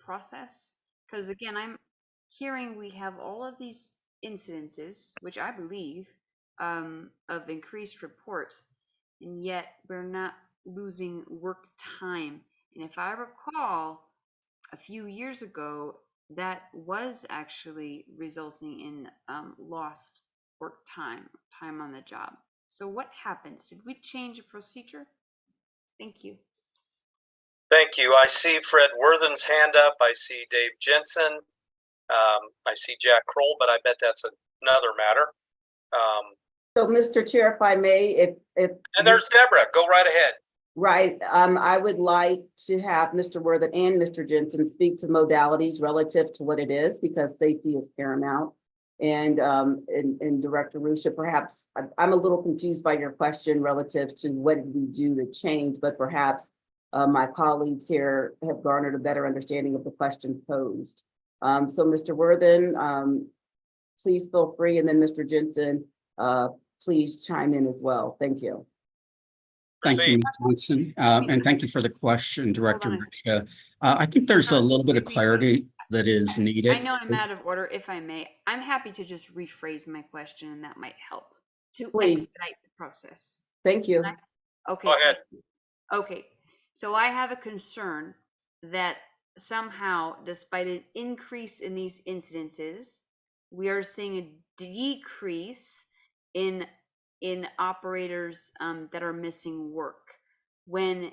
process? Because again, I'm hearing we have all of these incidences, which I believe, of increased reports, and yet we're not losing work time. And if I recall, a few years ago, that was actually resulting in lost work time, time on the job. So what happens? Did we change a procedure? Thank you. Thank you. I see Fred Worthen's hand up. I see Dave Jensen. I see Jack Kroll, but I bet that's another matter. So, Mr. Chair, if I may, if And there's Deborah. Go right ahead. right, I would like to have Mr. Worthen and Mr. Jensen speak to modalities relative to what it is, because safety is paramount. And Director Rusha, perhaps I'm a little confused by your question relative to what did we do to change, but perhaps my colleagues here have garnered a better understanding of the question posed. So, Mr. Worthen, please feel free, and then Mr. Jensen, please chime in as well. Thank you. Thank you, Ms. Johnson, and thank you for the question, Director Rusha. I think there's a little bit of clarity that is needed. I know I'm out of order. If I may, I'm happy to just rephrase my question, and that might help to expedite the process. Thank you. Okay. Go ahead. Okay. So I have a concern that somehow, despite an increase in these incidences, we are seeing a decrease in operators that are missing work. When,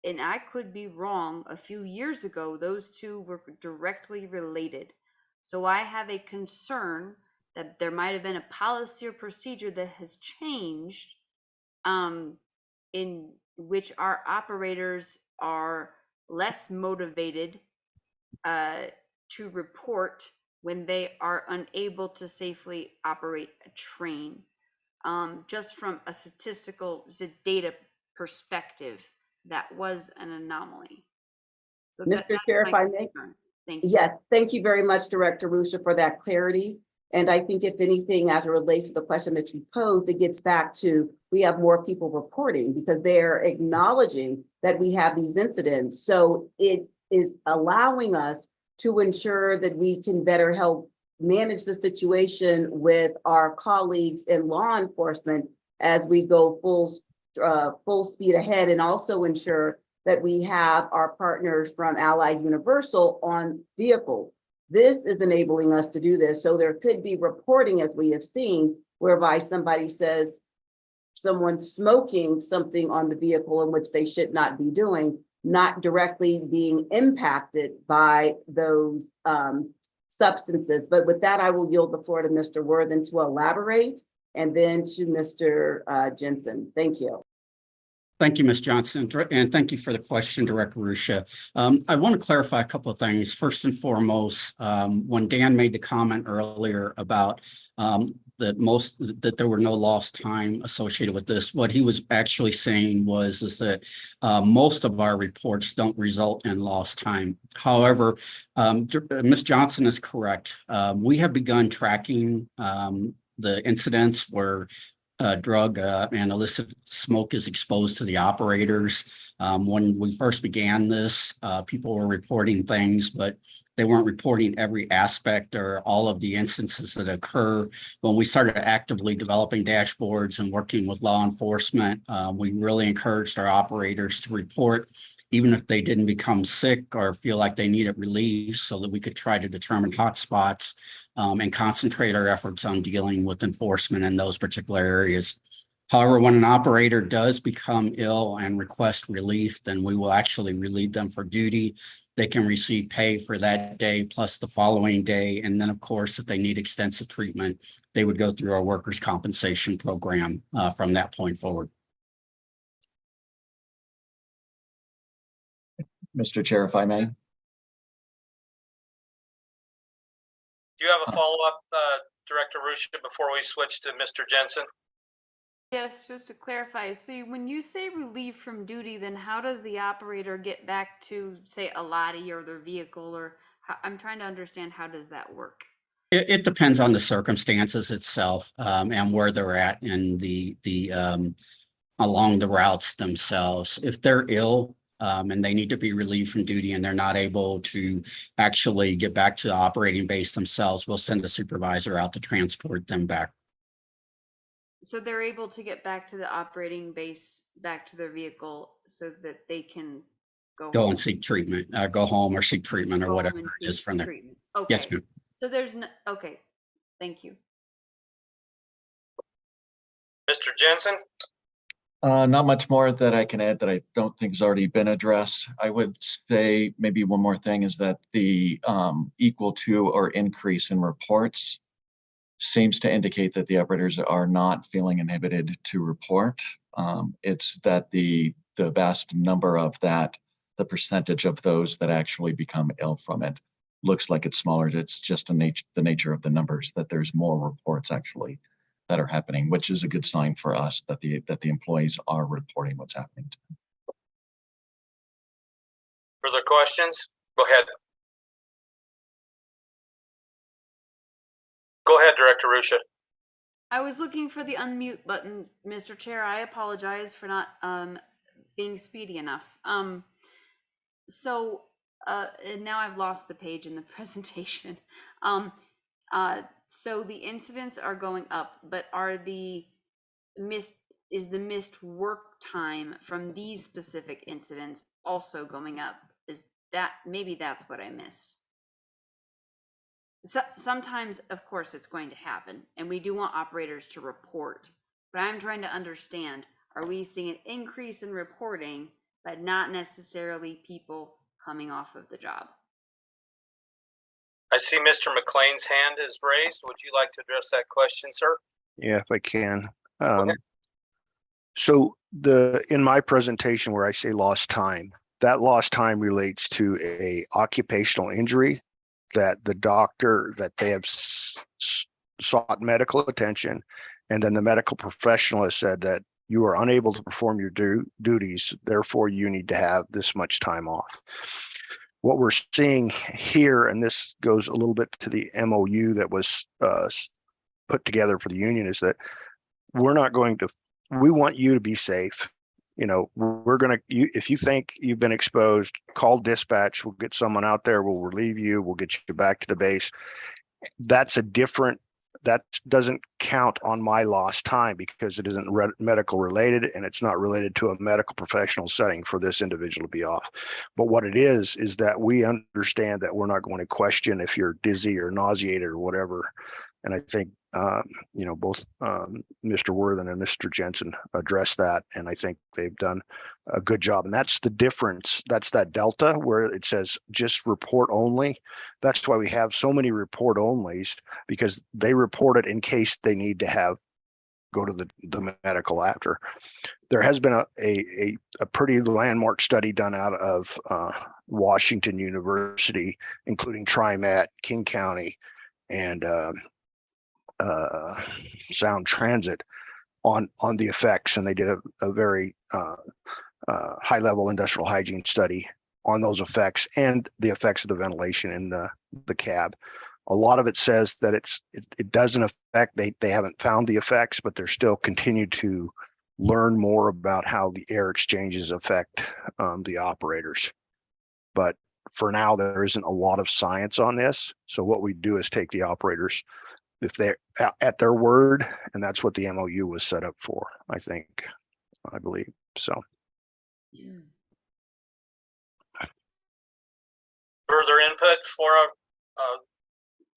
and I could be wrong, a few years ago, those two were directly related. So I have a concern that there might have been a policy or procedure that has changed, in which our operators are less motivated to report when they are unable to safely operate a train. Just from a statistical data perspective, that was an anomaly. So Mr. that's Chair, my if I may. concern. Thank you. Yes, thank you very much, Director Rusha, for that clarity. And I think if anything, as it relates to the question that you posed, it gets back to, we have more people reporting because they're acknowledging that we have these incidents. So it is allowing us to ensure that we can better help manage the situation with our colleagues in law enforcement as we go full speed ahead, and also ensure that we have our partners from Allied Universal on vehicles. This is enabling us to do this. So there could be reporting, as we have seen, whereby somebody says someone's smoking something on the vehicle in which they should not be doing, not directly being impacted by those substances. But with that, I will yield the floor to Mr. Worthen to elaborate, and then to Mr. Jensen. Thank you. Thank you, Ms. Johnson, and thank you for the question, Director Rusha. I want to clarify a couple of things. First and foremost, when Dan made the comment earlier about that there were no lost time associated with this, what he was actually saying was that most of our reports don't result in lost time. However, Ms. Johnson is correct. We have begun tracking the incidents where drug and illicit smoke is exposed to the operators. When we first began this, people were reporting things, but they weren't reporting every aspect or all of the instances that occur. When we started actively developing dashboards and working with law enforcement, we really encouraged our operators to report, even if they didn't become sick or feel like they needed relief, so that we could try to determine hotspots and concentrate our efforts on dealing with enforcement in those particular areas. However, when an operator does become ill and request relief, then we will actually relieve them for duty. They can receive pay for that day plus the following day. And then, of course, if they need extensive treatment, they would go through our workers' compensation program from that point forward. Mr. Chair, if I may. Do you have a follow-up, Director Rusha, before we switch to Mr. Jensen? Yes, just to clarify, so when you say relief from duty, then how does the operator get back to, say, a lottie or their vehicle, or I'm trying to understand, how does that work? It depends on the circumstances itself and where they're at in the along the routes themselves. If they're ill, and they need to be relieved from duty and they're not able to actually get back to the operating base themselves, we'll send a supervisor out to transport them back. So they're able to get back to the operating base, back to their vehicle, so that they can go Go home. and seek treatment, go home or seek treatment or Go home whatever and it is seek from there. treatment. Okay. Yes, ma'am. So there's no, okay, thank you. Mr. Jensen? Not much more that I can add that I don't think has already been addressed. I would say maybe one more thing is that the equal to or increase in reports seems to indicate that the operators are not feeling inhibited to report. It's that the vast number of that, the percentage of those that actually become ill from it looks like it's smaller. It's just the nature of the numbers, that there's more reports actually that are happening, which is a good sign for us that the employees are reporting what's happening to them. Further questions? Go ahead. Go ahead, Director Rusha. I was looking for the unmute button, Mr. Chair. I apologize for not being speedy enough. And now I've lost the page in the presentation. So the incidents are going up, but is the missed work time from these specific incidents also going up? Is that, maybe that's what I missed. So, sometimes, of course, it's going to happen, and we do want operators to report. But I'm trying to understand, are we seeing an increase in reporting, but not necessarily people coming off of the job? I see Mr. McLean's hand is raised. Would you like to address that question, sir? Yeah, if I can. So in my presentation where I say lost time, that lost time relates to a occupational injury that the doctor, that they have sought medical attention, and then the medical professional has said that you are unable to perform your duties, therefore you need to have this much time off. What we're seeing here, and this goes a little bit to the MOU that was put together for the union, is that we're not going to, we want you to be safe. You know, we're going to, if you think you've been exposed, call dispatch, we'll get someone out there, we'll relieve you, we'll get you back to the base. That's a different, that doesn't count on my lost time because it isn't medical related, and it's not related to a medical professional setting for this individual to be off. But what it is that we understand that we're not going to question if you're dizzy or nauseated or whatever. And I think, both Mr. Worthen and Mr. Jensen addressed that, and I think they've done a good job. And that's the difference. That's that delta where it says just report only. That's why we have so many report onlys, because they report it in case they need to go to the medical after. There has been a pretty landmark study done out of Washington University, including TriMet, King County, and Sound Transit on the effects, and they did a very high level industrial hygiene study on those effects and the effects of the ventilation in the cab. A lot of it says that it doesn't affect, they haven't found the effects, but they're still continue to learn more about how the air exchanges affect the operators. But for now, there isn't a lot of science on this. So what we do is take the operators, if they're at their word, and that's what the MOU was set up for, I believe. So. Further input for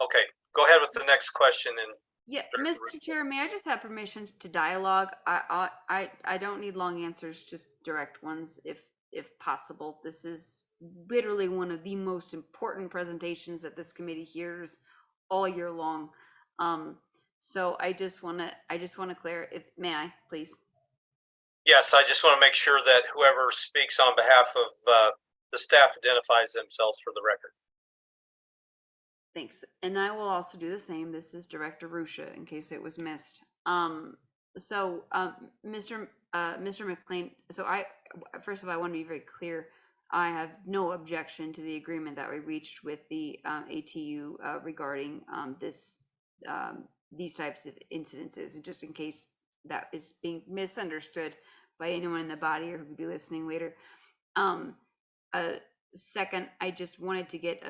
okay, go ahead with the next question. And yeah, Mr. Chair, may I just have permission to dialogue? I don't need long answers, just direct ones if possible. This is literally one of the most important presentations that this committee hears all year long. So I just want to clear, may I please? Yes, I just want to make sure that whoever speaks on behalf of the staff identifies themselves for the record. Thanks. And I will also do the same. This is Director Rusha, in case it was missed. Mr. McLean, so first of all, I want to be very clear. I have no objection to the agreement that we reached with the ATU regarding these types of incidences, and just in case that is being misunderstood by anyone in the body or who could be listening later. Second, I just wanted to get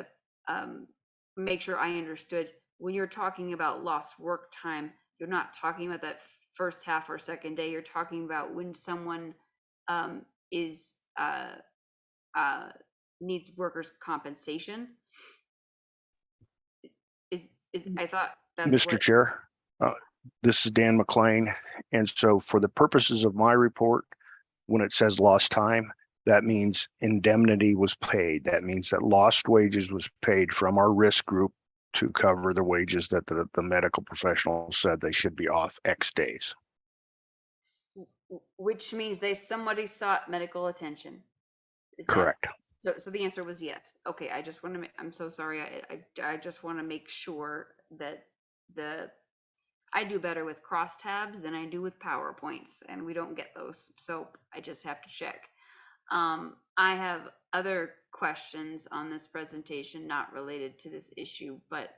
make sure I understood when you're talking about lost work time, you're not talking about that first half or second day. You're talking about when someone is needs workers' compensation. Is I thought that's Mr. what. Chair, this is Dan McLean. And so for the purposes of my report, when it says lost time, that means indemnity was paid. That means that lost wages was paid from our risk group to cover the wages that the medical professional said they should be off X days. Which means somebody sought medical attention. Is that- Correct. So the answer was yes. Okay, I just want to. I'm so sorry. I just want to make sure that I do better with crosstabs than I do with PowerPoints, and we don't get those. So I just have to check. I have other questions on this presentation not related to this issue, but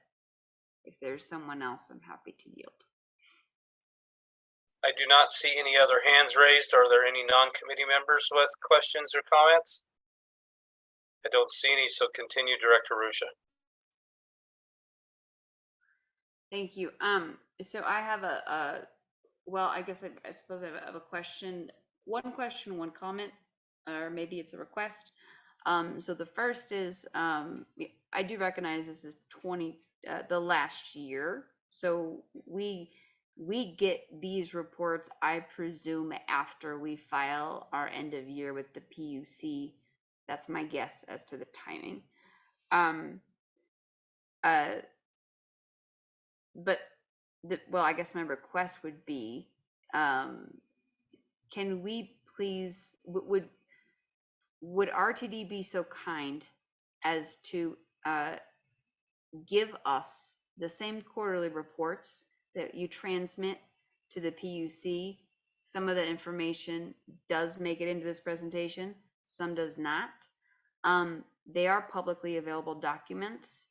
if there's someone else, I'm happy to yield. I do not see any other hands raised. Are there any non-committee members with questions or comments? I don't see any, so continue, Director Ruscia. Thank you. So I have well, I guess I suppose I have a question. One question, one comment, or maybe it's a request. So the first is, I do recognize this is the last year. So we get these reports, I presume, after we file our end of year with the PUC. That's my guess as to the timing. But well, I guess my request would be, can we please, would RTD be so kind as to give us the same quarterly reports that you transmit to the PUC? Some of the information does make it into this presentation, some does not. They are publicly available documents,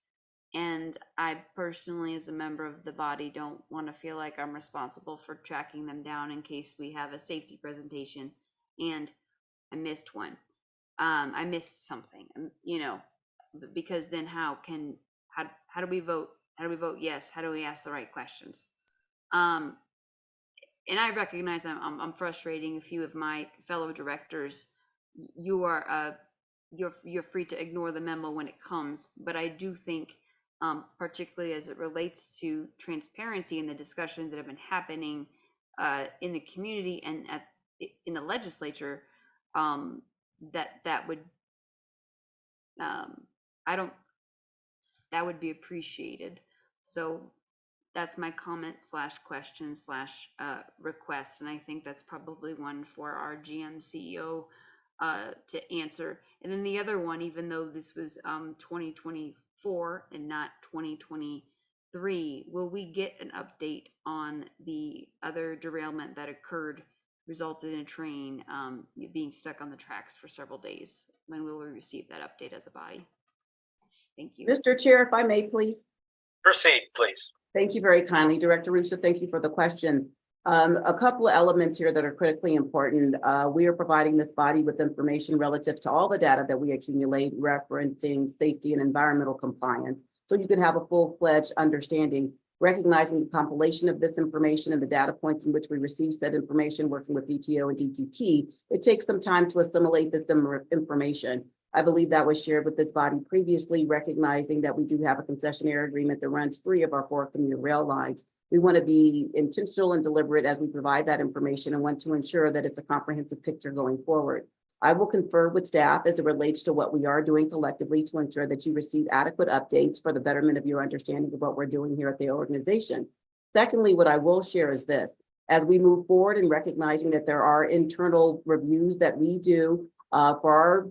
and I personally, as a member of the body, don't want to feel like I'm responsible for tracking them down in case we have a safety presentation and I missed one. I missed something, because then how do we vote? How do we vote yes? How do we ask the right questions? And I recognize I'm frustrating a few of my fellow directors. You're free to ignore the memo when it comes, but I do think, particularly as it relates to transparency in the discussions that have been happening in the community and in the legislature, that would be appreciated. So that's my comment / question / request, and I think that's probably one for our GM CEO to answer. And then the other one, even though this was 2024 and not 2023, will we get an update on the other derailment that occurred, resulted in a train being stuck on the tracks for several days? When will we receive that update as a body? Thank you. Mr. Chair, if I may, please. Proceed, please. Thank you very kindly. Director Ruscia, thank you for the question. A couple of elements here that are critically important. We are providing this body with information relative to all the data that we accumulate, referencing safety and environmental compliance, so you can have a full-fledged understanding, recognizing the compilation of this information and the data points in which we receive said information, working with DTO and DTP. It takes some time to assimilate this information. I believe that was shared with this body previously, recognizing that we do have a concessionaire agreement that runs 3 of our 4 commuter rail lines. We want to be intentional and deliberate as we provide that information and want to ensure that it's a comprehensive picture going forward. I will confer with staff as it relates to what we are doing collectively to ensure that you receive adequate updates for the betterment of your understanding of what we're doing here at the organization. Secondly, what I will share is this: as we move forward and recognizing that there are internal reviews that we do for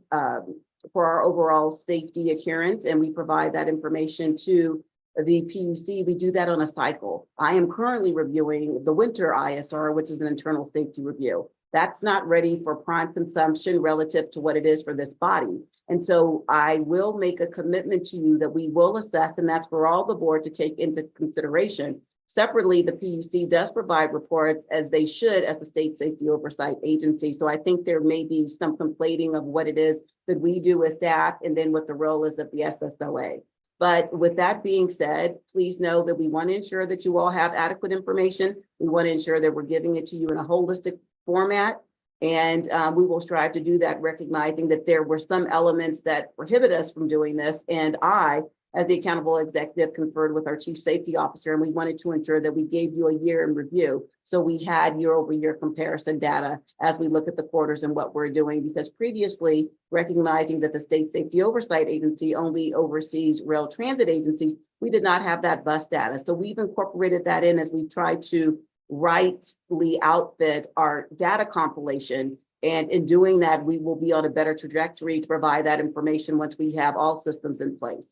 our overall safety adherence, and we provide that information to the PUC, we do that on a cycle. I am currently reviewing the winter ISR, which is an internal safety review. That's not ready for prime consumption relative to what it is for this body. And so I will make a commitment to you that we will assess, and that's for all the board to take into consideration, Separately, the PUC does provide reports, as they should, as the State Safety Oversight Agency. So I think there may be some conflating of what it is that we do as staff and then what the role is of the SSOA. But with that being said, please know that we want to ensure that you all have adequate information. We want to ensure that we're giving it to you in a holistic format. And we will strive to do that, recognizing that there were some elements that prohibit us from doing this. And I, as the accountable executive, conferred with our chief safety officer, and we wanted to ensure that we gave you a year in review. So we had year-over-year comparison data as we look at the quarters and what we're doing, because previously, recognizing that the State Safety Oversight Agency only oversees rail transit agencies, we did not have that bus data. So we've incorporated that in as we try to rightly outfit our data compilation. And in doing that, we will be on a better trajectory to provide that information once we have all systems in place.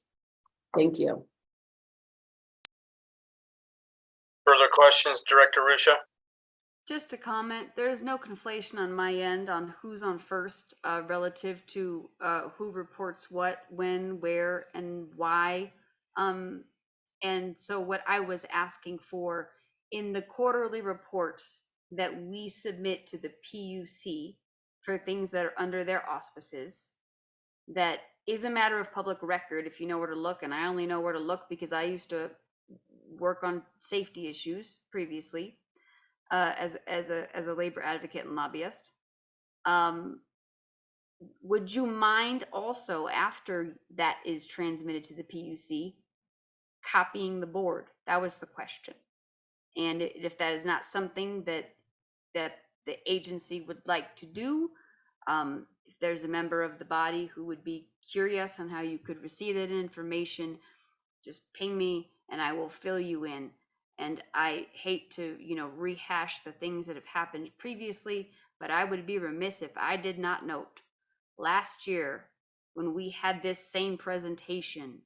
Thank you. Further questions, Director Rusha? Just a comment, there is no conflation on my end on who's on first relative to who reports what, when, where, and why. And so what I was asking for in the quarterly reports that we submit to the PUC for things that are under their auspices, that is a matter of public record if you know where to look, and I only know where to look because I used to work on safety issues previously as a labor advocate and lobbyist. Would you mind also, after that is transmitted to the PUC, copying the board? That was the question. And if that is not something that the agency would like to do, if there's a member of the body who would be curious on how you could receive that information, just ping me and I will fill you in. And I hate to, rehash the things that have happened previously, but I would be remiss if I did not note last year when we had this same presentation,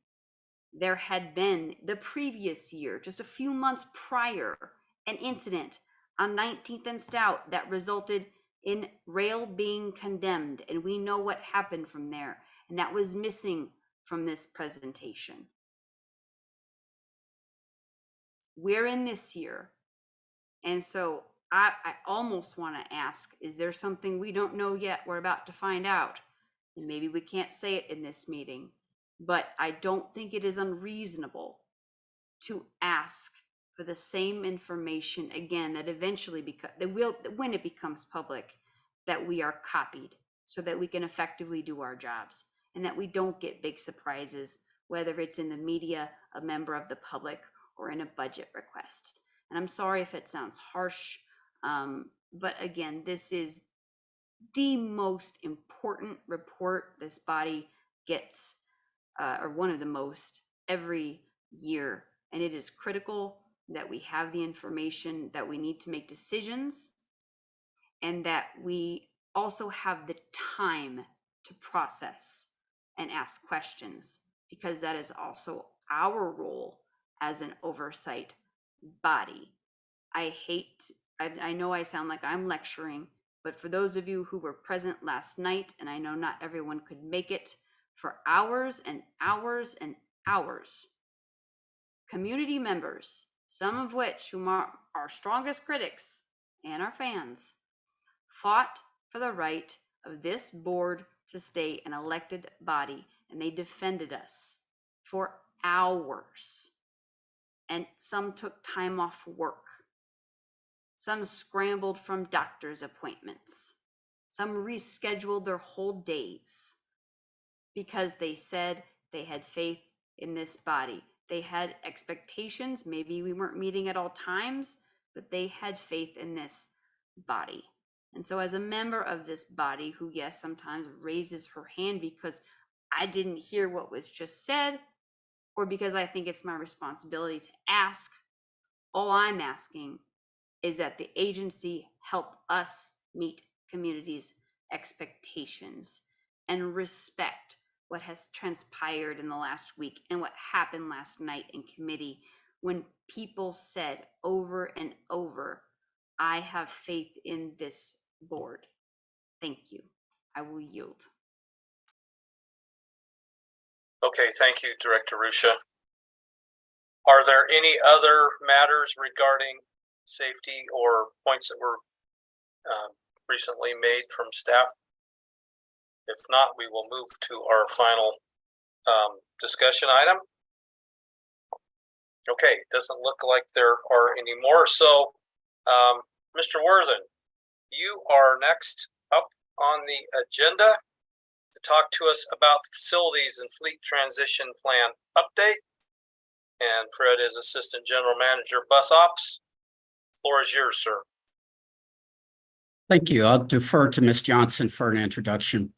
there had been the previous year, just a few months prior, an incident on 19th and Stout that resulted in rail being condemned. And we know what happened from there. And that was missing from this presentation. We're in this year. And so I almost want to ask, is there something we don't know yet? We're about to find out. And maybe we can't say it in this meeting. But I don't think it is unreasonable to ask for the same information again, that eventually, when it becomes public, that we are copied so that we can effectively do our jobs and that we don't get big surprises, whether it's in the media, a member of the public, or in a budget request. And I'm sorry if it sounds harsh, but again, this is the most important report this body gets, or one of the most, every year. And it is critical that we have the information that we need to make decisions, and that we also have the time to process and ask questions, because that is also our role as an oversight body. I know I sound like I'm lecturing, but for those of you who were present last night, and I know not everyone could make it, for hours and hours and hours, community members, some of which whom are our strongest critics and our fans, fought for the right of this board to stay an elected body, and they defended us for hours. And some took time off work. Some scrambled from doctor's appointments. Some rescheduled their whole days because they said they had faith in this body. They had expectations. Maybe we weren't meeting at all times, but they had faith in this body. And so as a member of this body who, yes, sometimes raises her hand because I didn't hear what was just said, or because I think it's my responsibility to ask, all I'm asking is that the agency help us meet communities' expectations and respect what has transpired in the last week and what happened last night in committee, when people said over and over, I have faith in this board. Thank you. I will yield. Okay, thank you, Director Rusha. Are there any other matters regarding safety or points that were recently made from staff? If not, we will move to our final discussion item. Okay, doesn't look like there are any more. So, Mr. Worthen, you are next up on the agenda to talk to us about the facilities and fleet transition plan update. And Fred is Assistant General Manager, Bus Ops. Floor is yours, sir. Thank you. I'll defer to Ms. Johnson for an introduction.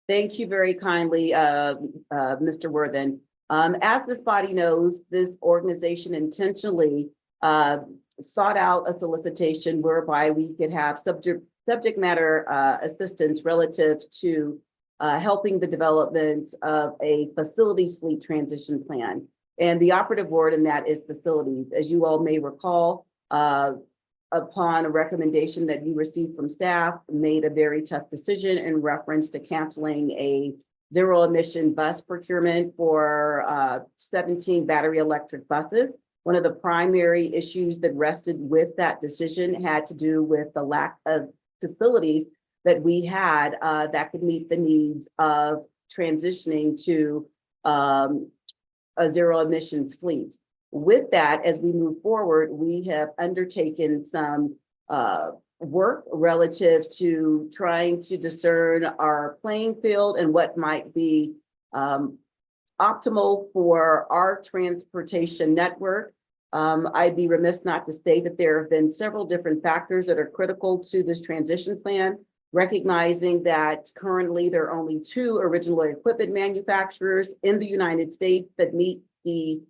Thank you very kindly, Mr. Worthen. As this body knows, this organization intentionally sought out a solicitation whereby we could have subject matter assistance relative to helping the development of a facilities fleet transition plan. And the operative word in that is facilities. As you all may recall, upon a recommendation that you received from staff, made a very tough decision in reference to canceling a zero emission bus procurement for 17 battery electric buses. One of the primary issues that rested with that decision had to do with the lack of facilities that we had that could meet the needs of transitioning to a zero emissions fleet. With that, as we move forward, we have undertaken some work relative to trying to discern our playing field and what might be optimal for our transportation network. I'd be remiss not to state that there have been several different factors that are critical to this transition plan, recognizing that currently there are only 2 original equipment manufacturers in the United States that meet the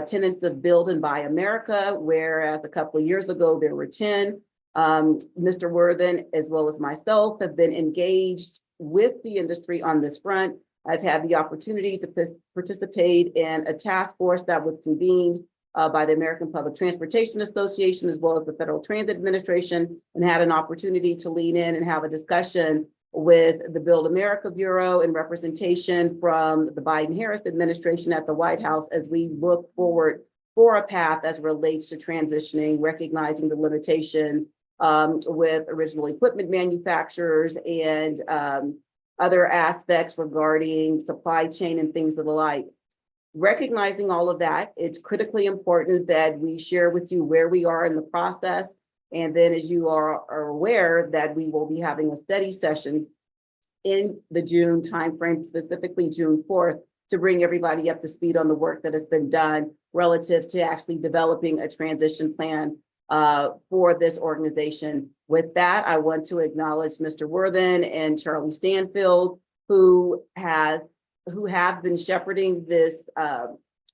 tenets of Build and Buy America, whereas a couple of years ago there were 10. Mr. Worthen, as well as myself, have been engaged with the industry on this front. I've had the opportunity to participate in a task force that was convened by the American Public Transportation Association, as well as the Federal Transit Administration, and had an opportunity to lean in and have a discussion with the Build America Bureau and representation from the Biden-Harris administration at the White House as we look forward for a path as it relates to transitioning, recognizing the limitation with original equipment manufacturers and other aspects regarding supply chain and things of the like. Recognizing all of that, it's critically important that we share with you where we are in the process. And then, as you are aware, that we will be having a study session in the June timeframe, specifically June 4th, to bring everybody up to speed on the work that has been done relative to actually developing a transition plan for this organization. With that, I want to acknowledge Mr. Worthen and Charlie Stanfield, who have been shepherding this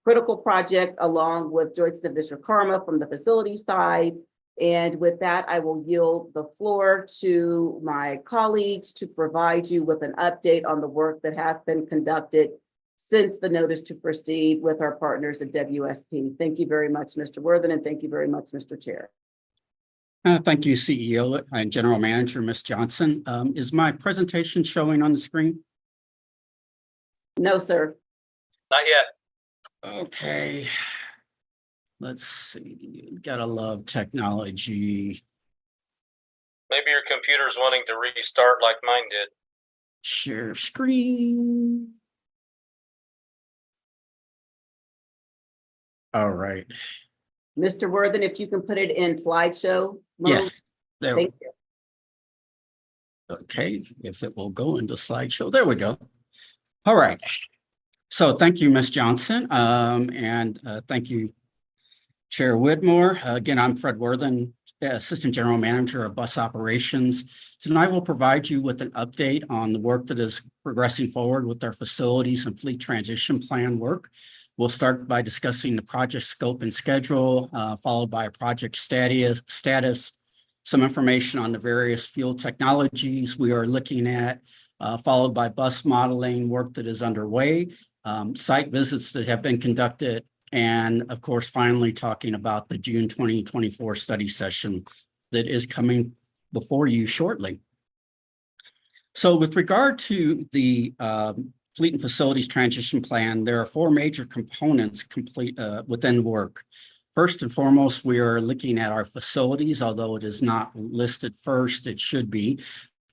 critical project along with Joyce Vishwakarma from the facility side. And with that, I will yield the floor to my colleagues to provide you with an update on the work that has been conducted since the notice to proceed with our partners at WSP. Thank you very much, Mr. Worthen, and thank you very much, Mr. Chair. Thank you, CEO and General Manager, Ms. Johnson. Is my presentation showing on the screen? No, sir. Not yet. Okay. Let's see. Gotta love technology. Maybe your computer's wanting to restart like mine did. Share screen. All right. Mr. Worthen, if you can put it in slideshow mode. Yes. There. Thank you. Okay, if it will go into slideshow. There we go. All right. So thank you, Ms. Johnson. And thank you, Chair Whitmore. Again, I'm Fred Worthen, Assistant General Manager of Bus Operations. Tonight we'll provide you with an update on the work that is progressing forward with our facilities and fleet transition plan work. We'll start by discussing the project scope and schedule, followed by a project status, some information on the various fuel technologies we are looking at, followed by bus modeling work that is underway, site visits that have been conducted, and of course, finally talking about the June 2024 study session that is coming before you shortly. So with regard to the Fleet and Facilities Transition Plan, there are four major components within work. First and foremost, we are looking at our facilities, although it is not listed first, it should be.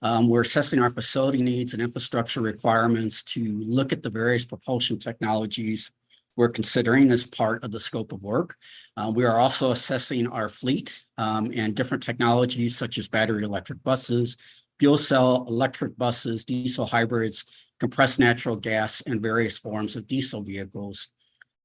We're assessing our facility needs and infrastructure requirements to look at the various propulsion technologies we're considering as part of the scope of work. We are also assessing our fleet and different technologies such as battery electric buses, fuel cell electric buses, diesel hybrids, compressed natural gas, and various forms of diesel vehicles.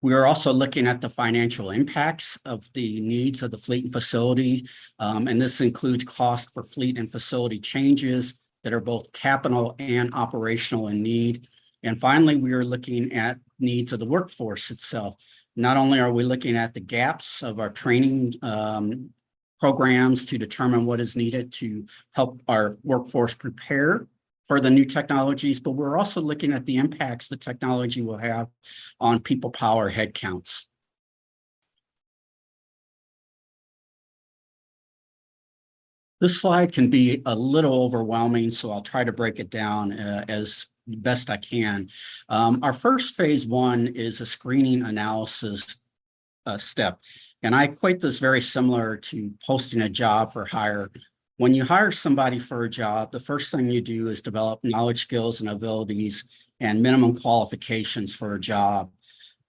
We are also looking at the financial impacts of the needs of the fleet and facility, and this includes cost for fleet and facility changes that are both capital and operational in need. And finally, we are looking at needs of the workforce itself. Not only are we looking at the gaps of our training programs to determine what is needed to help our workforce prepare for the new technologies, but we're also looking at the impacts the technology will have on people power headcounts. This slide can be a little overwhelming, so I'll try to break it down as best I can. Our first phase one is a screening analysis step, and I equate this very similar to posting a job for hire. When you hire somebody for a job, the first thing you do is develop knowledge, skills, and abilities and minimum qualifications for a job.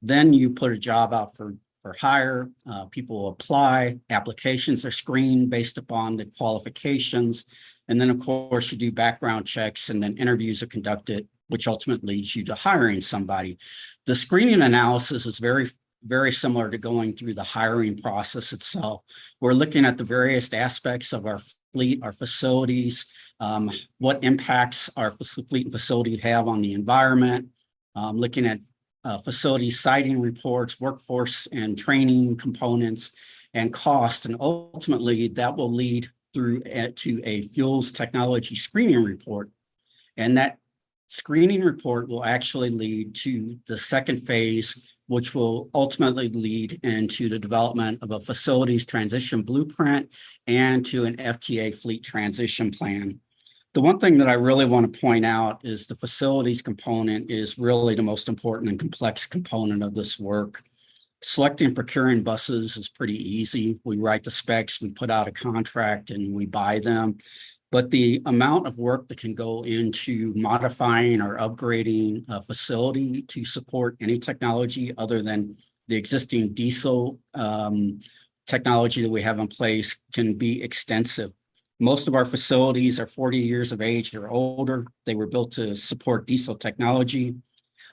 Then you put a job out for hire, people will apply, applications are screened based upon the qualifications. And then of course you do background checks and then interviews are conducted, which ultimately leads you to hiring somebody. The screening analysis is very similar to going through the hiring process itself. We're looking at the various aspects of our fleet, our facilities, what impacts our fleet and facility have on the environment, looking at facility siting reports, workforce and training components, and cost. And ultimately that will lead through to a fuels technology screening report. And that screening report will actually lead to the second phase, which will ultimately lead into the development of a facilities transition blueprint and to an FTA fleet transition plan. The one thing that I really want to point out is the facilities component is really the most important and complex component of this work. Selecting and procuring buses is pretty easy. We write the specs, we put out a contract, and we buy them. But the amount of work that can go into modifying or upgrading a facility to support any technology other than the existing diesel technology that we have in place can be extensive. Most of our facilities are 40 years of age or older. They were built to support diesel technology.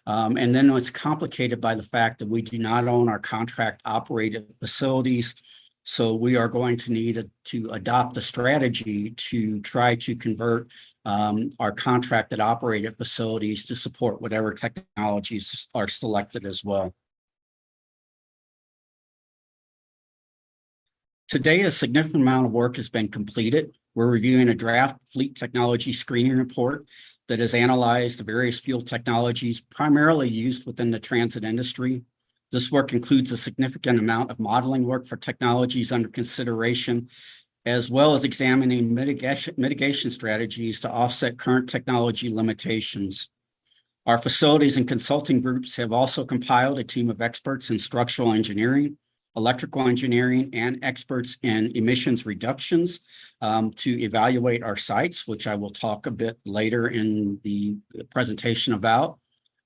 And then it's complicated by the fact that we do not own our contract operated facilities. So we are going to need to adopt a strategy to try to convert our contracted operated facilities to support whatever technologies are selected as well. To date, a significant amount of work has been completed. We're reviewing a draft fleet technology screening report that has analyzed the various fuel technologies primarily used within the transit industry. This work includes a significant amount of modeling work for technologies under consideration, as well as examining mitigation strategies to offset current technology limitations. Our facilities and consulting groups have also compiled a team of experts in structural engineering, electrical engineering, and experts in emissions reductions to evaluate our sites, which I will talk a bit later in the presentation about.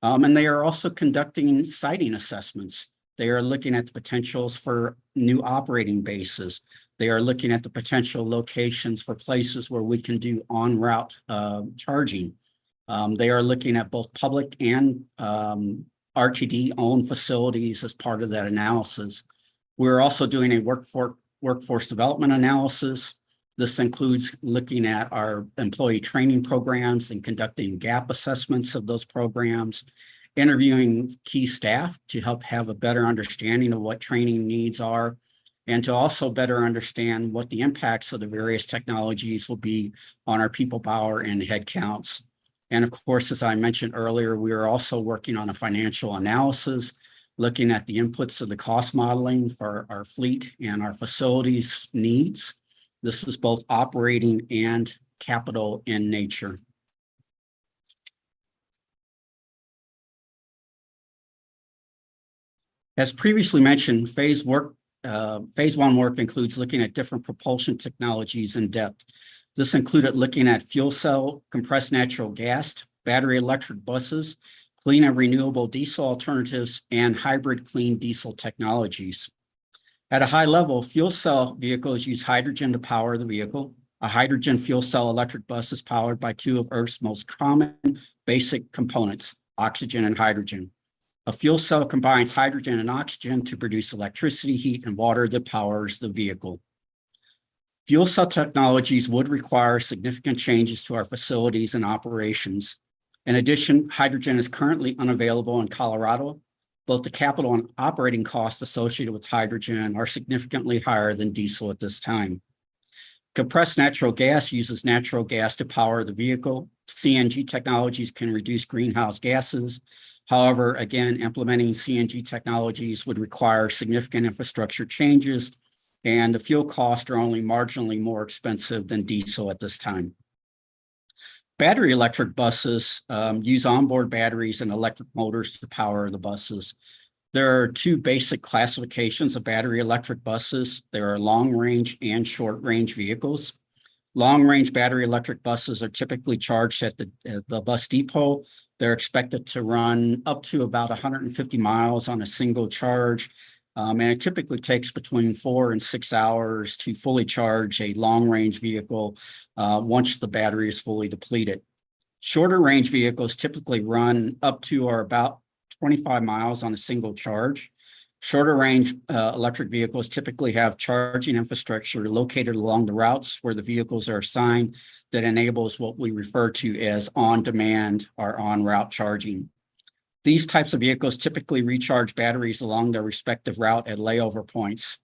And they are also conducting siting assessments. They are looking at the potentials for new operating bases. They are looking at the potential locations for places where we can do on-route charging. They are looking at both public and RTD-owned facilities as part of that analysis. We're also doing a workforce development analysis. This includes looking at our employee training programs and conducting gap assessments of those programs, interviewing key staff to help have a better understanding of what training needs are, and to also better understand what the impacts of the various technologies will be on our people power and headcounts. And of course, as I mentioned earlier, we are also working on a financial analysis, looking at the inputs of the cost modeling for our fleet and our facilities needs. This is both operating and capital in nature. As previously mentioned, phase one work includes looking at different propulsion technologies in depth. This included looking at fuel cell, compressed natural gas, battery electric buses, clean and renewable diesel alternatives, and hybrid clean diesel technologies. At a high level, fuel cell vehicles use hydrogen to power the vehicle. A hydrogen fuel cell electric bus is powered by two of Earth's most common basic components, oxygen and hydrogen. A fuel cell combines hydrogen and oxygen to produce electricity, heat, and water that powers the vehicle. Fuel cell technologies would require significant changes to our facilities and operations. In addition, hydrogen is currently unavailable in Colorado. Both the capital and operating costs associated with hydrogen are significantly higher than diesel at this time. Compressed natural gas uses natural gas to power the vehicle. CNG technologies can reduce greenhouse gases. However, again, implementing CNG technologies would require significant infrastructure changes, and the fuel costs are only marginally more expensive than diesel at this time. Battery electric buses use onboard batteries and electric motors to power the buses. There are two basic classifications of battery electric buses. There are long-range and short-range vehicles. Long-range battery electric buses are typically charged at the bus depot. They're expected to run up to about 150 miles on a single charge. And it typically takes between 4 and 6 hours to fully charge a long-range vehicle once the battery is fully depleted. Shorter range vehicles typically run up to or about 25 miles on a single charge. Shorter range electric vehicles typically have charging infrastructure located along the routes where the vehicles are assigned that enables what we refer to as on-demand or on-route charging. These types of vehicles typically recharge batteries along their respective route at layover points.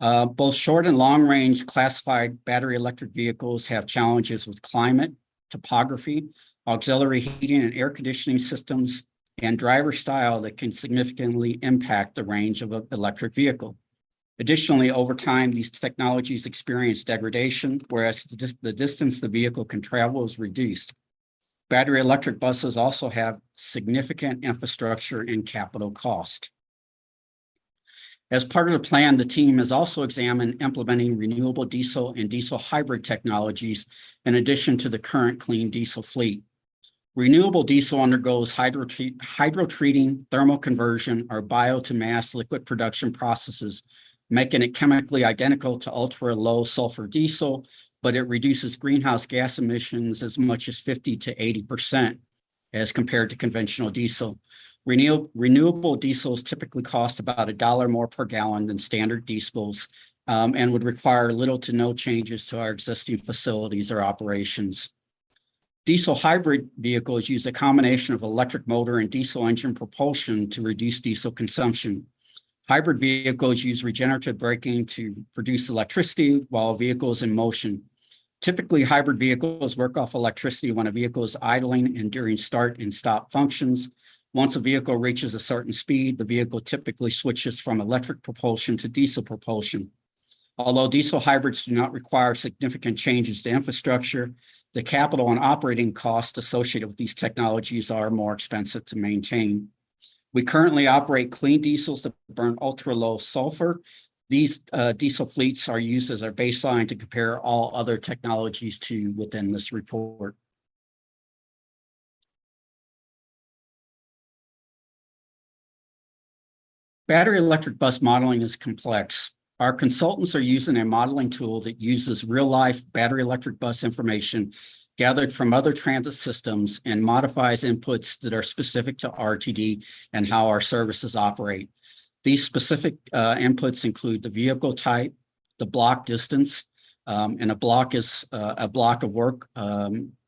Both short and long-range classified battery electric vehicles have challenges with climate, topography, auxiliary heating and air conditioning systems, and driver style that can significantly impact the range of an electric vehicle. Additionally, over time, these technologies experience degradation, whereas the distance the vehicle can travel is reduced. Battery electric buses also have significant infrastructure and capital cost. As part of the plan, the team has also examined implementing renewable diesel and diesel hybrid technologies in addition to the current clean diesel fleet. Renewable diesel undergoes hydrotreating, thermal conversion, or bio-to-mass liquid production processes, making it chemically identical to ultra-low sulfur diesel, but it reduces greenhouse gas emissions as much as 50 to 80% as compared to conventional diesel. Renewable diesels typically cost about $1 more per gallon than standard diesels and would require little to no changes to our existing facilities or operations. Diesel hybrid vehicles use a combination of electric motor and diesel engine propulsion to reduce diesel consumption. Hybrid vehicles use regenerative braking to produce electricity while a vehicle is in motion. Typically, hybrid vehicles work off electricity when a vehicle is idling and during start and stop functions. Once a vehicle reaches a certain speed, the vehicle typically switches from electric propulsion to diesel propulsion. Although diesel hybrids do not require significant changes to infrastructure, the capital and operating costs associated with these technologies are more expensive to maintain. We currently operate clean diesels that burn ultra-low sulfur. These diesel fleets are used as our baseline to compare all other technologies to within this report. Battery electric bus modeling is complex. Our consultants are using a modeling tool that uses real-life battery electric bus information gathered from other transit systems and modifies inputs that are specific to RTD and how our services operate. These specific inputs include the vehicle type, the block distance, and a block is a block of work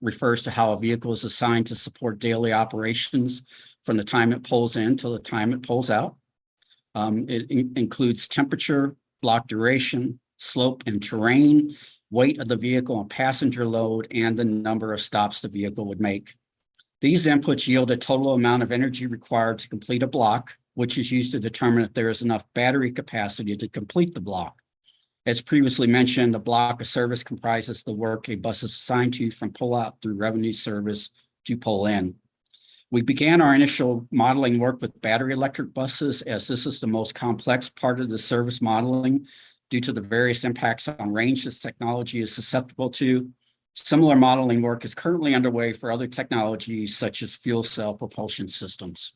refers to how a vehicle is assigned to support daily operations from the time it pulls in till the time it pulls out. It includes temperature, block duration, slope and terrain, weight of the vehicle and passenger load, and the number of stops the vehicle would make. These inputs yield a total amount of energy required to complete a block, which is used to determine if there is enough battery capacity to complete the block. As previously mentioned, a block of service comprises the work a bus is assigned to from pull out through revenue service to pull in. We began our initial modeling work with battery electric buses, as this is the most complex part of the service modeling due to the various impacts on range this technology is susceptible to. Similar modeling work is currently underway for other technologies such as fuel cell propulsion systems.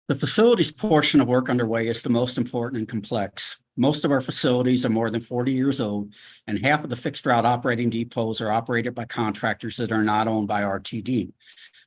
The facilities portion of work underway is the most important and complex. Most of our facilities are more than 40 years old, and half of the fixed route operating depots are operated by contractors that are not owned by RTD.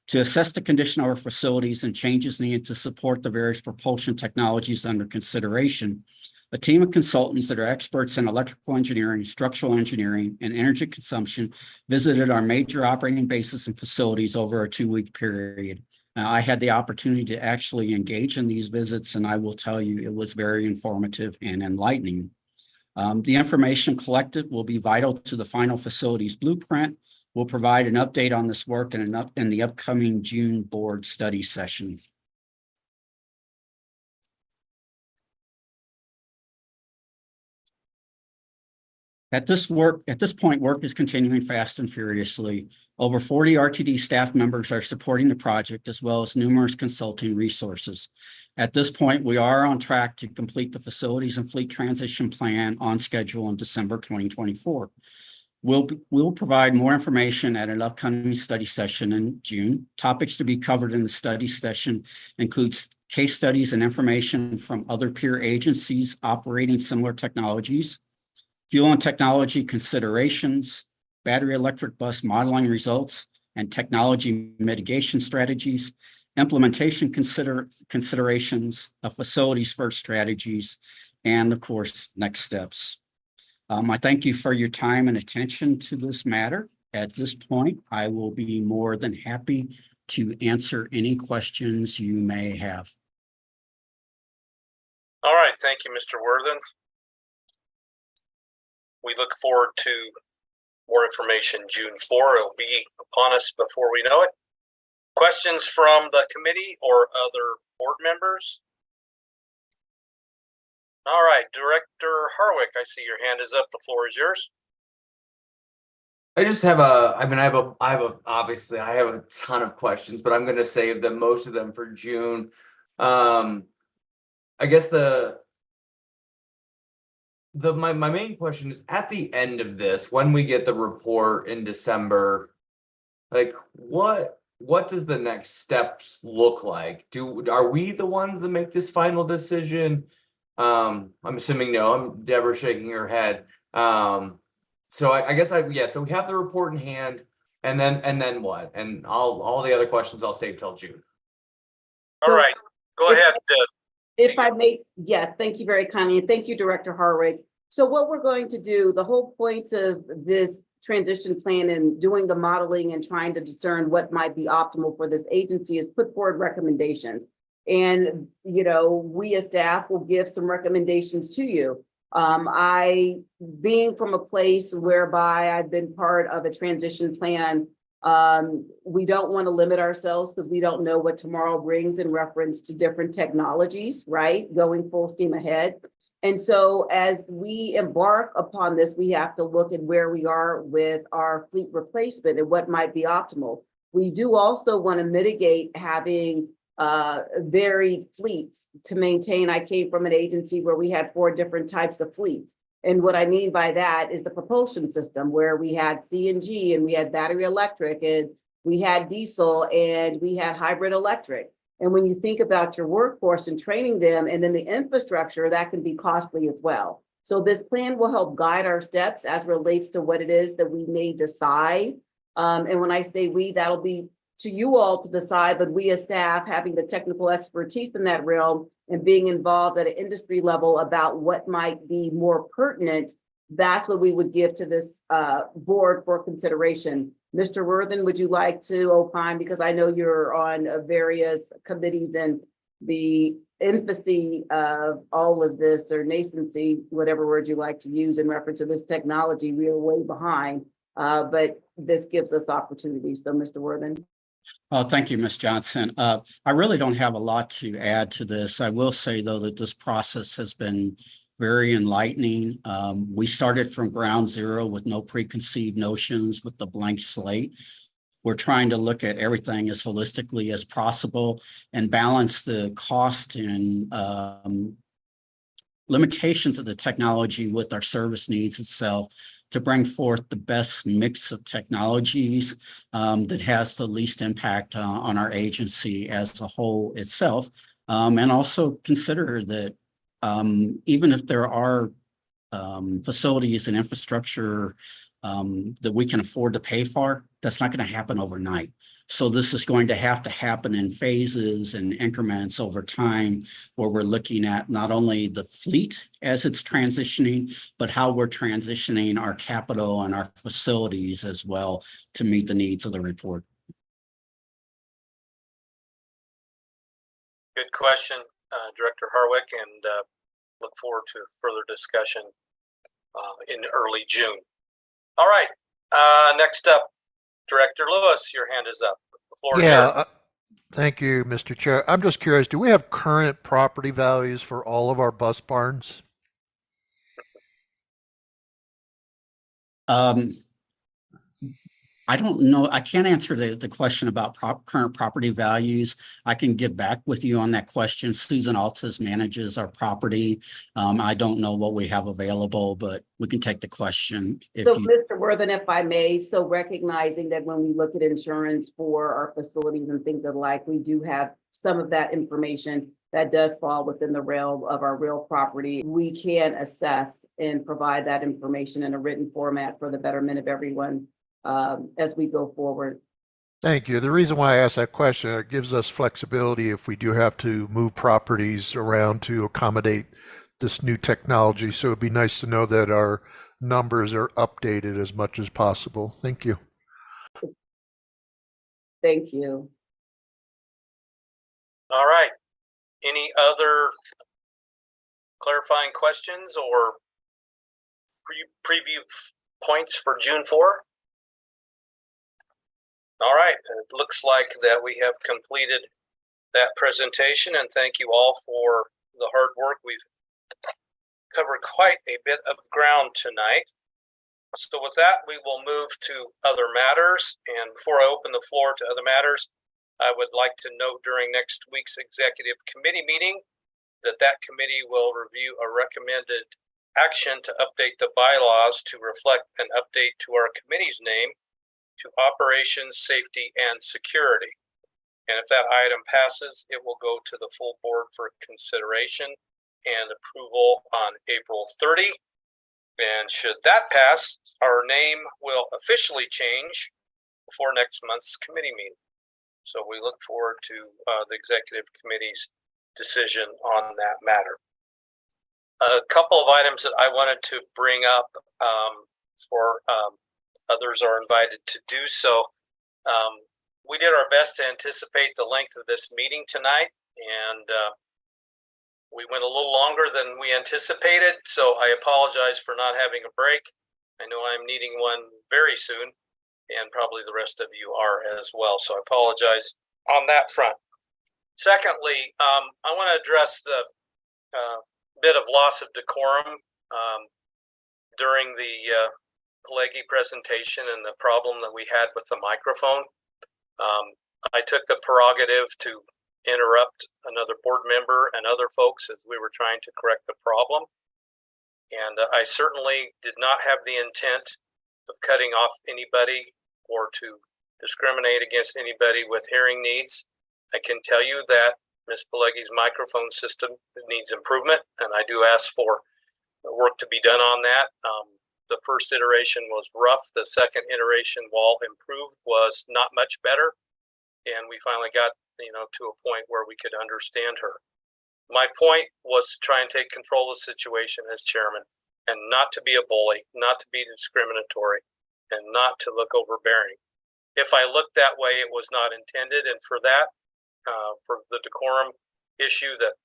To assess the condition of our facilities and changes needed to support the various propulsion technologies under consideration, a team of consultants that are experts in electrical engineering, structural engineering, and energy consumption visited our major operating bases and facilities over a 2-week period. I had the opportunity to actually engage in these visits, and I will tell you it was very informative and enlightening. The information collected will be vital to the final facilities blueprint. We'll provide an update on this work in the upcoming June board study session. At this point, work is continuing fast and furiously. Over 40 RTD staff members are supporting the project, as well as numerous consulting resources. At this point, we are on track to complete the facilities and fleet transition plan on schedule in December 2024. We'll provide more information at an upcoming study session in June. Topics to be covered in the study session includes case studies and information from other peer agencies operating similar technologies, fuel and technology considerations, battery electric bus modeling results, and technology mitigation strategies, implementation considerations, facilities first strategies, and of course, next steps. I thank you for your time and attention to this matter. At this point, I will be more than happy to answer any questions you may have. All right, thank you, Mr. Worthen. We look forward to more information June 4. It'll be upon us before we know it. Questions from the committee or other board members? All right, Director Harwick, I see your hand is up. The floor is yours. I just have obviously I have a ton of questions, but I'm going to save most of them for June. I guess my main question is, at the end of this, when we get the report in December, like what does the next steps look like? Are we the ones that make this final decision? I'm assuming no. Deborah shaking her head. So I guess so we have the report in hand, and then what? And all the other questions I'll save till June. All right, go ahead. If I may, yes, thank you very kindly, and thank you, Director Harwick. So what we're going to do, the whole point of this transition plan and doing the modeling and trying to discern what might be optimal for this agency is put forward recommendations. And, we as staff will give some recommendations to you. I, being from a place whereby I've been part of a transition plan, we don't want to limit ourselves because we don't know what tomorrow brings in reference to different technologies, right? Going full steam ahead. And so as we embark upon this, we have to look at where we are with our fleet replacement and what might be optimal. We do also want to mitigate having varied fleets to maintain. I came from an agency where we had 4 different types of fleets. And what I mean by that is the propulsion system, where we had CNG and we had battery electric and we had diesel and we had hybrid electric. And when you think about your workforce and training them and then the infrastructure, that can be costly as well. So this plan will help guide our steps as relates to what it is that we may decide. And when I say we, that'll be to you all to decide, but we as staff having the technical expertise in that realm and being involved at an industry level about what might be more pertinent, that's what we would give to this board for consideration. Mr. Worthen, would you like to opine? Because I know you're on various committees and the infancy of all of this, or nascency, whatever word you like to use in reference to this technology, we are way behind, but this gives us opportunities. So Mr. Worthen. Thank you, Ms. Johnson. I really don't have a lot to add to this. I will say, though, that this process has been very enlightening. We started from ground zero with no preconceived notions, with the blank slate. We're trying to look at everything as holistically as possible and balance the cost and limitations of the technology with our service needs itself to bring forth the best mix of technologies that has the least impact on our agency as a whole itself. And also consider that even if there are facilities and infrastructure that we can afford to pay for, that's not going to happen overnight. So this is going to happen in phases and increments over time, where we're looking at not only the fleet as it's transitioning, but how we're transitioning our capital and our facilities as well to meet the needs of the report. Good question, Director Harwick, and look forward to further discussion in early June. All right, next up, Director Lewis, your hand is up. The floor is yours. Thank you, Mr. Chair. I'm just curious, do we have current property values for all of our bus barns? I don't know. I can't answer the question about current property values. I can get back with you on that question. Susan Altas manages our property. I don't know what we have available, but we can take the question. Mr. Worthen, if I may, so recognizing that when we look at insurance for our facilities and things of the like, we do have some of that information that does fall within the realm of our real property. We can assess and provide that information in a written format for the betterment of everyone as we go forward. Thank you. The reason why I asked that question, it gives us flexibility if we do have to move properties around to accommodate this new technology. So it'd be nice to know that our numbers are updated as much as possible. Thank you. Thank you. All right. Any other clarifying questions or preview points for June 4? All right, it looks like that we have completed that presentation, and thank you all for the hard work. We've covered quite a bit of ground tonight. So with that, we will move to other matters. And before I open the floor to other matters, I would like to note during next week's executive committee meeting that committee will review a recommended action to update the bylaws to reflect an update to our committee's name to Operations, Safety, and Security. And if that item passes, it will go to the full board for consideration and approval on April 30. And should that pass, our name will officially change before next month's committee meeting. So we look forward to the executive committee's decision on that matter. A couple of items that I wanted to bring up for others are invited to do so. We did our best to anticipate the length of this meeting tonight, and we went a little longer than we anticipated, so I apologize for not having a break. I know I'm needing one very soon, and probably the rest of you are as well, so I apologize on that front. Secondly, I want to address the bit of loss of decorum during the Pileggi presentation and the problem that we had with the microphone. I took the prerogative to interrupt another board member and other folks as we were trying to correct the problem. And I certainly did not have the intent of cutting off anybody or to discriminate against anybody with hearing needs. I can tell you that Ms. Pileggi's microphone system needs improvement, and I do ask for work to be done on that. The first iteration was rough. The second iteration, while improved, was not much better. And we finally got, to a point where we could understand her. My point was to try and take control of the situation as chairman and not to be a bully, not to be discriminatory, and not to look overbearing. If I looked that way, it was not intended. And for that, for the decorum issue that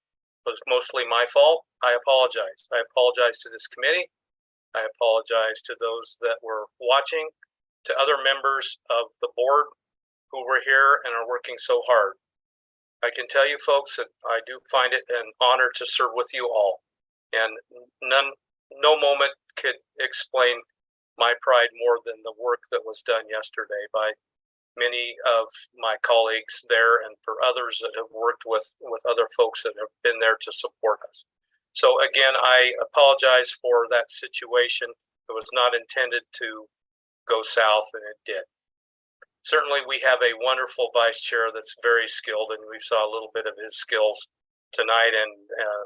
was mostly my fault, I apologize. I apologize to this committee. I apologize to those that were watching, to other members of the board who were here and are working so hard. I can tell you folks that I do find it an honor to serve with you all. And no moment could explain my pride more than the work that was done yesterday by many of my colleagues there, and for others that have worked with other folks that have been there to support us. So again, I apologize for that situation. It was not intended to go south, and it did. Certainly, we have a wonderful vice chair that's very skilled, and we saw a little bit of his skills tonight and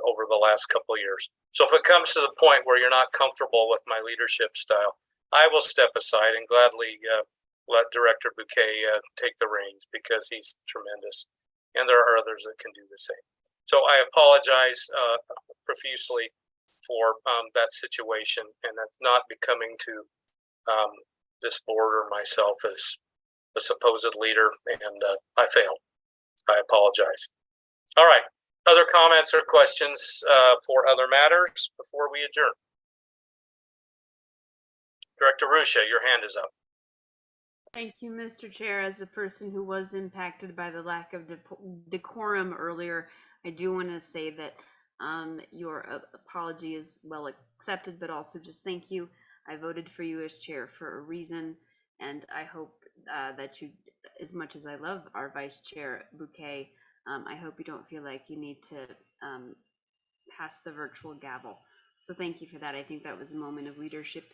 over the last couple of years. So if it comes to the point where you're not comfortable with my leadership style, I will step aside and gladly let Director Bouquet take the reins, because he's tremendous, and there are others that can do the same. So I apologize profusely for that situation, and that's not becoming to this board or myself as the supposed leader, and I failed. I apologize. All right. Other comments or questions for other matters before we adjourn? Director Ruscia, your hand is up. Thank you, Mr. Chair. As a person who was impacted by the lack of decorum earlier, I do want to say that your apology is well accepted, but also just thank you. I voted for you as chair for a reason, and I hope that you, as much as I love our vice chair, Bouquet, I hope you don't feel like you need to pass the virtual gavel. So thank you for that. I think that was a moment of leadership.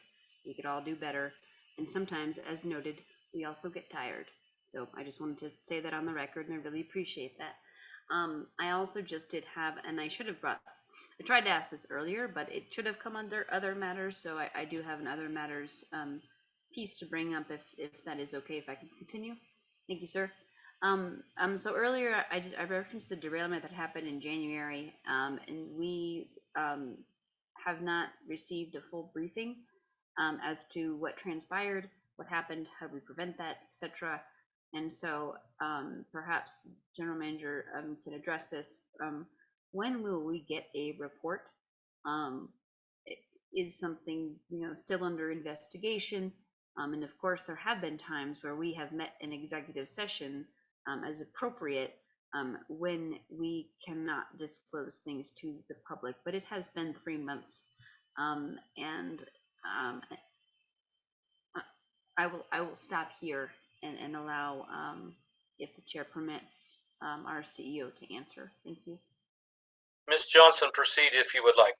We could all do better. And sometimes, as noted, we also get tired. So I just wanted to say that on the record, and I really appreciate that. I also just did have, and I should have I tried to ask this earlier, but it should have come under other matters. So I do have an other matters piece to bring up, if that is okay, if I can continue. Thank you, sir. So earlier I referenced the derailment that happened in January, and we have not received a full briefing as to what transpired, what happened, how we prevent that, etc. And so perhaps General Manager can address this. When will we get a report? Is something still under investigation? And of course, there have been times where we have met in executive session as appropriate when we cannot disclose things to the public, but it has been 3 months, and I will stop here and allow, if the chair permits, our CEO to answer. Thank you. Ms. Johnson, proceed if you would like.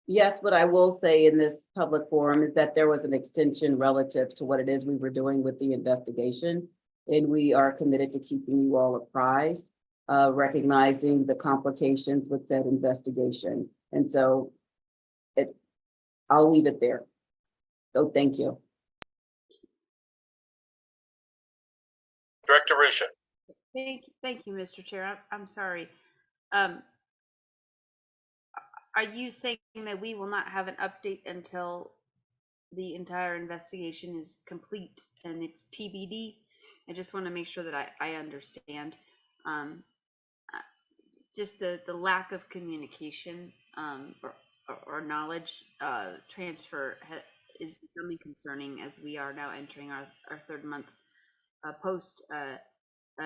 Yes, what I will say in this public forum is that there was an extension relative to what it is we were doing with the investigation. And we are committed to keeping you all apprised, recognizing the complications with that investigation. And so I'll leave it there. So thank you. Director Ruscia. Thank you, Mr. Chair. I'm sorry. Are you saying that we will not have an update until the entire investigation is complete and it's TBD? I just want to make sure that I understand. Just the lack of communication or knowledge transfer is becoming concerning as we are now entering our 3rd month post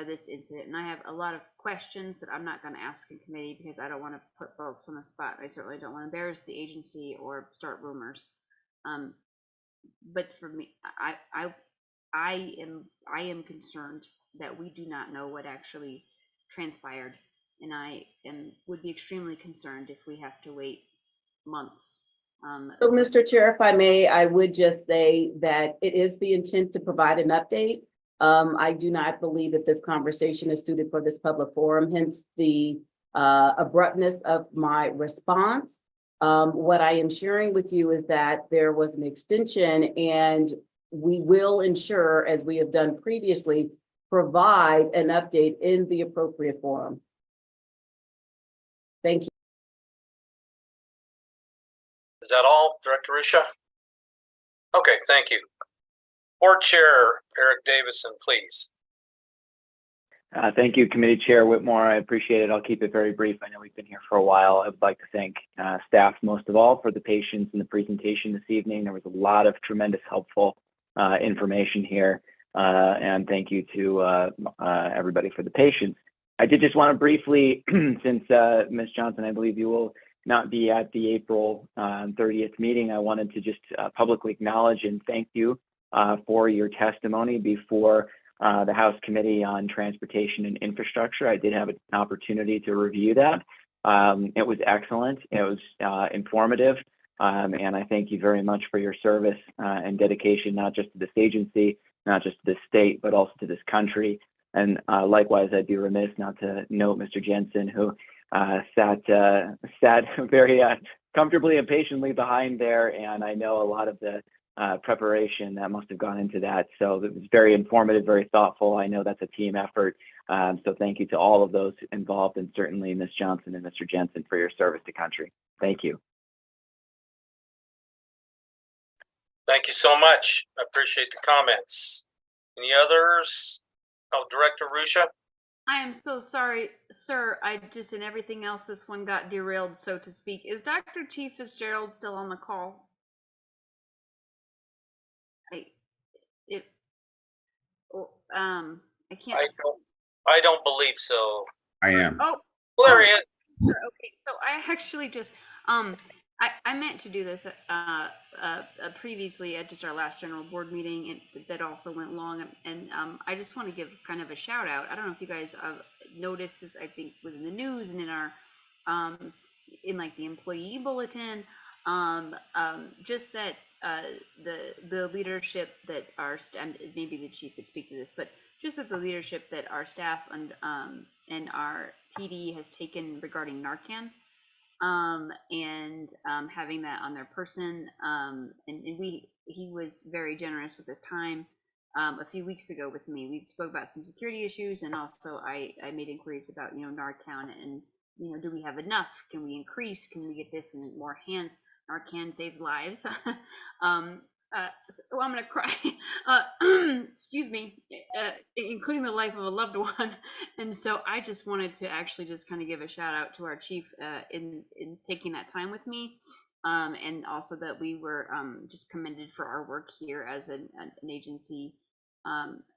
this incident. And I have a lot of questions that I'm not going to ask in committee because I don't want to put folks on the spot. I certainly don't want to embarrass the agency or start rumors. But for me, I am concerned that we do not know what actually transpired, and I would be extremely concerned if we have to wait months. So, Mr. Chair, if I may, I would just say that it is the intent to provide an update. I do not believe that this conversation is suited for this public forum, hence the abruptness of my response. What I am sharing with you is that there was an extension, and we will ensure, as we have done previously, provide an update in the appropriate forum. Thank you. Is that all, Director Ruscia? Okay, thank you. Board Chair Eric Davison, please. Thank you, Committee Chair Whitmore. I appreciate it. I'll keep it very brief. I know we've been here for a while. I would like to thank staff most of all for the patience in the presentation this evening. There was a lot of tremendous helpful information here, and thank you to everybody for the patience. I did just want to briefly, since Ms. Johnson, I believe you will not be at the April 30th meeting, I wanted to just publicly acknowledge and thank you for your testimony before the House Committee on Transportation and Infrastructure. I did have an opportunity to review that. It was excellent. It was informative. And I thank you very much for your service and dedication, not just to this agency, not just to this state, but also to this country. And likewise, I'd be remiss not to note Mr. Jensen, who sat very comfortably and patiently behind there. And I know a lot of the preparation that must have gone into that. So it was very informative, very thoughtful. I know that's a team effort. So thank you to all of those involved, and certainly Ms. Johnson and Mr. Jensen for your service to country. Thank you. Thank you so much. I appreciate the comments. Any others? Oh, Director Rusha? I am so sorry, sir. I just, in everything else, this one got derailed, so to speak. Is Dr. Chief Fitzgerald still on the call? I can't. I don't believe so. I am. Oh, well, there he is. Okay, so I actually just I meant to do this previously at just our last general board meeting, and that also went long. And I just want to give kind of a shout out. I don't know if you guys noticed this. I think was in the news and in our in like the employee bulletin. Just that the leadership that our and maybe the chief could speak to this, but just that the leadership that our staff and our PD has taken regarding Narcan. And having that on their person, and he was very generous with his time. A few weeks ago with me, we spoke about some security issues, and also I made inquiries about Narcan and do we have enough? Can we increase? Can we get this in more hands? Narcan saves lives. So I'm gonna cry. Excuse me, including the life of a loved one. And so I just wanted to actually just kind of give a shout out to our chief in taking that time with me, and also that we were just commended for our work here as an agency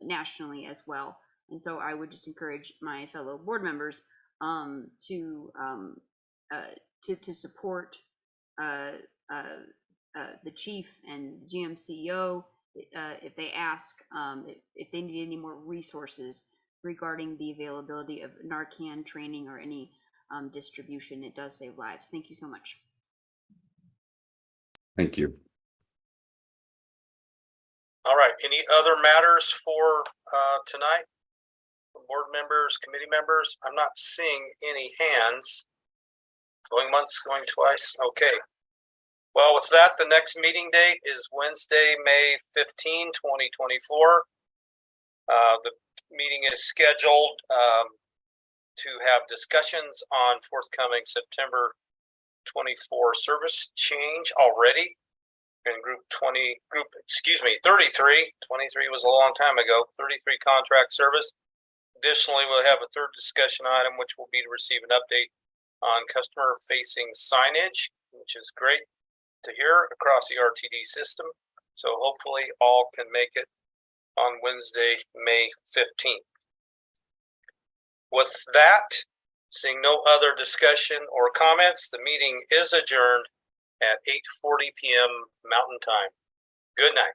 nationally as well. And so I would just encourage my fellow board members to support the chief and GMCEO if they ask if they need any more resources regarding the availability of Narcan training or any distribution. It does save lives. Thank you so much. Thank you. All right. Any other matters for tonight? Board members, committee members? I'm not seeing any hands. Going once, going twice. Okay. Well, with that, the next meeting date is Wednesday, May 15, 2024. The meeting is scheduled to have discussions on forthcoming September 24 service change already in group 33. 23 was a long time ago. 33 contract service. Additionally, we'll have a third discussion item, which will be to receive an update on customer-facing signage, which is great to hear across the RTD system. So hopefully all can make it on Wednesday, May 15th. With that, seeing no other discussion or comments, the meeting is adjourned at 8:40 p.m. Mountain Time. Good night.